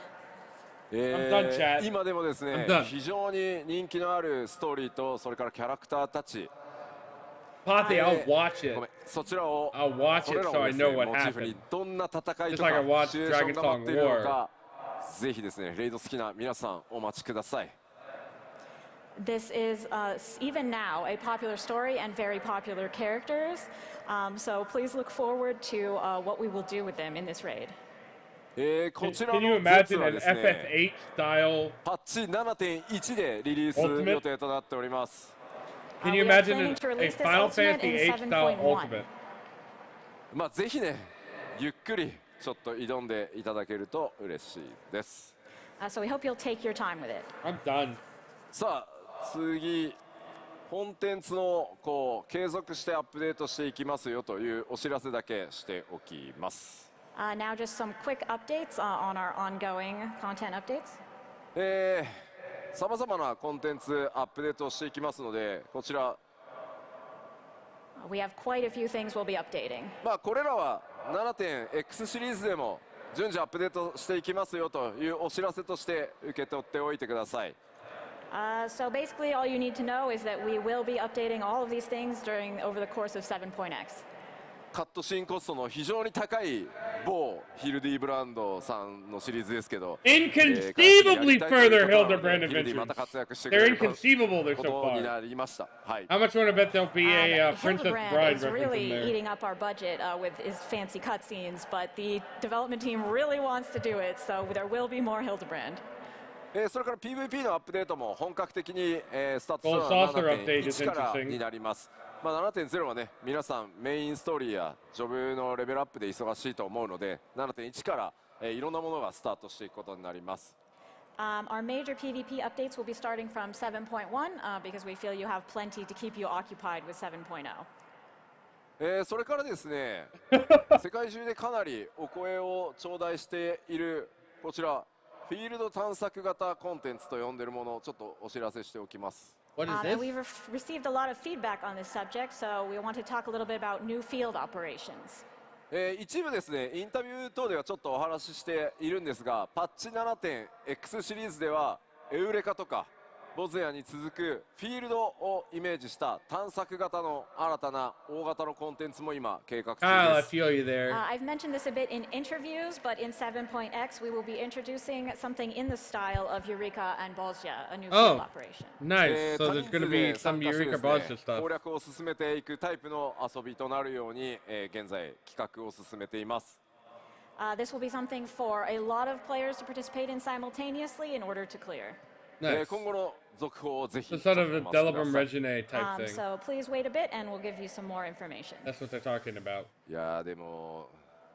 今でもですね、非常に人気のあるストーリーとそれからキャラクターたち、Potty, I'll watch it. そちらを I'll watch それ it ら so を I です know ね、 what モチーフ happened. にどんな戦い Just と like I か watched シチュエーションが待っている Dragon の Song か、ぜひですね、レイド好きな皆さんお待ちください。This is even now a popular story and very popular characters. So please look forward to what we will do with them in this raid. こちら Can you の絶 imagine は an ですね、 FF8 style? パッチ 7.1 でリリース予定となっております。Can you We are imagine planning to a release this Final Ultimate Fantasy in 8 style 7.1. Ultimate? まあぜひね、ゆっくりちょっと挑んでいただけると嬉しいです。So we hope you'll take your time with it. I'm done. さあ次、コンテンツのこう継続してアップデートしていきますよというお知らせだけしておきます。Now just some quick updates on our ongoing content updates. さまざまなコンテンツアップデートをしていきますので、こちら、We have quite a few things we'll be updating. まあこれらは 7.X シリーズでも順次アップデートしていきますよというお知らせとして受け取っておいてください。So basically all you need to know is that we will be updating all of these things over the course of 7.x. カットシーンコストの非常に高い某ヒルディブランドさんのシリーズですけど、 Inconceivably further Hildebrand ヒルディま adventures. た活躍してく They're れる inconceivable, they're こ so とに far. なりました。はい。 How much want to bet there'll be a Princess Hildebrand Bride is reference in really there? eating up our budget with his fancy cutscenes, but the development team really wants to do it, so there will be more Hildebrand. それから PVP のアップデートも本格的にスタートする Gold のは Saucer update is 7.1 から interesting. になります。まあ、7.0 はね、皆さんメインストーリーやジョブのレベルアップで忙しいと思うので、7.1 からいろんなものがスタートしていくことになります。Our major PvP updates will be starting from 7.1 because we feel you have plenty to keep you occupied with 7.0. それからですね、世界中でかなりお声を頂戴しているこちら、フィールド探索型コンテンツと呼んでいるものをちょっとお知らせしておきます。What is And this? we've received a lot of feedback on this subject, so we want to talk a little bit about new field operations. 一部ですね、インタビュー等ではちょっとお話ししているんですが、パッチ 7.X シリーズではエウレカとかボズヤに続くフィールドをイメージした探索型の新たな大型のコンテンツも今計画中 Ah, で I す。 feel you there. I've mentioned this a bit in interviews, but in 7.x we will be introducing something in the style of Eureka and Bolzia, a new field Oh. operation. Nice. So 多 there's 人 going to 数 be で some 参加してで Eureka すね Bonanza stuff. 攻略を進めていくタイプの遊びとなるように、現在企画を進めています。This will be something for a lot of players to participate in simultaneously in order to clear. Nice. 今後の続報をぜひ So sort of a お待ちくだ Delibram さい。 Regine type thing. So please wait a bit and we'll give you some more information. That's what they're talking about. いやーでも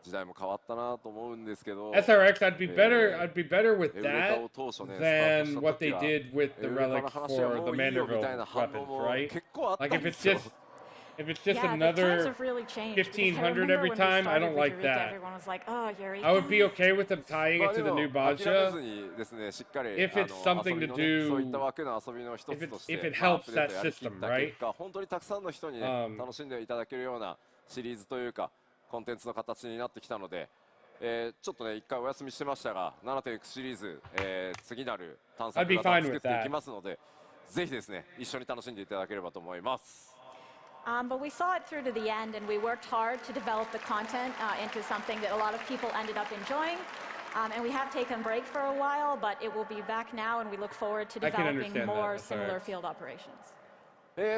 時代も変わったなと思うんですけど、 SRX, I'd be better with エウレカ that を当初ね、スタートし than た what 時 they は did with エ the ウレカの relics 話は for も the ういいよみ Manderville たいな反 weapons, 応も right? 結構あった Like ん if で it's すよ。 if it's just Yeah, the times another have really changed. because I 1500 remember every when we time, I started don't with like Eureka, that. Everyone was like, "Oh, Eureka." I would be okay with them tying ま it あで to the も new 諦めず Bonanza にですね、しっかり If it's something 遊び to のね do- そういった枠の遊びの一つとして if it まあアッ helps プデー that トやりきっ system, た right? 結果、本当にたくさんの人にね、楽しんでいただけるようなシリーズというかコンテンツの形になってきたので、ちょっとね一回お休みしてましたが 7.X シリーズ、次なる探索 I'd be 型 fine を作 with ってい that. きますので、ぜひですね一緒に楽しんでいただければと思います。But we saw it through to the end, and we worked hard to develop the content into something that a lot of people ended up enjoying. And we have taken a break for a while, but it will be back now, and we look forward to I can developing understand that, more that's all right. similar field operations.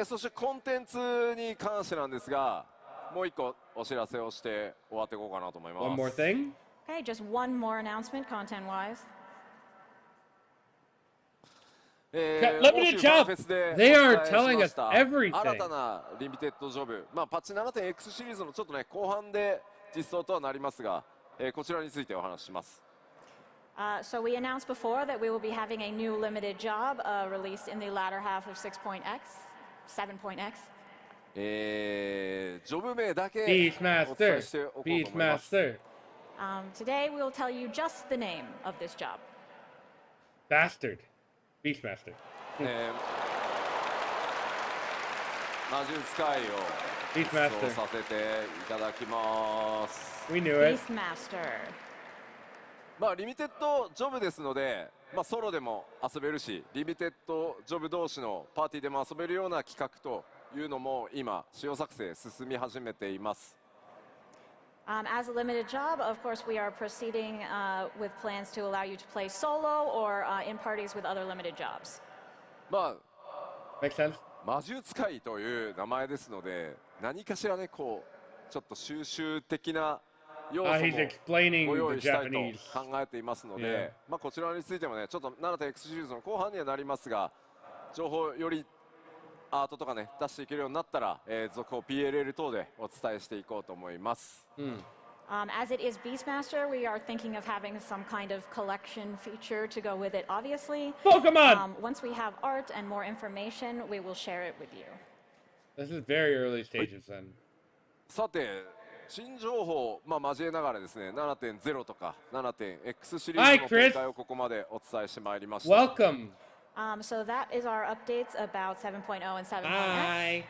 そしてコンテンツに関してなんですが、もう一個お知らせをして終わっていこうかなと思います。 one more thing. Okay, just one more announcement, content-wise. Limited shop. They are telling us everything. 新たなリミテッドジョブ、パッチ 7.X シリーズのちょっとね後半で実装とはなりますが、こちらについてお話しします。So we announced before that we will be having a new limited job released in the latter half of 6.x, 7.x. ジョブ名だけお伝えしておこうと思います。Today we will tell you just the name of this job. Bastard. Beastmaster. 魔術使いを実装させていただきます。We knew it. Beastmaster. リミテッドジョブですので、ソロでも遊べるし、リミテッドジョブ同士のパーティーでも遊べるような企画というのも今、使用作成進み始めています。As a limited job, of course, we are proceeding with plans to allow you to play solo or in parties with other limited jobs. Makes sense. 魔術使いという名前ですので、何かしらね、こうちょっと収集的な要素もご用意したいと考えていますので、こちらについてもね、ちょっと 7.X シリーズの後半にはなりますが、情報よりアートとかね出していけるようになったら、続報 PLL 等でお伝えしていこうと思います。As it is Beastmaster, we are thinking of having some kind of collection feature to go with it, obviously. Pokemon! Once we have art and more information, we will share it with you. This is very early stages then. さて、新情報、交えながらですね、7.0 とか 7.X シリーズの展開をここまでお伝えしてまいりました。Welcome! So that is our updates about 7.0 and 7.x. Hi!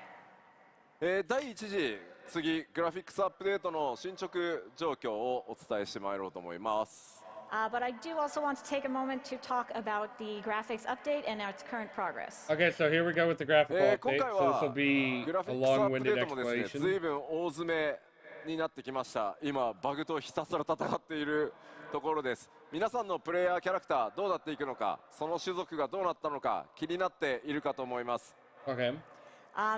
第1次、次、グラフィックスアップデートの進捗状況をお伝えしてまいろうと思います。But I do also want to take a moment to talk about the graphics update and its current progress. Okay, so here we go with the graphical update. So this will be a long-winded explanation. 随分大詰めになってきました。今バグとひたすら戦っているところです。皆さんのプレイヤーキャラクターどうなっていくのか、その種族がどうなったのか気になっているかと思います。Okay.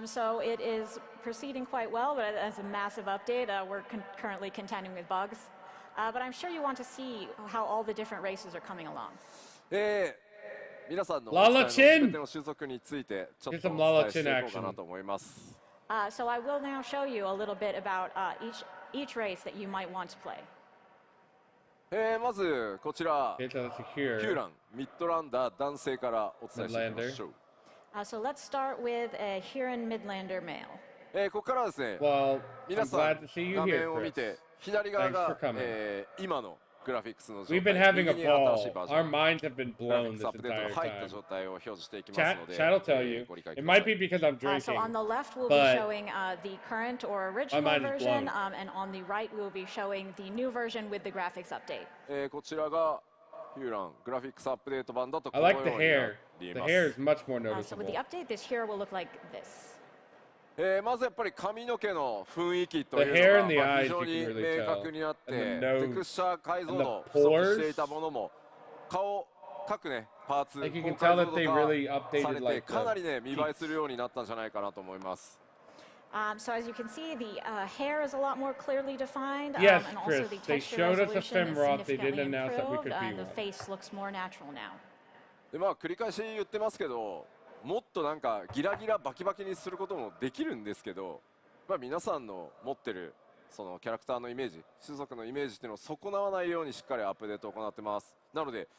So it is proceeding quite well, but as a massive update, we're currently contending with bugs. But I'm sure you want to see how all the different races are coming along. 皆さんの全ての種族についてちょっとお伝えしていこうかなと思います。So I will now show you a little bit about each race that you might want to play. まずこちら、ヒューラン、ミッドランダー男性からお伝えしていきましょう。So let's start with a Huron Midlander male. ここからですね、皆さん画面を見て左側が、今のグラフィックスの状態、 We've been having a ball. Our minds have been blown this entire 入った time. 状態を表示していきますので、 Chat will tell you. ご理解く It ださ might be い。 because I'm So drinking. on the left we'll be but showing the current or my original mind is version, blown. and on the right we'll be showing the new version with the graphics update. こちらがヒューラングラフィックスアップデート版だとこ I のよ like う the になってい hair. ま The hair す。 is much more So with noticeable. the update, this here will look like this. まずやっぱり髪の毛の雰囲気と The い hair う and の the が eyes 非常 you に can really 明 tell. 確にあって And the nose テクスチャー解像 and 度 the 不足 pores. していたものも顔各ねパーツ Like you 高 can 解 tell 像 that they 度 really 化 updated されて like かな the りね見栄えするようになったんじゃないかなと思います。So as you can see, the hair is a lot more clearly defined, Yes, and also Chris, the they texture showed us a resolution is femrot. They significantly didn't announce that we improved, could be and the one. face looks more natural now. で繰り返し言ってますけど、もっとなんかギラギラバキバキにすることもできるんですけど、皆さんの持ってるそのキャラクターのイメージ、種族のイメージっていうのを損なわないようにしっかりアップデートを行ってます。なので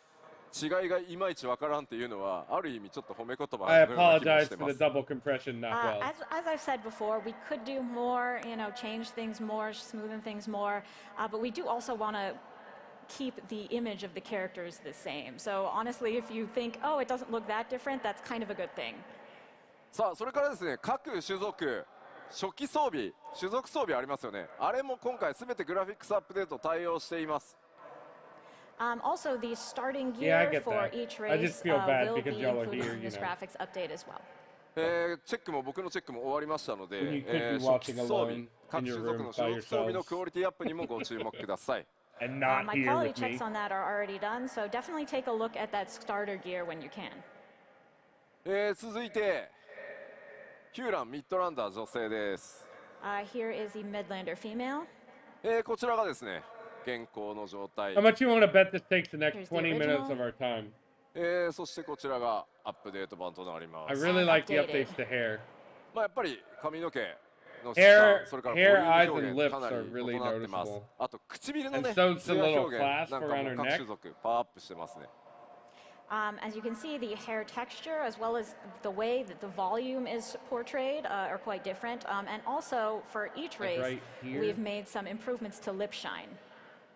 違いがいまいちわからんっていうのはある意味ちょっと褒め言葉の I ような気も apologize して for ま the す。 double compression, not well. As I've said before, we could do more, change things more, smoothen things more, but we do also want to keep the image of the characters the same. So honestly, if you think, oh, it doesn't look that different, that's kind of a good thing. さあそれからですね、各種族初期装備、種族装備ありますよね。あれも今回すべてグラフィックスアップデート対応しています。Also, the starting Yeah, I gear get for that. each I race just feel bad will because be y'all are included here, in you this know. graphics update as well. チェックも僕のチェックも終わりましたの When you で、 could be 初期 watching 装備 alone 各 in 種 your 族 room の by 種族装備の yourselves クオリティアップにもご注目ください。 and not My here quality with me. checks on that are already done, so definitely take a look at that starter gear when you can. 続いてヒューランミッドランダー女性です。Here is the Midlander female. こちらがですね現行の状態。 How much you want to bet this takes the next Here's the 20 minutes original. of our time? そしてこちらがアップデート版となりま I す。really like the updates to hair. まあやっぱり髪の毛の質 Hair, 感、それからボリュ hair, ーム eyes, 表 and 現 lips かな are り really 異なってます。 noticeable. あと唇の And ね、 so 艶 the little 表現 clasp なんかも around her 各 neck. 種族パワーアップしてますね。As you can see, the hair texture, as well as the way that the volume is portrayed, are quite different. And also, for each Like race, right here? we've made some improvements to lip shine.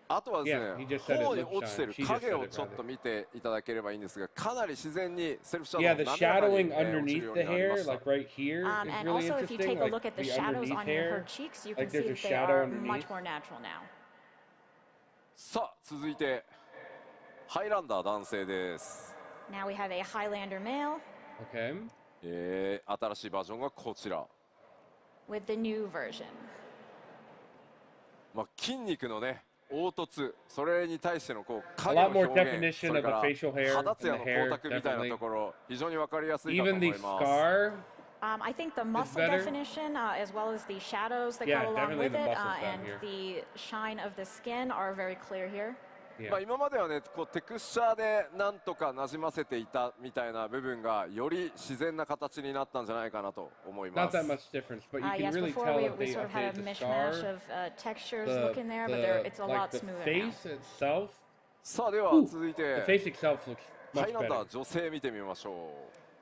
あとはです Yeah, ね he just said it, 頬に lip 落ちてる shine. She just 影 said を it, ちょっ rather. と見ていただければいいんですが、かなり自然にセルフシャドウ Yeah, が the 滑らかに shadowing 落ちる underneath よう the になりま hair, した。 like right here, is And really also, if you interesting. take a Like look at the the shadows underneath on her hair. cheeks, you Like can see there's a that they shadow are underneath. much more natural now. さあ続いてハイランダー男性です。 Now we have a Highlander male Okay. 新しいバージョンがこちら。 with the new version. まあ筋肉のね凹凸、それに対してのこう A 影 lot の more 表現、 definition それ of か the ら facial hair 肌 and ツヤ the の hair, 光沢みたいな definitely. ところ非常に分かりやすいかと Even 思い the ます。 scar. I think the muscle better? definition, as well as the shadows that Yeah, go along definitely with the it, muscles down and here. the shine of the skin are very clear here. まあ Yeah. 今まではねこうテクスチャーでなんとかなじませていたみたいな部分がより自然な形になったんじゃないかなと思いま Not す。 that much difference, but you can Yes, really before tell we, if we they sort of had updated a the mishmash scar. of textures looking there, but it's a like lot the smoother now. face itself. さあでは Ooh, 続い the て face itself looks ハ much イラン better. ダー女性見てみましょ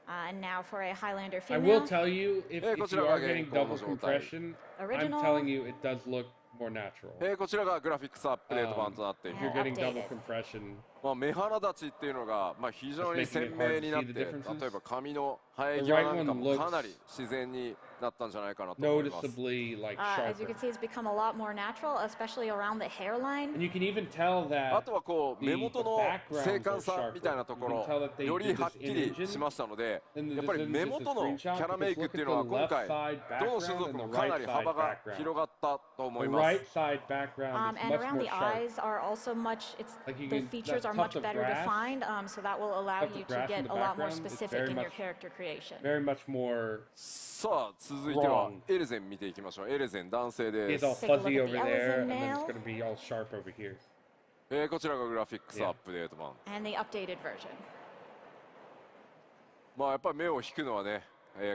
And now for a Highlander I will female. tell you, if you こちらが are getting 現行の double 状態。 compression, I'm Original. telling you, it does look more natural. う。こちらがグラフィックスアップデート版となってい If ま you're す。 getting double Updated. compression, まあ目鼻立ちっていうのがまあ非常に鮮明になって、 It's making it hard to see the 例 differences. えば髪の生え際なんかもかなり自然になったんじゃないかなと思います。 noticeably like As you sharper. can see, it's become a lot more natural, especially around the hairline. And you can even tell あ that とはこう the 目元の backgrounds 精 are 悍さみたいなとこ sharper. You can tell ろ that they より did はっ this き in り engine. しましたので、 And やっぱり this 目 is just a 元のキ screenshot ャラメイ because ク look っていう at のは the 今 left 回 side どの background 種族 and も the かな right り side 幅が background. 広がったと思 The います。 right side background is And much around more the sharp. eyes are also much, Like you the can- features that are tuft much of better grass- defined, so that will allow tuft of you to grass in get the a lot more background is specific very in your much- character creation. Very much more. さあ続いては Wrong. エレゼン見ていきましょう。エレゼン男性で He's all す。 Take a look fuzzy at over the there, Ellison and then it's male. going to be all sharp over here. こちらがグラフィックスアップデート版。 And the updated version. まあやっぱり目を引くのはね、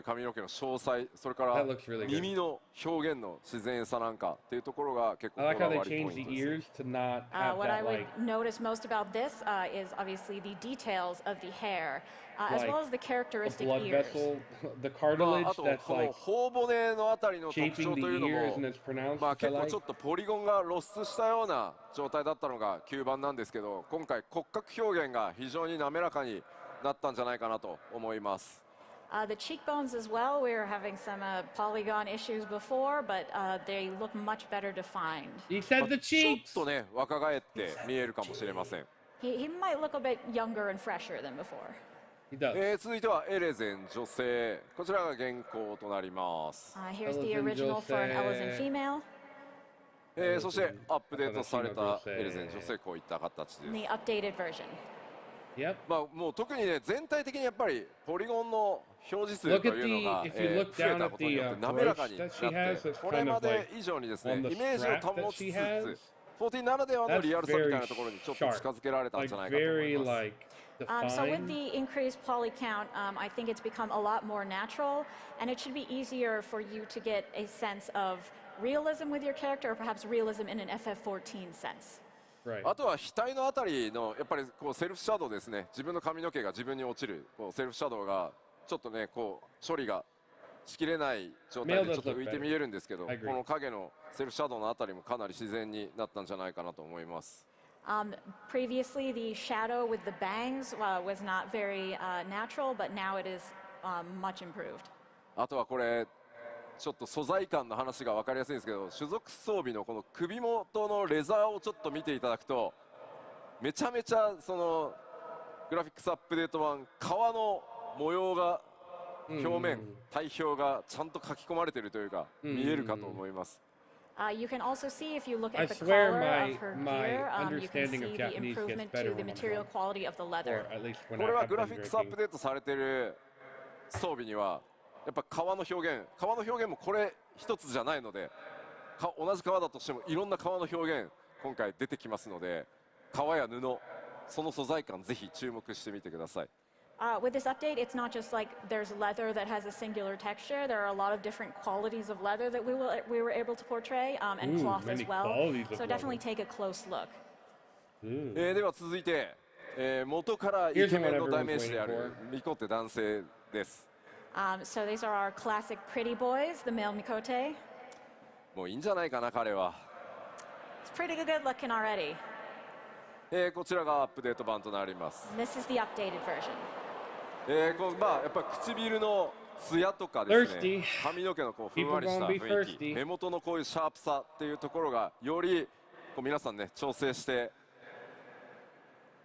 髪の毛の詳細、それから That looks really good. 耳の表現の自然さなんかっていうところが結構 I こ like だ how they わりポ changed イン the トですね。 ears to not have What I that would like notice most about this is obviously the details of the hair, as Like well as the a characteristic blood ears. vessel, the ま cartilage ああと that's この like 頬骨のあたりの特 shaping 徴 the というの ears も and it's pronounced. まあ I 結構 like. ちょっとポリゴンが露出したような状態だったのが吸盤なんですけど、今回骨格表現が非常に滑らかになったんじゃないかなと思います。The cheekbones as well, we were having some polygon issues before, but they look much better defined. He said the ちょっ cheeks. とね若返って見えるかもしれません。 He might look a bit younger and fresher than before. He does. 続いてはエレゼン女性、こちらが現行となります。 Here's the Ellison original for an Ellison female. そしてアップデートされたエレゼン女性こういった形で And す。 the updated version. Yep. まあもう特にね全体的にやっぱりポリゴンの表示数 Look と at いうのが the- if you look 増え down た at ことによって the, 滑らかに brush な that she has, って it's これ kind ま of で like 以上にですね on the イメージを strap 保 that ち she つ has. つ14ならではの That's リアルさみたいな very ところにちょっと sharp. 近づけられたん Like じゃないかと思い very ます。 like So with defined. the increased poly count, I think it's become a lot more natural, and it should be easier for you to get a sense of realism with your character, or perhaps realism in an FF14 sense. Right. あとは額のあたりのやっぱりこうセルフシャドウですね。自分の髪の毛が自分に落ちるこうセルフシャドウがちょっとねこう処理がしきれない状態でちょっと浮いて見えるんですけど、こ I agree. の影のセルフシャドウのあたりもかなり自然になったんじゃないかなと思います。 Previously, the shadow with the bangs was not very natural, but now it is much improved. あとはこれちょっと素材感の話が分かりやすいんですけど、種族装備のこの首元のレザーをちょっと見ていただくとめちゃめちゃそのグラフィックスアップデート版革の模様が表面体表がちゃんと書き込まれているというか見えるかと思います。 You can also see if you look I at the swear color of her my gear, you can understanding of see the Japanese gets improvement to better the when I'm material drunk. quality of the Or leather. at least when こ I れは have グラ been フィックスアッ drinking. プデートされている装備にはやっぱ革の表現もこれ一つじゃないので同じ革だとしてもいろんな革の表現今回出てきますので革や布その素材感ぜひ注目してみてください。With this update, it's not just like there's leather that has a singular texture. There are a lot of different qualities of leather that we were able to portray, and cloth as well. So definitely take a close look. では続いて、元からイケメンの代名詞であるミコテ男性です。So these are our classic pretty boys, the male Mikote. もういいんじゃないかな彼は。It's pretty good looking already. こちらがアップデート版となります。This is the updated version. まあやっぱり唇のツヤとかですね、髪の毛のこうふんわりした雰囲気、目元のこういうシャープさっていうところがよりこう皆さんね調整して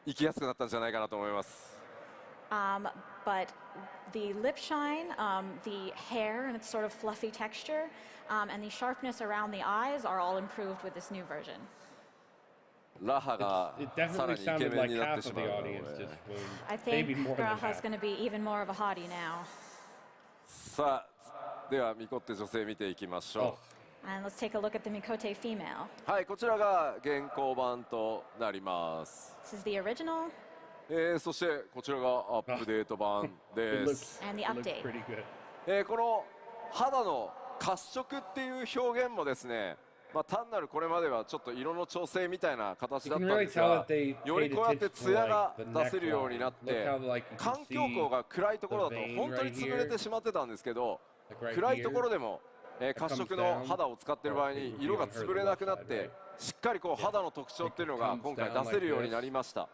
いきやすくなったんじゃないかなと思います。But the lip shine, the hair and its sort of fluffy texture, and the sharpness around the eyes are all improved with this new version. ラハがさらにイケメンになってしまうので。I think Raha's going to be even more of a hottie now. さあ、ではミコテ女性見ていきましょう。And let's take a look at the Mikote female. はい、こちらが現行版となります。This is the original. そしてこちらがアップデート版です。And the update. この肌の褐色っていう表現もですね。まあ単なるこれまではちょっと色の調整みたいな形だったんですが、よりこうやってツヤが出せるようになって、環境光が暗いところだと本当に潰れてしまってたんですけど、暗いところでも褐色の肌を使っている場合に色が潰れなくなって、しっかりこう肌の特徴っていうのが今回出せるようになりました。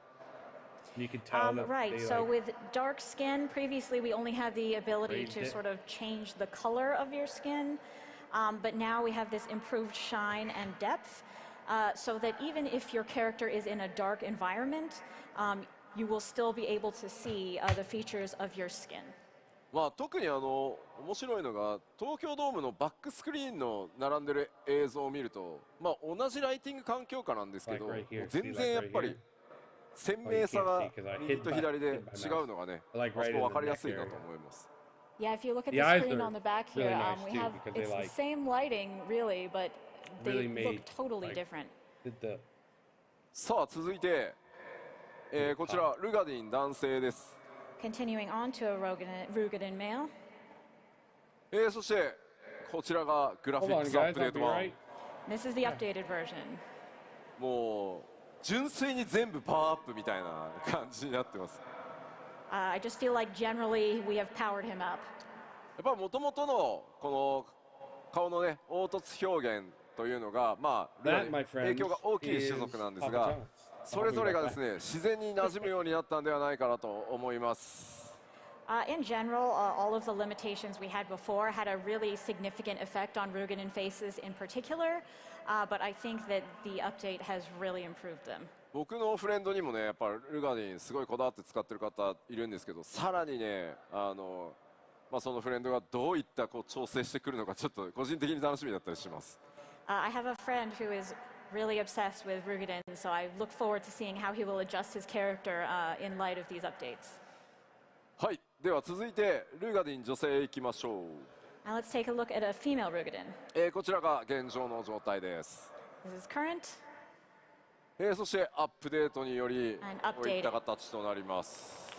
Right, so with dark skin, previously we only had the ability to sort of change the color of your skin. But now we have this improved shine and depth, so that even if your character is in a dark environment, you will still be able to see the features of your skin. まあ特に面白いのが東京ドームのバックスクリーンの並んでる映像を見ると、まあ同じライティング環境下なんですけど、全然やっぱり鮮明さが右と左で違うのがね、あそこ分かりやすいなと思います。Yeah, if you look at the screen on the back here, we have it's the same lighting really, but they look totally different. さあ続いて、こちらルガディン男性です。Continuing on to a Rugadin male. そしてこちらがグラフィックスアップデート版。This is the updated version. もう純粋に全部パワーアップみたいな感じになってます。I just feel like generally we have powered him up. やっぱり元々のこの顔のね凹凸表現というのがまあ影響が大きい種族なんですが、それぞれがですね自然に馴染むようになったんではないかなと思います。In general, all of the limitations we had before had a really significant effect on Rugadin faces in particular, but I think that the update has really improved them. 僕のフレンドにもねやっぱルガディンすごいこだわって使ってる方いるんですけど、さらにねまあそのフレンドがどういったこう調整してくるのかちょっと個人的に楽しみだったりします。I have a friend who is really obsessed with Rugadin, so I look forward to seeing how he will adjust his character in light of these updates. はい、では続いてルガディン女性いきましょう。Now let's take a look at a female Rugadin. こちらが現状の状態です。This is current. そしてアップデートによりこういった形となります。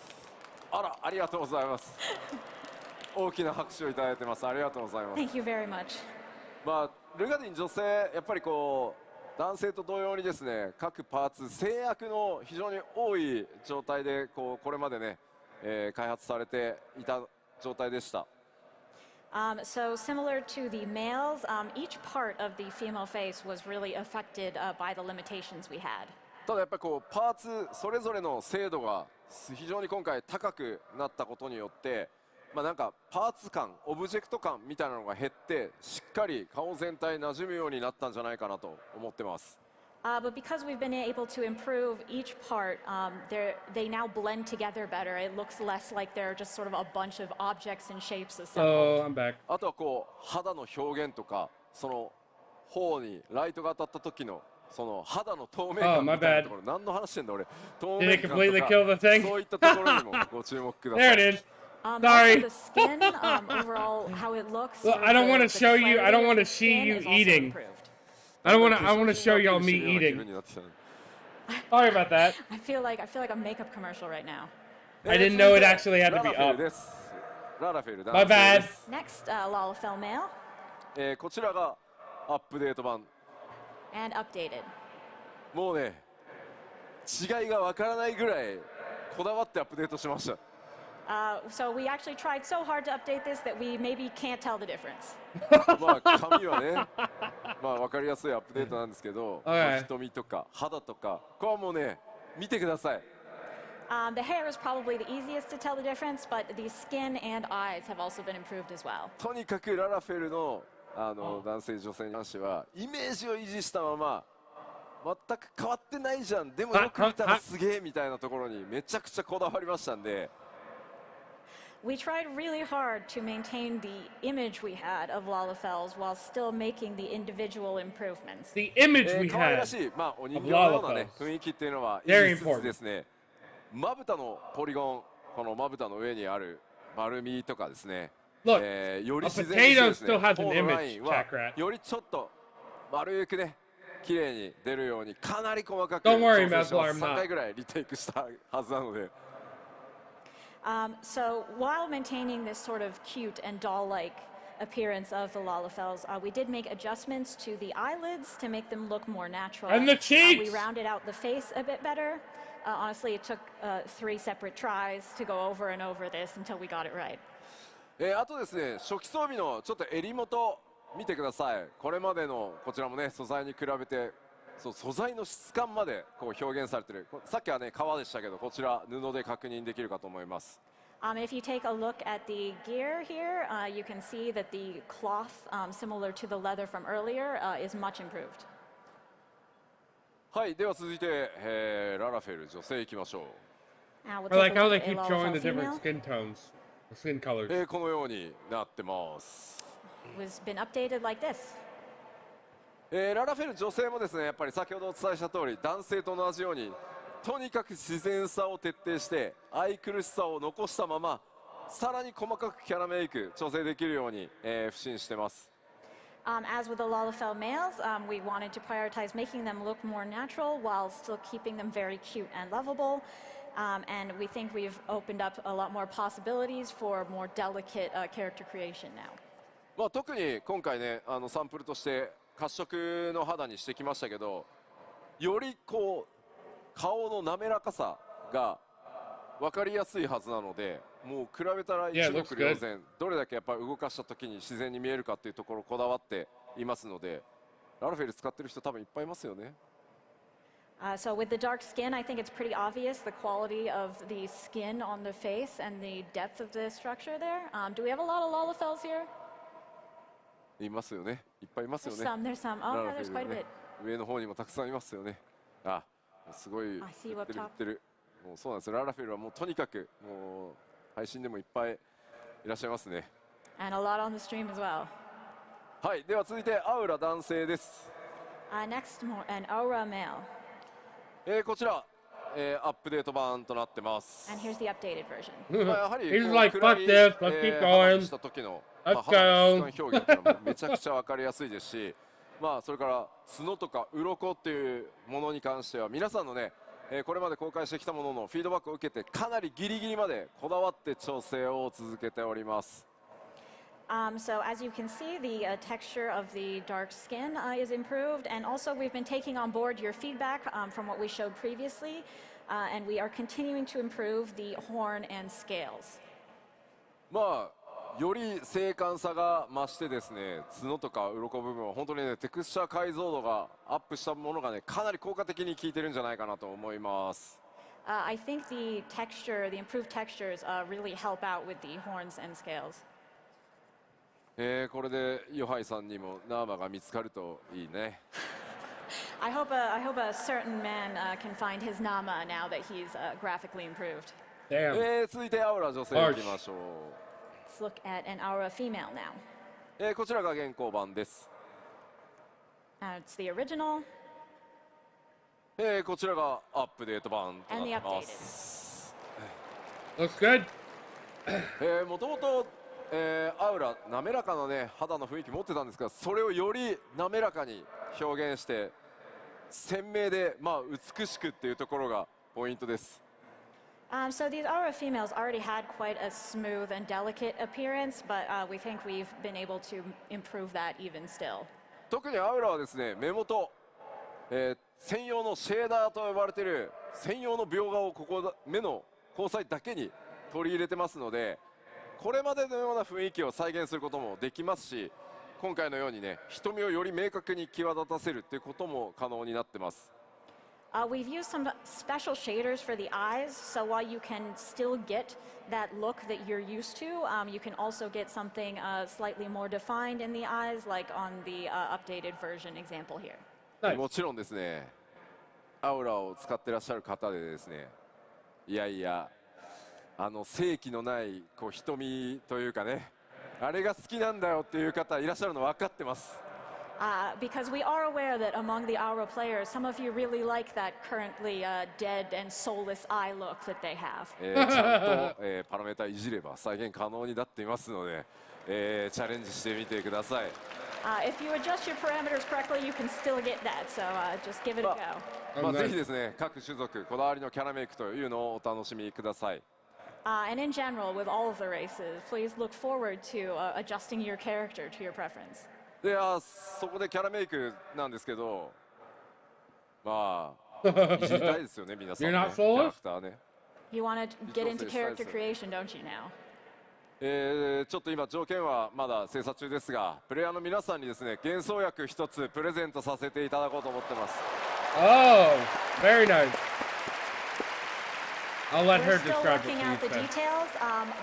あら、ありがとうございます。大きな拍手をいただいてます。ありがとうございます。Thank you very much. まあルガディン女性やっぱりこう男性と同様にですね各パーツ制約の非常に多い状態でこれまでね、開発されていた状態でした。So similar to the males, each part of the female face was really affected by the limitations we had. ただやっぱりこうパーツそれぞれの精度が非常に今回高くなったことによって、まあなんかパーツ感、オブジェクト感みたいなのが減ってしっかり顔全体馴染むようになったんじゃないかなと思ってます。But because we've been able to improve each part, they now blend together better. It looks less like they're just sort of a bunch of objects and shapes assembled. Oh, I'm back. あとはこう肌の表現とかその頬にライトが当たった時のその肌の透明感みたいなところ、何の話してんだ俺。透明感とかそういったところにもご注目ください。There it is. Sorry. The skin, overall, how it looks. Well, I don't want to show you. I don't want to see you eating. I want to show y'all me eating. Sorry about that. I feel like a makeup commercial right now. I didn't know it actually had to be up. My bad. Next, Lalafell male. こちらがアップデート版。 And updated. もうね、違いがわからないぐらいこだわってアップデートしました。So we actually tried so hard to update this that we maybe can't tell the difference. まあ紙はね、まあわかりやすいアップデートなんですけど、まあ瞳とか肌とか、これはもうね、見てください。The hair is probably the easiest to tell the difference, but the skin and eyes have also been improved as well. とにかくララフェルの男性女性に関してはイメージを維持したまま全く変わってないじゃん、でもよく見たらすげえみたいなところにめちゃくちゃこだわりましたんで。We tried really hard to maintain the image we had of Lalafells while still making the individual improvements. The image we 可愛 had らしい、まあお人形 of のようなね Lalafels. 雰囲気っていうのは Very いいつつですね、まぶたのポリゴン、このまぶたの上にある丸みとかですね、 Look, より a 自然にして potato ですね、 still has 頬 an のライ image, ンは Chakrat. よりちょっと丸くね、綺麗に出るようにかなり細かく Don't worry, 調整してます。 Meslar, I'm not. 3回ぐらいリテイクしたはずなので。So while maintaining this sort of cute and doll-like appearance of the Lalafells, we did make adjustments to the eyelids to make them look more natural. And the cheeks! We rounded out the face a bit better. Honestly, it took 3 separate tries to go over and over this until we got it right. あとですね、初期装備のちょっと襟元見てください。これまでのこちらもね、素材に比べてそう素材の質感までこう表現されてる。さっきはね革でしたけど、こちら布で確認できるかと思います。If you take a look at the gear here, you can see that the cloth, similar to the leather from earlier, is much improved. はい、では続いて、ララフェル女性いきましょう。We'll I like take a how they look at a keep showing the Lalafell different female. skin tones, the skin colors. このようになってます。Was been updated like this. ララフェル女性もですね、やっぱり先ほどお伝えした通り男性と同じようにとにかく自然さを徹底して愛くるしさを残したままさらに細かくキャラメイク調整できるように、不審してます。As with the Lalafell males, we wanted to prioritize making them look more natural while still keeping them very cute and lovable. And we think we've opened up a lot more possibilities for more delicate character creation now. まあ特に今回ね、サンプルとして褐色の肌にしてきましたけど、よりこう顔の滑らかさが分かりやすいはずなので、もう比べたら一目瞭然、どれだけやっぱり動かした時に自然に見えるかっていうところをこだわっていますので、ララフェル使ってる人多分いっぱいいますよね。So with the dark skin, I think it's pretty obvious the quality of the skin on the face and the depth of the structure there. Do we have a lot of Lalafells here? いますよね。いっぱいいますよ There's ね。 some, there's some. Oh, yeah, there's quite a bit. 上の方にもたくさんいますよね。あ、すごい I see 言 you ってる up 言 top. ってる。もうそうなんですよ。ララフェルはもうとにかくもう配信でもいっぱいいらっしゃいますね。 And a lot on the stream as well. はい、では続いてアウラ男性です。Next, an aura male. こちら、アップデート版となってます。 And here's the updated version. まあやはり He's こう like, 暗 fuck い this, let's keep 肌 going. にした時の Let's まあ肌の go. 質感表現っていうのはめちゃくちゃ分かりやすいですし、まあそれから角とか鱗っていうものに関しては皆さんのね、これまで公開してきたもののフィードバックを受けてかなりギリギリまでこだわって調整を続けております。So as you can see, the texture of the dark skin is improved, and also we've been taking on board your feedback from what we showed previously, and we are continuing to improve the horn and scales. まあより精悍さが増してですね、角とか鱗部分は本当にねテクスチャ解像度がアップしたものがねかなり効果的に効いてるんじゃないかなと思います。I think the texture, the improved textures, really help out with the horns and scales. これでヨハイさんにもナーマが見つかるといいね。I hope a certain man can find his Nama now that he's graphically improved. Damn. 続いてアウラ女性いきましょう。 Let's look at an aura female now. こちらが現行版です。It's the original こちらがアップデート版とな and っ the てま updated. す。Looks good. もともとアウラ滑らかなね肌の雰囲気持ってたんですが、それをより滑らかに表現して鮮明で、美しくっていうところがポイントです。So these Aura females already had quite a smooth and delicate appearance, but we think we've been able to improve that even still. 特にアウラはですね、目元、専用のシェーダーと呼ばれている専用の描画をここ目の交際だけに取り入れてますので、これまでのような雰囲気を再現することもできますし、今回のようにね、瞳をより明確に際立たせるっていうことも可能になってます。We've used some special shaders for the eyes, so while you can still get that look that you're used to, you can also get something slightly more defined in the eyes, like on the updated version example here. もちろんですね、アウラを使ってらっしゃる方でですね、いやいや、正気のないこう瞳というかね、あれが好きなんだよっていう方いらっしゃるの分かってます。Because we are aware that among the Aura players, some of you really like that currently dead and soulless eye look that they have. ちゃんと、パラメータいじれば再現可能になっていますので、チャレンジしてみてください。If you adjust your parameters correctly, you can still get that. So just give it a go. ぜひですね、各種族こだわりのキャラメイクというのをお楽しみください。And in general, with all of the races, please look forward to adjusting your character to your preference. で、そこでキャラメイクなんですけど、いじりたいですよね、皆さん、ね。You're not キャラ soulless? クターね。You want to get into character creation, don't you now? ちょっと今条件はまだ精査中ですが、プレイヤーの皆さんにですね、幻想薬一つプレゼントさせていただこうと思ってます。Oh, very nice. I'll let her We're still describe working it out the to you. details,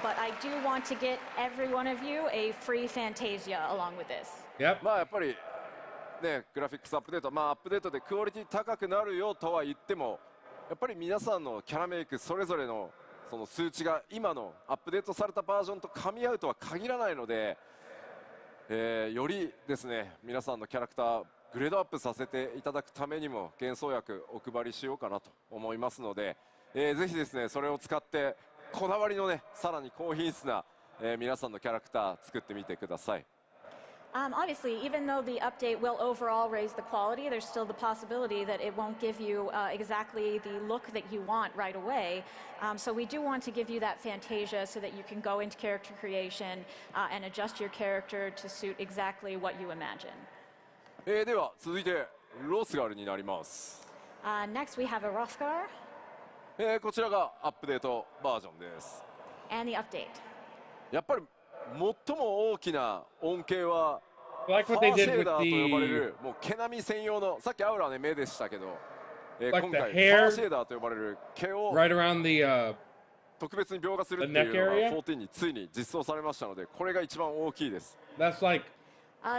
but I do want to get every one of you a free Fantasia along with this. Yep. やっぱりね、グラフィックスアップデート、アップデートでクオリティ高くなるよとは言っても、やっぱり皆さんのキャラメイクそれぞれのその数値が今のアップデートされたバージョンと噛み合うとは限らないので、よりですね、皆さんのキャラクターグレードアップさせていただくためにも幻想薬お配りしようかなと思いますので、ぜひですね、それを使ってこだわりのね、さらに高品質な、皆さんのキャラクター作ってみてください。Obviously, even though the update will overall raise the quality, there's still the possibility that it won't give you exactly the look that you want right away. So we do want to give you that Fantasia so that you can go into character creation and adjust your character to suit exactly what you imagine. では続いてロスガルになります。Next, we have a Rothgar. こちらがアップデートバージョンです。And the update. やっぱり最も大きな恩恵は Like ファ what they ーシ did ェー with ダーと呼ばれ the るもう毛並み専用の、さっきアウラはね目でしたけど、Like 今回 the ファ hair ーシェーダーと呼ばれる毛を right around the 特別に描画するって the い neck うの area? が14についに実装されましたので、これが一番大きいです。that's like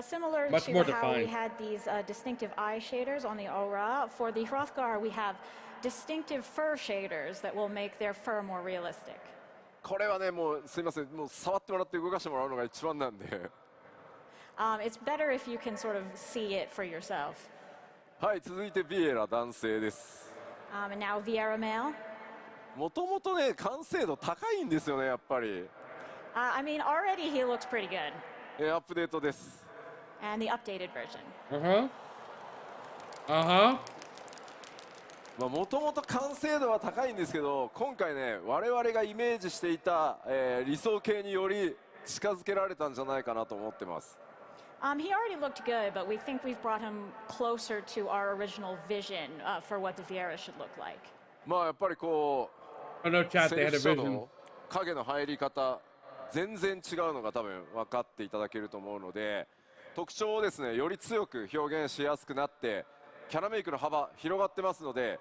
Similar Much to more how we defined. had these distinctive eye shaders on the Aura, for the Hrothgar we have distinctive fur shaders that will make their fur more realistic. これはね、もうすいません、もう触ってもらって動かしてもらうのが一番なんで。It's better if you can sort of see it for yourself. はい、続いてビエラ男性です。And now Viera male. もともとね、完成度高いんですよね、やっぱり。I mean, already he looks pretty good. アップデートです。And the updated version. uh-huh もともと完成度は高いんですけど、今回ね、我々がイメージしていた、理想形により近づけられたんじゃないかなと思ってます。He already looked good, but we think we've brought him closer to our original vision for what the Viera should look like. やっぱりこう、 oh no chat セ they ル had フ a シャド vision ウ、影の入り方、全然違うのが多分分かっていただけると思うので、特徴をですね、より強く表現しやすくなって、キャラメイクの幅広がってますので、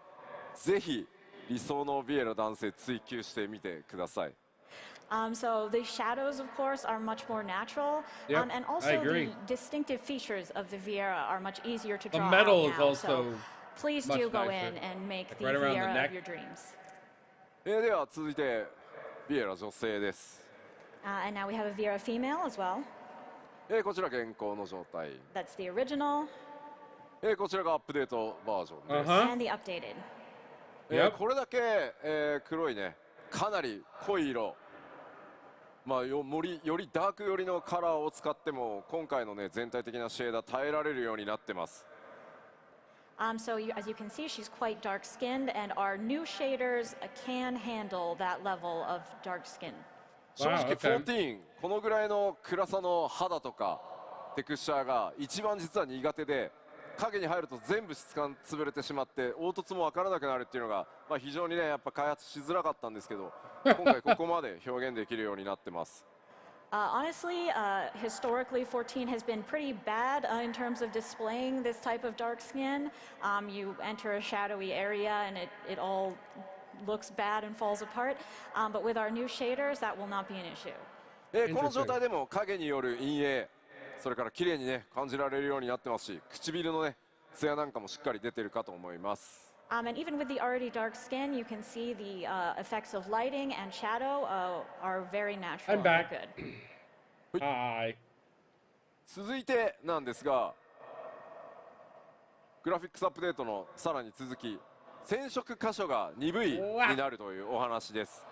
ぜひ理想のビエラ男性追求してみてください。So the shadows, of course, are much more natural, Yep, and I also agree. the distinctive features of the Viera are much easier to the draw metal out is now. also So please much do go nicer. in and make Like the right around the Viera neck. of your dreams. では続いてビエラ女性です。And now we have a Viera female as well. こちら現行の状態。 That's the original こちらがアップデートバージョンです。 uh-huh and the updated. Yep. これだけ、黒いね、かなり濃い色、よりダーク寄りのカラーを使っても今回のね全体的なシェーダー耐えられるようになってます。So as you can see, she's quite dark-skinned, and our new shaders can handle that level of dark skin. 正直14、このぐらいの暗さの肌とかテクスチャーが一番実は苦手で、影に入ると全部質感潰れてしまって凹凸も分からなくなるっていうのが、非常にねやっぱ開発しづらかったんですけど、今回ここまで表現できるようになってます。Honestly, historically, 14 has been pretty bad in terms of displaying this type of dark skin. You enter a shadowy area and it all looks bad and falls apart. But with our new shaders, that will not be an issue. この状態でも影による陰影、それから綺麗にね感じられるようになってますし、唇のね艶なんかもしっかり出てるかと思います。And even with the already dark skin, you can see the effects of lighting and shadow are very natural. I'm back. Good. Hi. 続いてなんですが、グラフィックスアップデートのさらに続き、染色箇所が鈍いになるというお話です。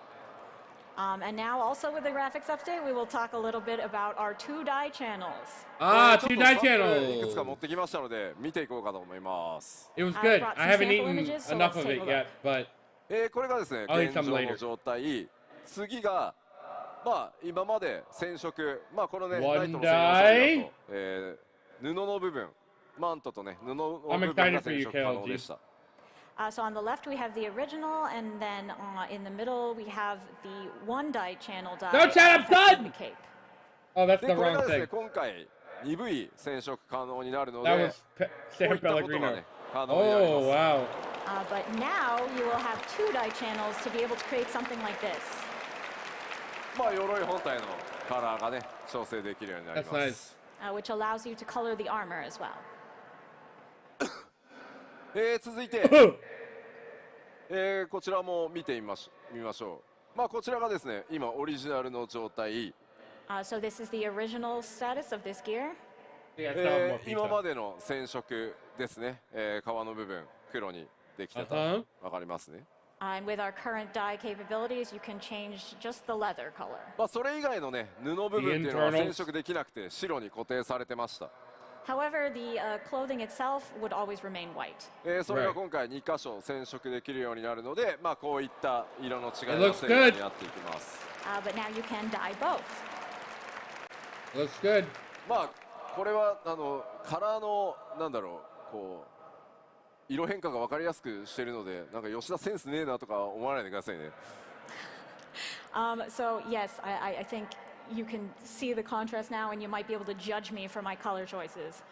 And now also with the graphics update, we will talk a little bit about our 2-die channels. Two die channels. いくつか持ってきましたので見ていこうかと思います。It was good. I haven't eaten enough of it yet, but これがですね、現状の状態。次が今まで染色、このねライトの染色だと、布の部分、マントとね布の部分が染色可能でした。So on the left we have the original, and then in the middle we have the 1-die channel die. No, Chad, I'm done! Oh, that's the でこれ wrong がですね thing. 今回鈍い染色可能になるの That で、 was こうい Sam ったことが Pellegrino. ね可能になり Oh, ます。 wow. But now you will have 2-die channels to be able to create something like this. 鎧本体のカラーがね調整できるようになり That's ま nice. す。Which allows you to color the armor as well. 続いて、こちらも見てみましょう。こちらがですね今オリジナルの状態。So this is the original status of this gear. 今までの染色ですね、皮の部分黒にできてた、わかりますね。And with our current dye capabilities, you can change just the leather color. それ以外のね布部分っていうのは染色できなくて白に固定されてました。However, the clothing itself would always remain white. それが今回2箇所染色できるようになるので、こういった色の違い It が looks 出るよう good. になっていきます。But now you can dye both. Looks good. これはカラーのなんだろうこう色変化が分かりやすくしているので、なんか吉田センスねえなとか思わないでくださいね。So yes, I think you can see the contrast now, and you might be able to judge me for my color choices.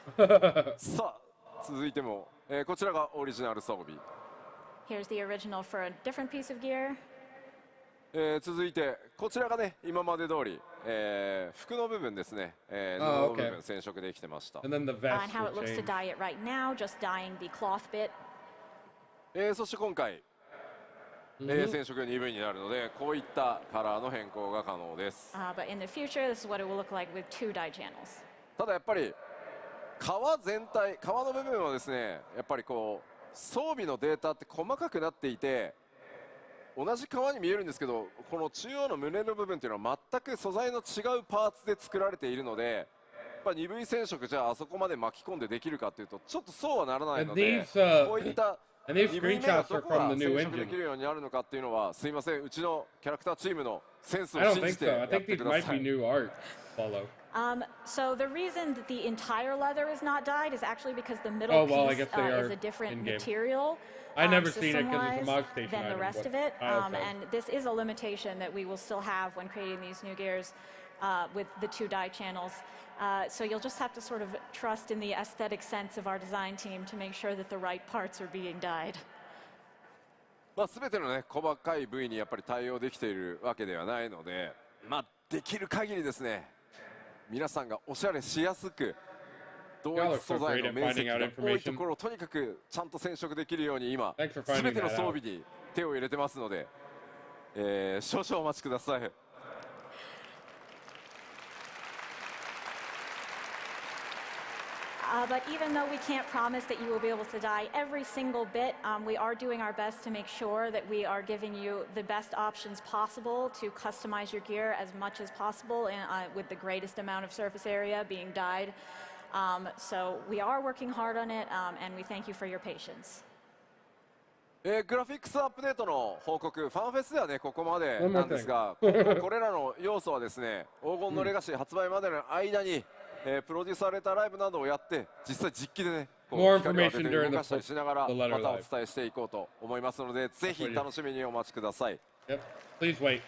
さあ続いても、こちらがオリジナル装備。 Here's the original for a different piece of gear. 続いてこちらがね今まで通り、服の部分ですね、布の部分染色できてました。 And then the vest And how it will looks to change. dye it right now, just dyeing the cloth bit. そして今回、染色が鈍いになるのでこういったカラーの変更が可能です。 But in the future, this is what it will look like with 2-die channels. ただやっぱり皮全体、皮の部分はですねやっぱりこう装備のデータって細かくなっていて同じ皮に見えるんですけど、この中央の胸の部分っていうのは全く素材の違うパーツで作られているので、やっぱ鈍い染色じゃあそこまで巻き込んでできるかっていうとちょっとそうはならないので、こういった鈍い面がどこが染色できるようになるのかっていうのはすいません、うちのキャラクターチームのセンスを I don't 信 think じて so. や I って think these くだ might さ be い。 new art. Follow. So the reason that the entire leather is not dyed is actually because the middle Oh, well, I piece guess they are is a different in-game. material. I never seen it 'cause it's a mod system-wise station than the item, rest but of it. I also- And this is a limitation that we will still have when creating these new gears with the 2-die channels. So you'll just have to sort of trust in the aesthetic sense of our design team to make sure that the right parts are being dyed. 全てのね細かい部位にやっぱり対応できているわけではないので、できる限りですね皆さんがおしゃれしやすく同一素材の面積が多いところをとにかくちゃんと染色できるように今全ての装備に手を入れてますので、少々お待ちください。But even though we can't promise that you will be able to dye every single bit, we are doing our best to make sure that we are giving you the best options possible to customize your gear as much as possible with the greatest amount of surface area being dyed. So we are working hard on it, and we thank you for your patience. グラフィックスアップデートの報告、ファンフェスではね、ここまでなんですが、今後これらの要素はですね、黄金のレガシー発売までの間に、プロデュースされたライブなどをやって、実際実機でね、光を当てて動かしたりしながら、またお伝えしていこうと思いますので、ぜひ楽しみにお待ちください。Yep. Please wait.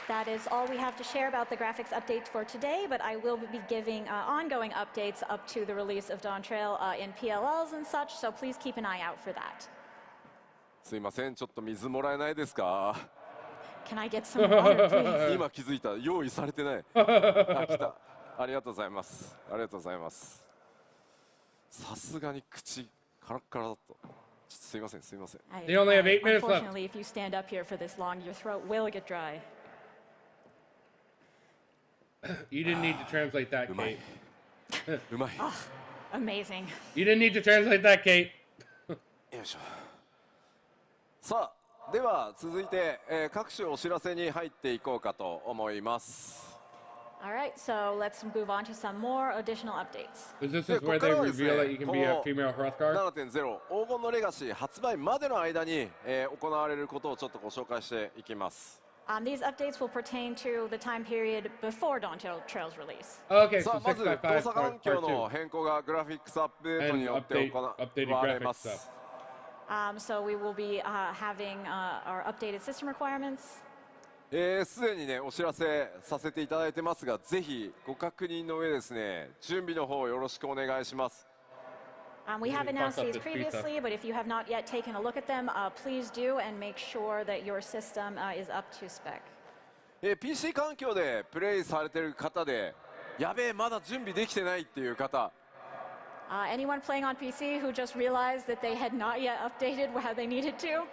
That is all we have to share about the graphics updates for today, but I will be giving ongoing updates up to the release of Dawn Trail in PLLs and such, so please keep an eye out for that. すいません、ちょっと水もらえないですか？ Can I get some water, please? 今気づいた、用意されてない。あ、来た。ありがとうございます。ありがとうございます。さすがに口カラッカラだった。すいません、すいません。They only have 8 minutes left. Unfortunately, if you stand up here for this long, your throat will get dry. You didn't need to translate that, Kate. うまい。Amazing. You didn't need to translate that, Kate. よいしょ。さあ、では続いて、各種お知らせに入っていこうかと思います。All right, so let's move on to some more additional updates. This is where they reveal that you can be a female Hrothgar? 7.0 黄金のレガシー発売までの間に、行われることをちょっとご紹介していきます。These updates will pertain to the time period before Dawn Trail's release. Okay, さ so あまず動 6.5 作環境 part の 2. 変更がグラフィックスアップデートによって行われます。So we will be having our updated system requirements. すでにねお知らせさせていただいてますが、ぜひご確認の上ですね、準備の方よろしくお願いします。We have announced these previously, but if you have not yet taken a look at them, please do and make sure that your system is up to spec. PC 環境でプレイされてる方で、やべえまだ準備できてないっていう方、Anyone playing on PC who just realized that they had not yet updated how they needed to?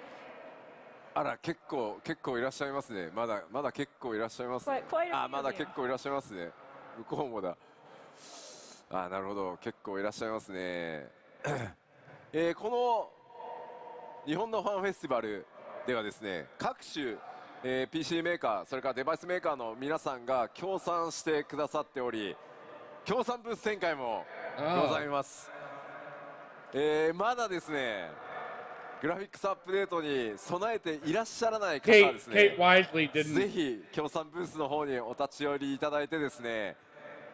あら結構いらっしゃいますね。まだ結構いらっしゃいますね。あ、まだ結構いらっしゃいますね。向こうもだ。あ、なるほど、結構いらっしゃいますね。この日本のファンフェスティバルではですね、各種、PC メーカー、それからデバイスメーカーの皆さんが協賛してくださっており、協賛ブース展開もございます。まだですね、グラフィックスアップデートに備えていらっしゃらない方はですね、ぜひ協賛ブースの方にお立ち寄りいただいてですね、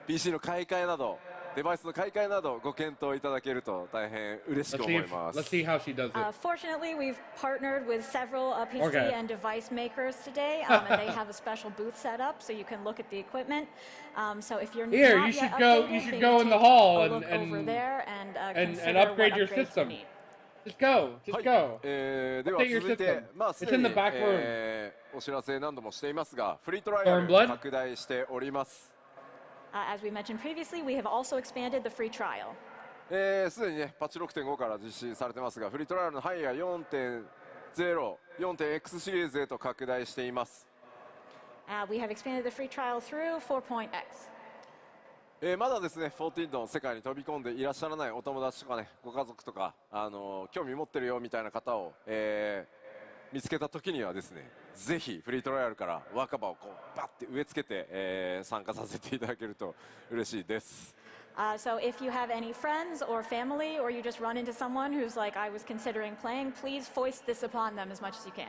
PC の買い替えなどデバイスの買い替えなどご検討いただけると大変嬉しく思います。 Let's see how she does it. Fortunately, we've partnered with several PC and device makers today, and they have a special booth set up so you can look at the equipment. So if you're not yet updated, you should go in the hall and over there and upgrade your system. Just go. では続いて、すでにお知らせ何度もしていますが、フリートライアル拡大しております。As we mentioned previously, we have also expanded the free trial. すでにね、パッチ 6.5 から実施されてますが、フリートライアルの範囲は 4.0、4.x シリーズへと拡大しています。We have expanded the free trial through 4.x. まだですね、14の世界に飛び込んでいらっしゃらないお友達とかね、ご家族とか、興味持ってるよみたいな方を、見つけた時にはですね、ぜひフリートライアルから若葉をこうバッて植え付けて、参加させていただけると嬉しいです。So if you have any friends or family, or you just run into someone who's like, I was considering playing, please foist this upon them as much as you can.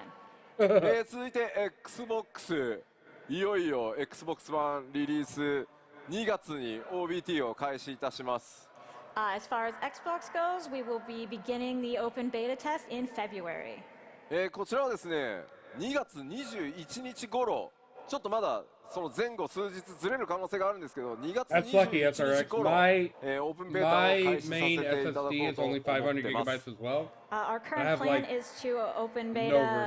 続いて Xbox、いよいよ Xbox One リリース2月に OBT を開始いたします。As far as Xbox goes, we will be beginning the open beta test in February. こちらはですね、2月21日頃、ちょっとまだその前後数日ずれる可能性があるんんですけど、2月21日頃、オープンベータを開始させていただこうと思ってます。Our current plan is to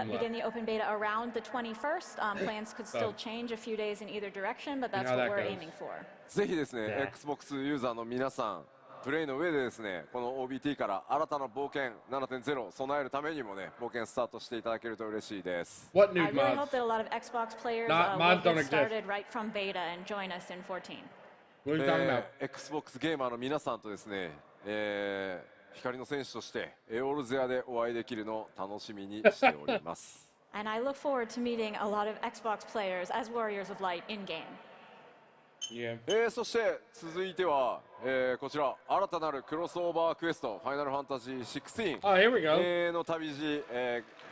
begin the open beta around the 21st. Plans could still change a few days in either direction, but that's what we're aiming for. ぜひですね、Xbox ユーザーの皆さん、プレイの上でですね、この OBT から新たな冒険 7.0 備えるためにもね、冒険スタートしていただけると嬉しいです。I really hope that a lot of Xbox players will get started right from beta and join us in 14. Xbox ゲーマーの皆さんとですね、光の戦士としてエオルゼアでお会いできるのを楽しみにしております。And I look forward to meeting a lot of Xbox players as Warriors of Light in game. Yeah. そして続いては、こちら新たなるクロスオーバークエストファイナルファンタジー16、Oh, here we go. の旅路、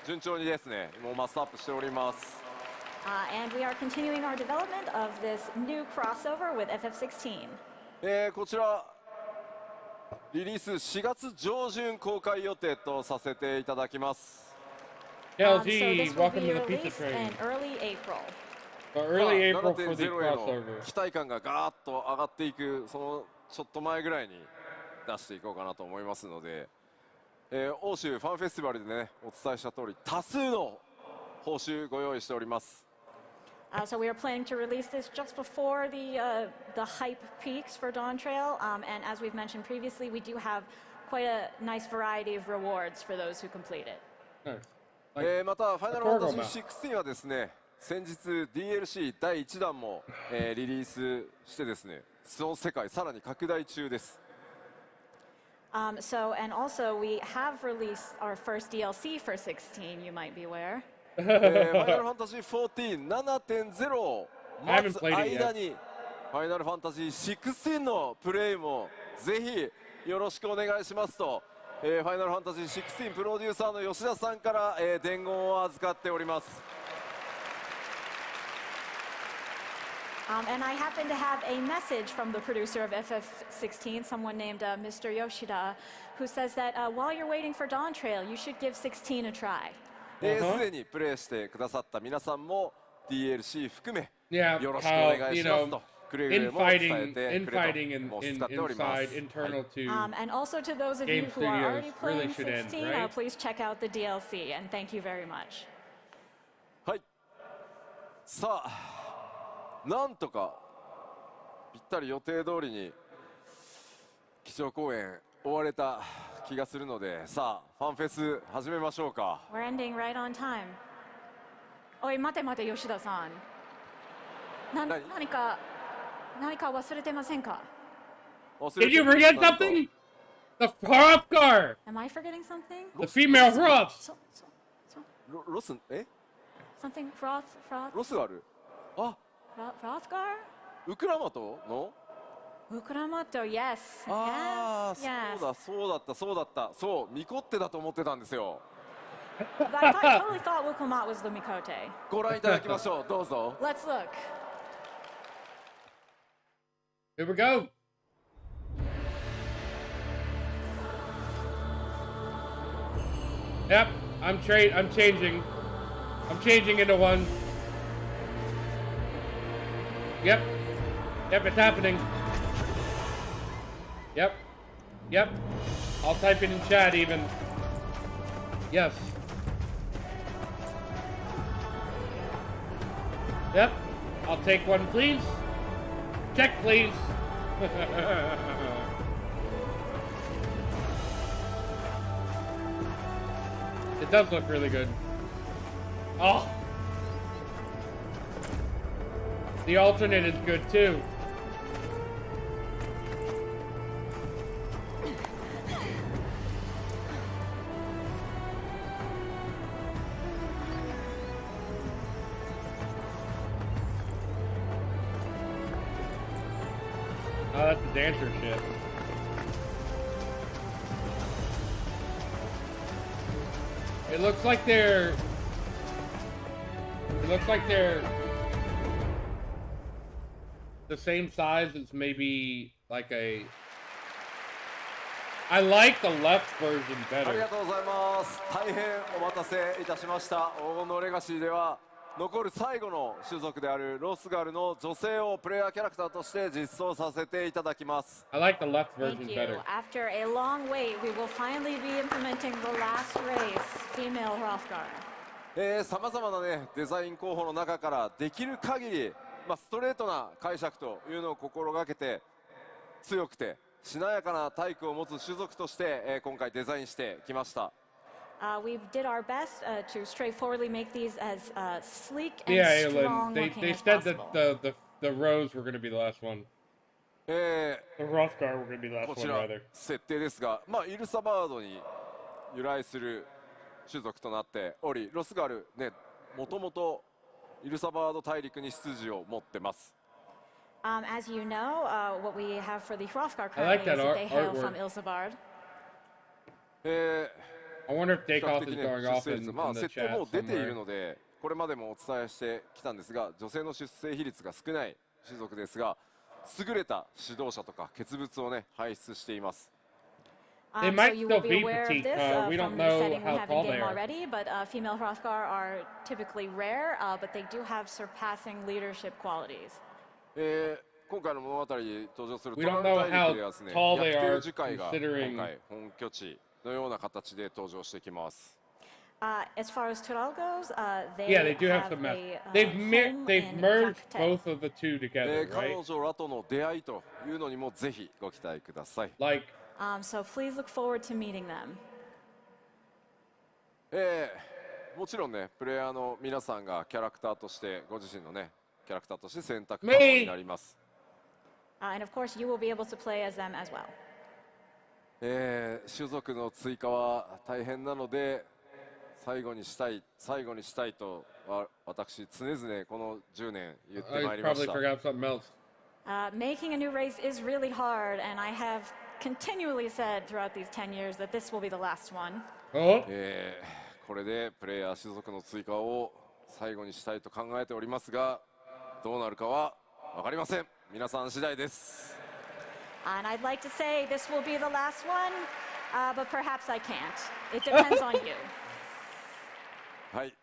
順調にですねもうマストアップしております。And we are continuing our development of this new crossover with FF16. こちらリリース4月上旬公開予定とさせていただきます。So LG, this will be welcome to the pizza released in train. early April. Or early April for the 7.0 への crossover. 期待感がガーッと上がっていくそのちょっと前ぐらいに出していこうかなと思いますので、欧州ファンフェスティバルでねお伝えした通り多数の報酬ご用意しております。So we are planning to release this just before the hype peaks for Dawn Trail, and as we've mentioned previously, we do have quite a nice variety of rewards for those who complete it. Nice. またファイナルファンタジー16はですね先日 DLC 第1弾も、リリースしてですねその世界さらに拡大中です。So and also we have released our first DLC for 16. You might be aware. ファイナルファンタジー 14 7.0 を待つ間にファイナルファンタジー16のプレイもぜひよろしくお願いしますと、ファイナルファンタジー16プロデューサーの吉田さんから、伝言を預かっております。And I happen to have a message from the producer of FF16, someone named Mr. Yoshida, who says that while you're waiting for Dawn Trail, you should give 16 a try. すでにプレイしてくださった皆さんも DLC 含め Yeah, よろしくお願 how, い you します know, とくれぐれも伝えてくれ infighting ともう使っております。 inside, internal to And also to those of you Game who are already Studios playing really should end, 16, right? please check out the DLC, and thank you very much. はい。さあ、なんとかぴったり予定通りに基調講演終われた気がするので、さあファンフェス始めましょうか。 We're ending right on time. おい、待て待て、吉田さん。何か忘れてませんか？ Did you forget something? The Hrothgar! Am I forgetting something? The female Hroth! ロスSomething Froth? ロスがある。あ、Hrothgar? ウクラマトのUkramoto, yes. ああ、 yes. そうだった。そう、ミコッテだと思ってたんですよ。But I totally thought Wukumat was the Mikote. ご覧いただきましょう。どうぞ。Let's look. Here we go! Yep, I'm changing. I'm changing into one. Yep, it's happening. Yep. I'll type it in chat even. Yes. Yep. I'll take one, please. Check, please. It does look really good. Oh. The alternate is good too. Oh, that's the dancer shit. It looks like they're the same size as maybe like a. I like the left version あり better. がとうございます。大変お待たせいたしました。黄金のレガシーでは残る最後の種族であるロスガルの女性をプレイヤーキャラクターとして実装させていただきます。 I like the left Thank version you. better. After a long wait, we will finally be implementing the last race, female Hrothgar. さまざまなねデザイン候補の中からできる限り、ストレートな解釈というのを心がけて強くてしなやかな体育を持つ種族として、今回デザインしてきました。We did our best to straightforwardly make these as sleek and Yeah, strong Aylin. They looking as said possible. that the Rose were going to be the last one. え The Hrothgar were going to be the ー last こ one ちら rather. 設定ですが、イルサバードに由来する種族となっており、ロスガルね、もともとイルサバード大陸に出自を持ってます。As you know, what we have for the Hrothgar I like currently is that that they hail artwork. from Ilsabard. I wonder if 比較 Dakoff 的 is ね going 出 off 生 in, 率、まあ in the 設定 chat もう出ている somewhere. ので、これまでもお伝えしてきたんですが、女性の出生比率が少ない種族ですが、優れた指導者とか傑物をね輩出しています。They So might you still will be be aware of petite. this We don't from the know setting we how have tall in they game are. already, but female Hrothgar are typically rare, but they do have surpassing leadership qualities. 今回の物語に登場する We ト don't ラ know ル大陸ではですね、 how tall 逆 they 転 are 樹海が considering- 今回本拠地のような形で登場してきます。As far as Tural goes, Yeah, they do have have some mess. a, They've home in merged Yakutsk. both of the two together, 彼 right? 女らとの出会いというのにもぜひご期待ください。 Like, So please look forward to meeting them. もちろんね、プレイヤーの皆さんがキャラクターとしてご自身のね、キャラクターとして選択可能になります。And of course, you will be able to play as them as well. 種族の追加は大変なので、最後にしたいとは私常々この10年言ってまい I りまし probably た。 forgot something else. Making a new race is really hard, and I have continually said throughout these 10 years that this will be the last one. Oh, これでプレイヤー種族の追加を最後にしたいと考えておりますが、どうなるかは分かりません。皆さん次第です。 And I'd like to say this will be the last one, but perhaps I can't. It depends on you. はい、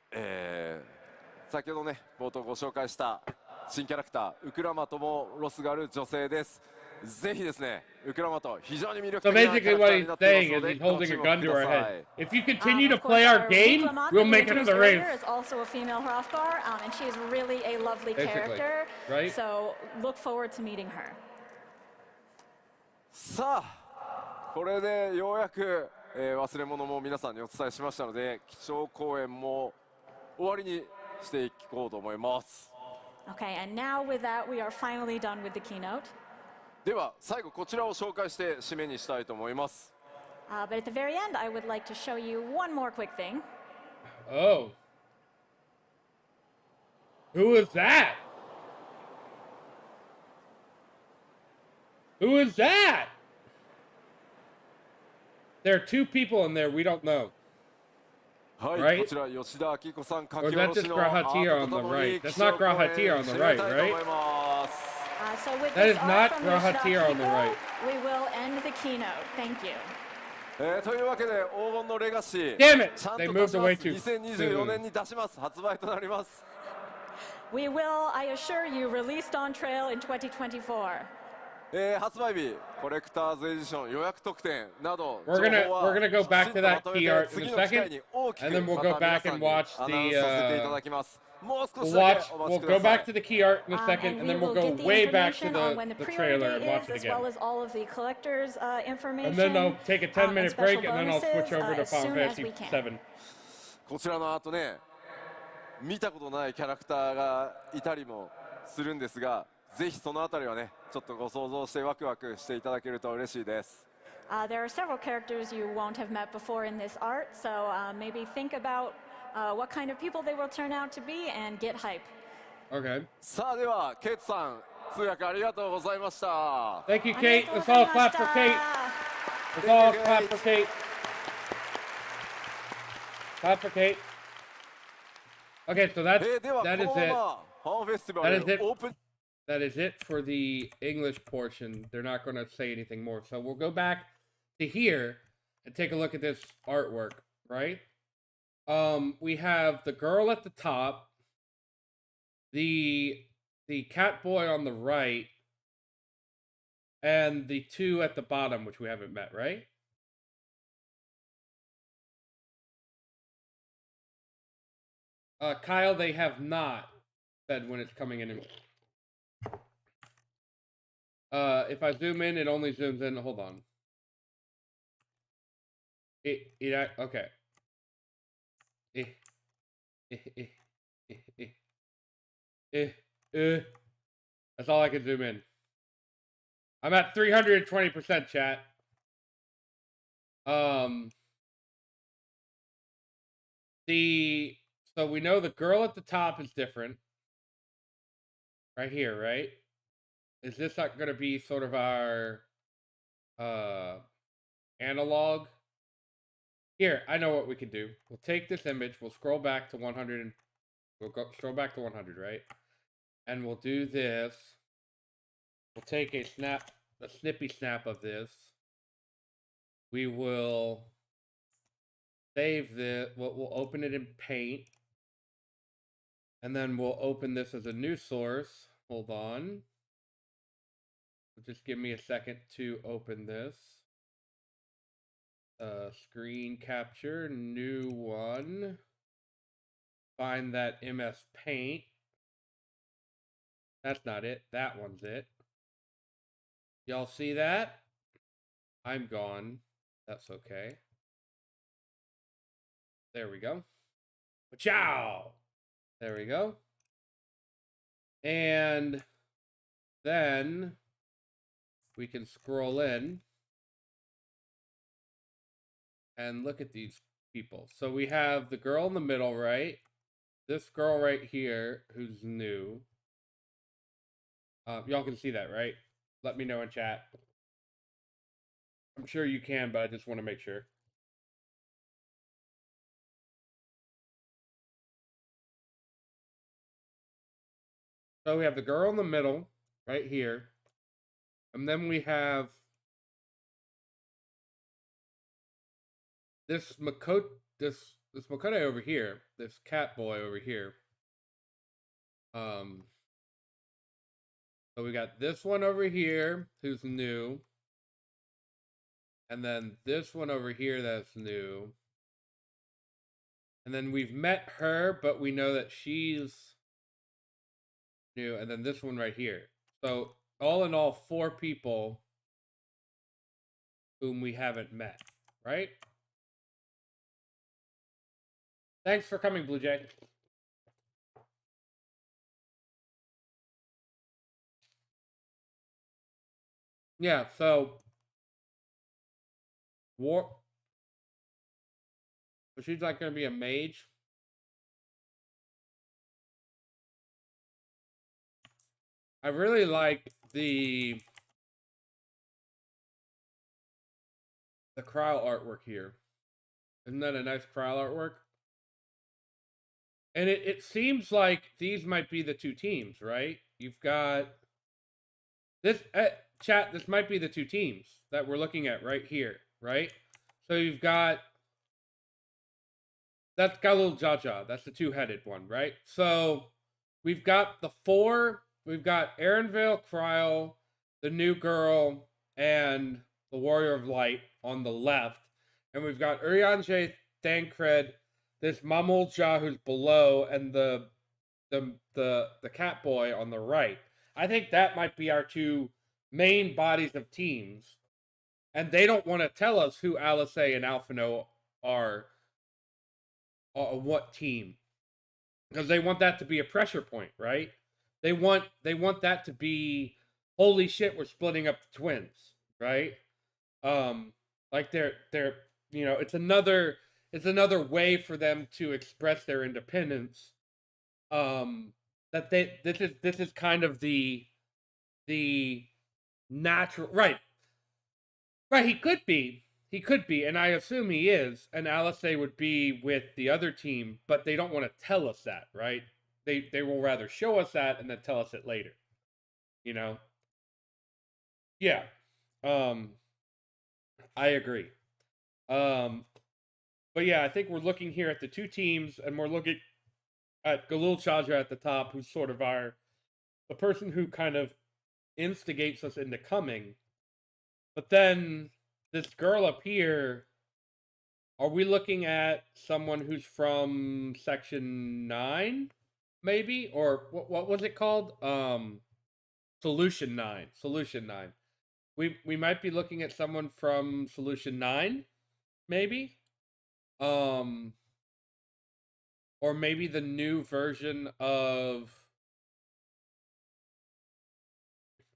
先ほどね冒頭ご紹介した新キャラクターウクラマトもロスがある女性です。ぜひですね、ウクラマト非常に魅力 so 的なキ basically ャラクタ what ーに he's なっています saying の is で he's ご holding 注 a 目 gun く to だ our さ head. い。 If you continue to Of course, play our our game, Wiklama, we'll who make it to introduced the race. earlier, is also a female Hrothgar, and she is really a lovely Basically, character. right? So look forward to meeting her. さあ、これでようやく、忘れ物も皆さんにお伝えしましたので、基調講演も終わりにしていこうと思います。 Okay, and now with that, we are finally done with the keynote. では最後こちらを紹介して締めにしたいと思います。 But at the very end, I would like to show you one more quick thing. Oh. Who is that? Who is that? There are two people in there we don't know. はい、 Right? こちら吉田明子さん書 Or き下 that's ろし just の Grahatia ア on ート the ととも right. に That's 基調 not 講演 Grahatia on 締 the め right, たいと right? 思います。 So with That this is art not from Yoshida Grahatia on the Akiko, right. we will end the keynote. Thank you. というわけで黄金のレガシー Damn it! ちゃんと They 出 moved しま away す。 too 2024 soon. 年に出します。発売となります。 We will, I assure you, released on trail in 2024. 発売日コレクターズエディション予約特典など We're 情 gonna 報は we're gonna go back きち to んと that まとめ key て art in 次 a の機会 second, に大きく and then we'll ま go た back 皆さん and に watch アナウンスさせていただきます。もう少しだ We'll けお待 we'll ちく go ださ back い to the key art in a And second, and we then we'll will go get the way back to information on when the the pre-order trailer and date watch is, it as well again. as all of the collector's information. And then I'll take a 10-minute and break, special and then I'll switch bonuses, over to as soon Final as we Fantasy can. 7. こちらのアートね見たことないキャラクターがいたりもするんですがぜひそのあたりはねちょっとご想像してワクワクしていただけると嬉しいです。 There are several characters you won't have met before in this art, so maybe think about what kind of people they will turn out to be and get hype. Okay. さあではケイトさん通訳ありがとうございました。 Thank you, Kate. Let's all clap for Kate. Let's all clap for Kate. Clap for Kate. Okay, so では that こ is の it. ままファンフェスティバ That is ル it. オープン That is it for the English portion. They're not going to say anything more. So we'll go back to here and take a look at this artwork, right? We have the girl at the top, the cat boy on the right, and the two at the bottom, which we haven't met, right? Kyle, they have not said when it's coming in. If I zoom in, it only zooms in. Hold on. Okay. That's all I can zoom in. I'm at 320% chat. So we know the girl at the top is different. Right here, right? Is this going to be sort of our analog? Here, I know what we can do. We'll take this image, we'll scroll back to 100, and we'll scroll back to 100, right? And we'll do this. We'll take a snippy snap of this. We will save this. We'll open it in Paint. And then we'll open this as a new source. Hold on. Just give me a second to open this. Screen capture, new one. Find that MS Paint. That's not it. That one's it. Y'all see that? I'm gone. That's okay. There we go. Ciao! There we go. And then we can scroll in and look at these people. So we have the girl in the middle, right? This girl right here, who's new. Y'all can see that, right? Let me know in chat. I'm sure you can, but I just want to make sure. So we have the girl in the middle, right here. And then we have this Makoto over here, this cat boy over here. So we got this one over here, who's new. And then this one over here that's new. And then we've met her, but we know that she's new. And then this one right here. So all in all, 4 people whom we haven't met, right? Thanks for coming, Blue Jay. Yeah, so so she's like gonna be a mage. I really like the crowd artwork here. Isn't that a nice crowd artwork? And it seems like these might be the 2 teams, right? You've got this chat. This might be the 2 teams that we're looking at right here, right? So you've got that's Galul Jaja. That's the 2-headed one, right? So we've got the 4. We've got Aaronvale, Cryo, the new girl, and the Warrior of Light on the left. And we've got Urianjay, Thancred, this Mamulja who's below, and the cat boy on the right. I think that might be our 2 main bodies of teams. And they don't want to tell us who Alice and Alphino are what team. Because they want that to be a pressure point, right? They want that to be, holy shit, we're splitting up the twins, right? Like they're it's another way for them to express their independence. That this is kind of the natural, right? He could be, and I assume he is, and Alice would be with the other team, but they don't want to tell us that, right? They will rather show us that and then tell us it later. You know? Yeah. I agree. But yeah, I think we're looking here at the 2 teams, and we're looking at Galul Chadra at the top, who's sort of the person who kind of instigates us into coming. But then this girl up here, are we looking at someone who's from Section 9? Maybe? Or what was it called? Solution 9. Solution 9. We might be looking at someone from Solution 9, maybe? Or maybe the new version of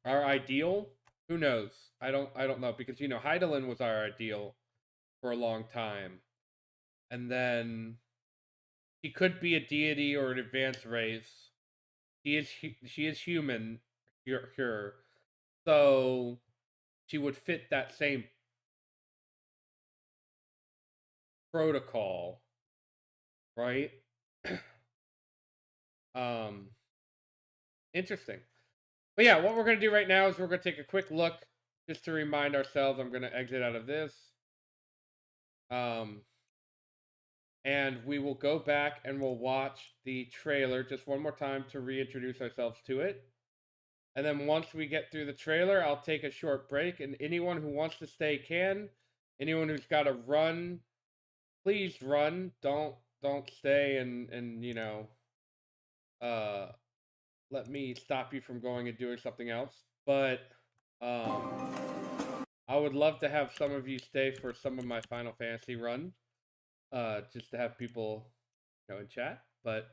our ideal? Who knows? I don't know, because Heidelin was our ideal for a long time. And then she could be a deity or an advanced race. She is human, sure. So she would fit that same protocol, right? Interesting. But yeah, what we're going to do right now is we're going to take a quick look just to remind ourselves. I'm going to exit out of this. And we will go back and we'll watch the trailer just one more time to reintroduce ourselves to it. And then once we get through the trailer, I'll take a short break. And anyone who wants to stay can. Anyone who's got to run, please run. Don't stay and you know, let me stop you from going and doing something else. But I would love to have some of you stay for some of my Final Fantasy run. Just to have people, you know, in chat. But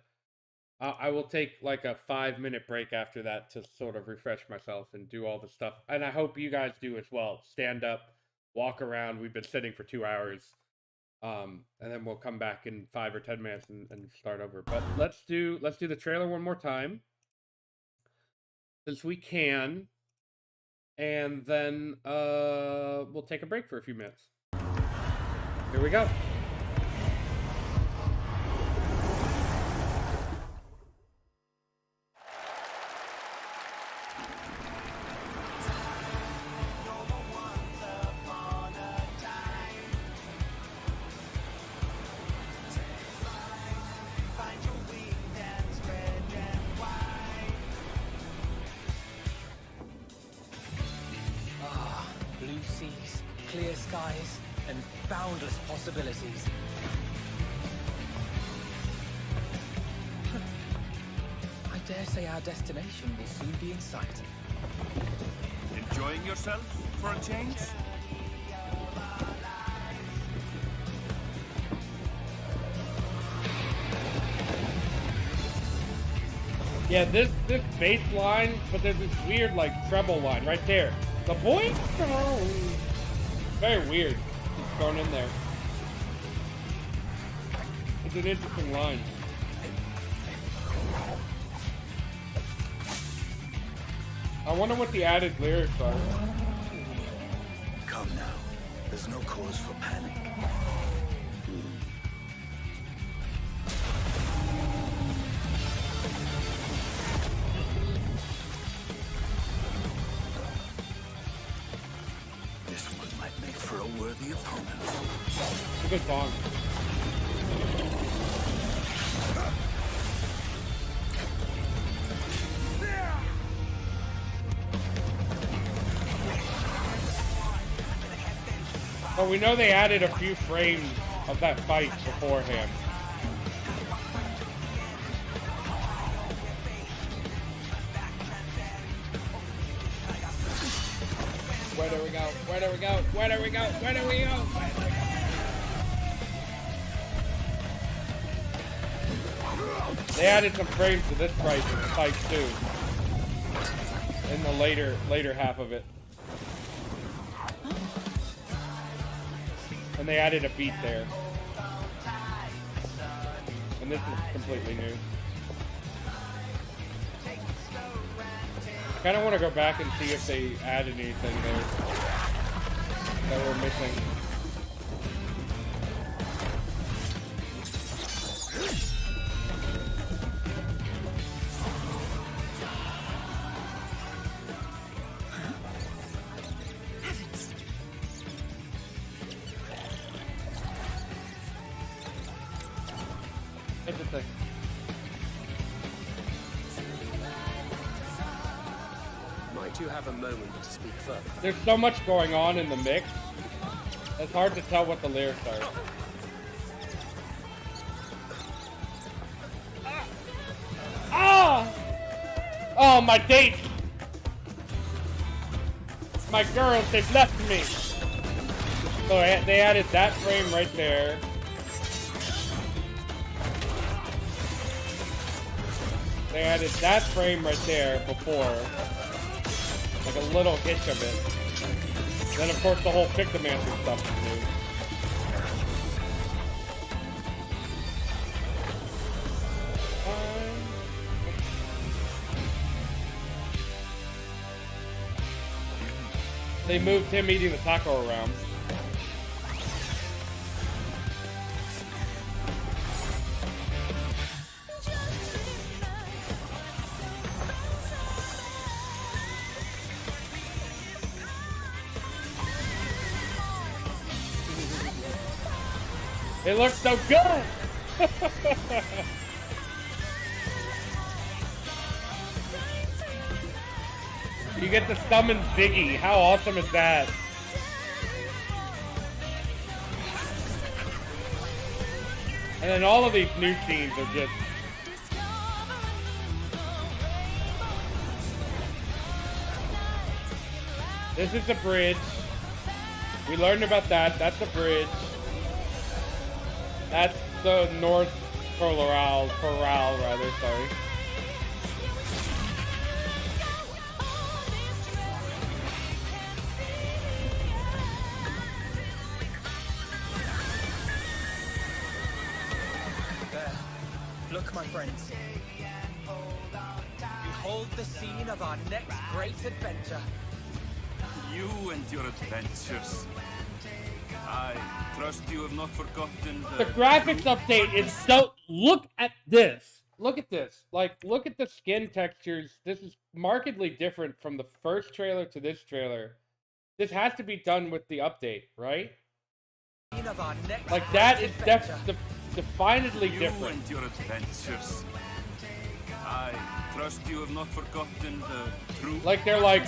I will take like a 5-minute break after that to sort of refresh myself and do all the stuff. And I hope you guys do as well. Stand up, walk around. We've been sitting for 2 hours. And then we'll come back in 5 or 10 minutes and start over. But let's do the trailer one more time, since we can. And then we'll take a break for a few minutes. Here we go. Blue seas, clear skies, and boundless possibilities. I dare say our destination will soon be in sight. Enjoying yourself for a change? Yeah, this bass line, but there's this weird like treble line right there. The boy, very weird. It's thrown in there. It's an interesting line. I wonder what the added lyrics are. Come now. There's no cause for panic. This one might make for a worthy opponent. It's a good song. But we know they added a few frames of that fight beforehand. Where do we go? Where do we go? Where do we go? Where do we go? Where do we go? They added some frames to this fight too. In the later half of it. And they added a beat there. And this is completely new. I kind of want to go back and see if they added anything there that we're missing. Interesting. Might you have a moment to speak further? There's so much going on in the mix. It's hard to tell what the lyrics are. Ah! Oh, my date! My girls, they've left me! So they added that frame right there. They added that frame right there before. Like a little hitch of it. Then of course the whole Pictomancer stuff is new. They moved him eating the taco around. It looks so good! You get to summon Ziggy. How awesome is that? And then all of these new scenes are just... This is the bridge. We learned about that. That's the bridge. That's the North Corral, sorry. There. Look, my friends. Behold the scene of our next great adventure. You and your adventures. I trust you have not forgotten The graphics update is so... Look at this. Look at this. Like, look at the skin textures. This is markedly different from the first trailer to this trailer. This has to be done with the update, right? Like, that is definitely different. You and your adventures. I trust you have not forgotten the truth. Like, they're like...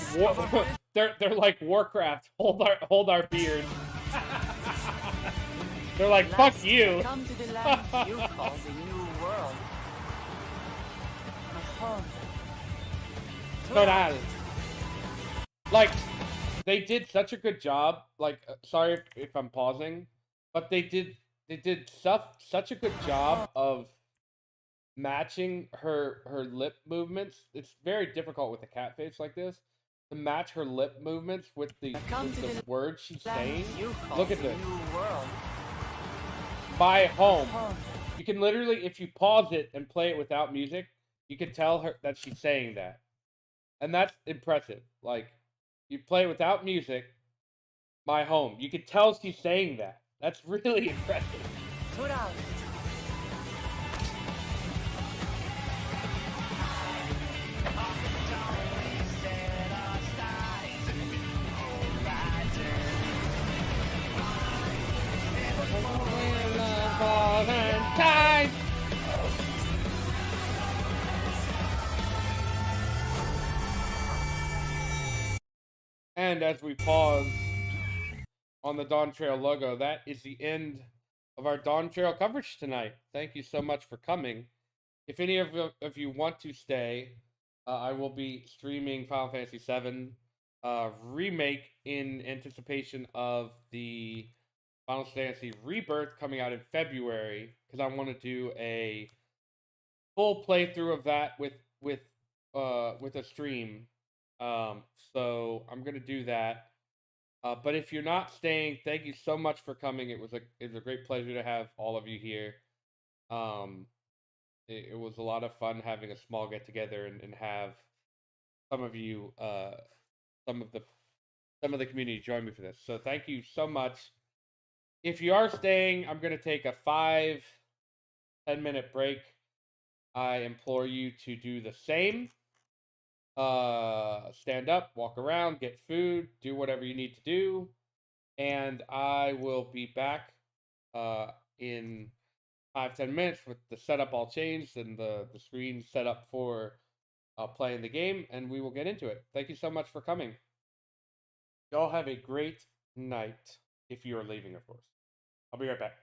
They're like Warcraft. Hold our beard. They're like, fuck you. Come to the land you call the New World. My home. Total. Like, they did such a good job. Like, sorry if I'm pausing, but they did such a good job of matching her lip movements. It's very difficult with a cat face like this to match her lip movements with the words she's saying. Look at this. My home. You can literally, if you pause it and play it without music, you can tell her that she's saying that. And that's impressive. Like, you play it without music, my home. You can tell she's saying that. That's really impressive. Valentine. And as we pause on the Dawn Trail logo, that is the end of our Dawn Trail coverage tonight. Thank you so much for coming. If any of you want to stay, I will be streaming Final Fantasy VII Remake in anticipation of the Final Fantasy Rebirth coming out in February, because I want to do a full playthrough of that with a stream. So I'm gonna do that. But if you're not staying, thank you so much for coming. It was a great pleasure to have all of you here. It was a lot of fun having a small get together and have some of you, some of the community join me for this. So thank you so much. If you are staying, I'm going to take a 5-10 minute break. I implore you to do the same. Stand up, walk around, get food, do whatever you need to do. And I will be back in 5-10 minutes with the setup all changed and the screen set up for playing the game. And we will get into it. Thank you so much for coming. Y'all have a great night if you are leaving, of course. I'll be right back.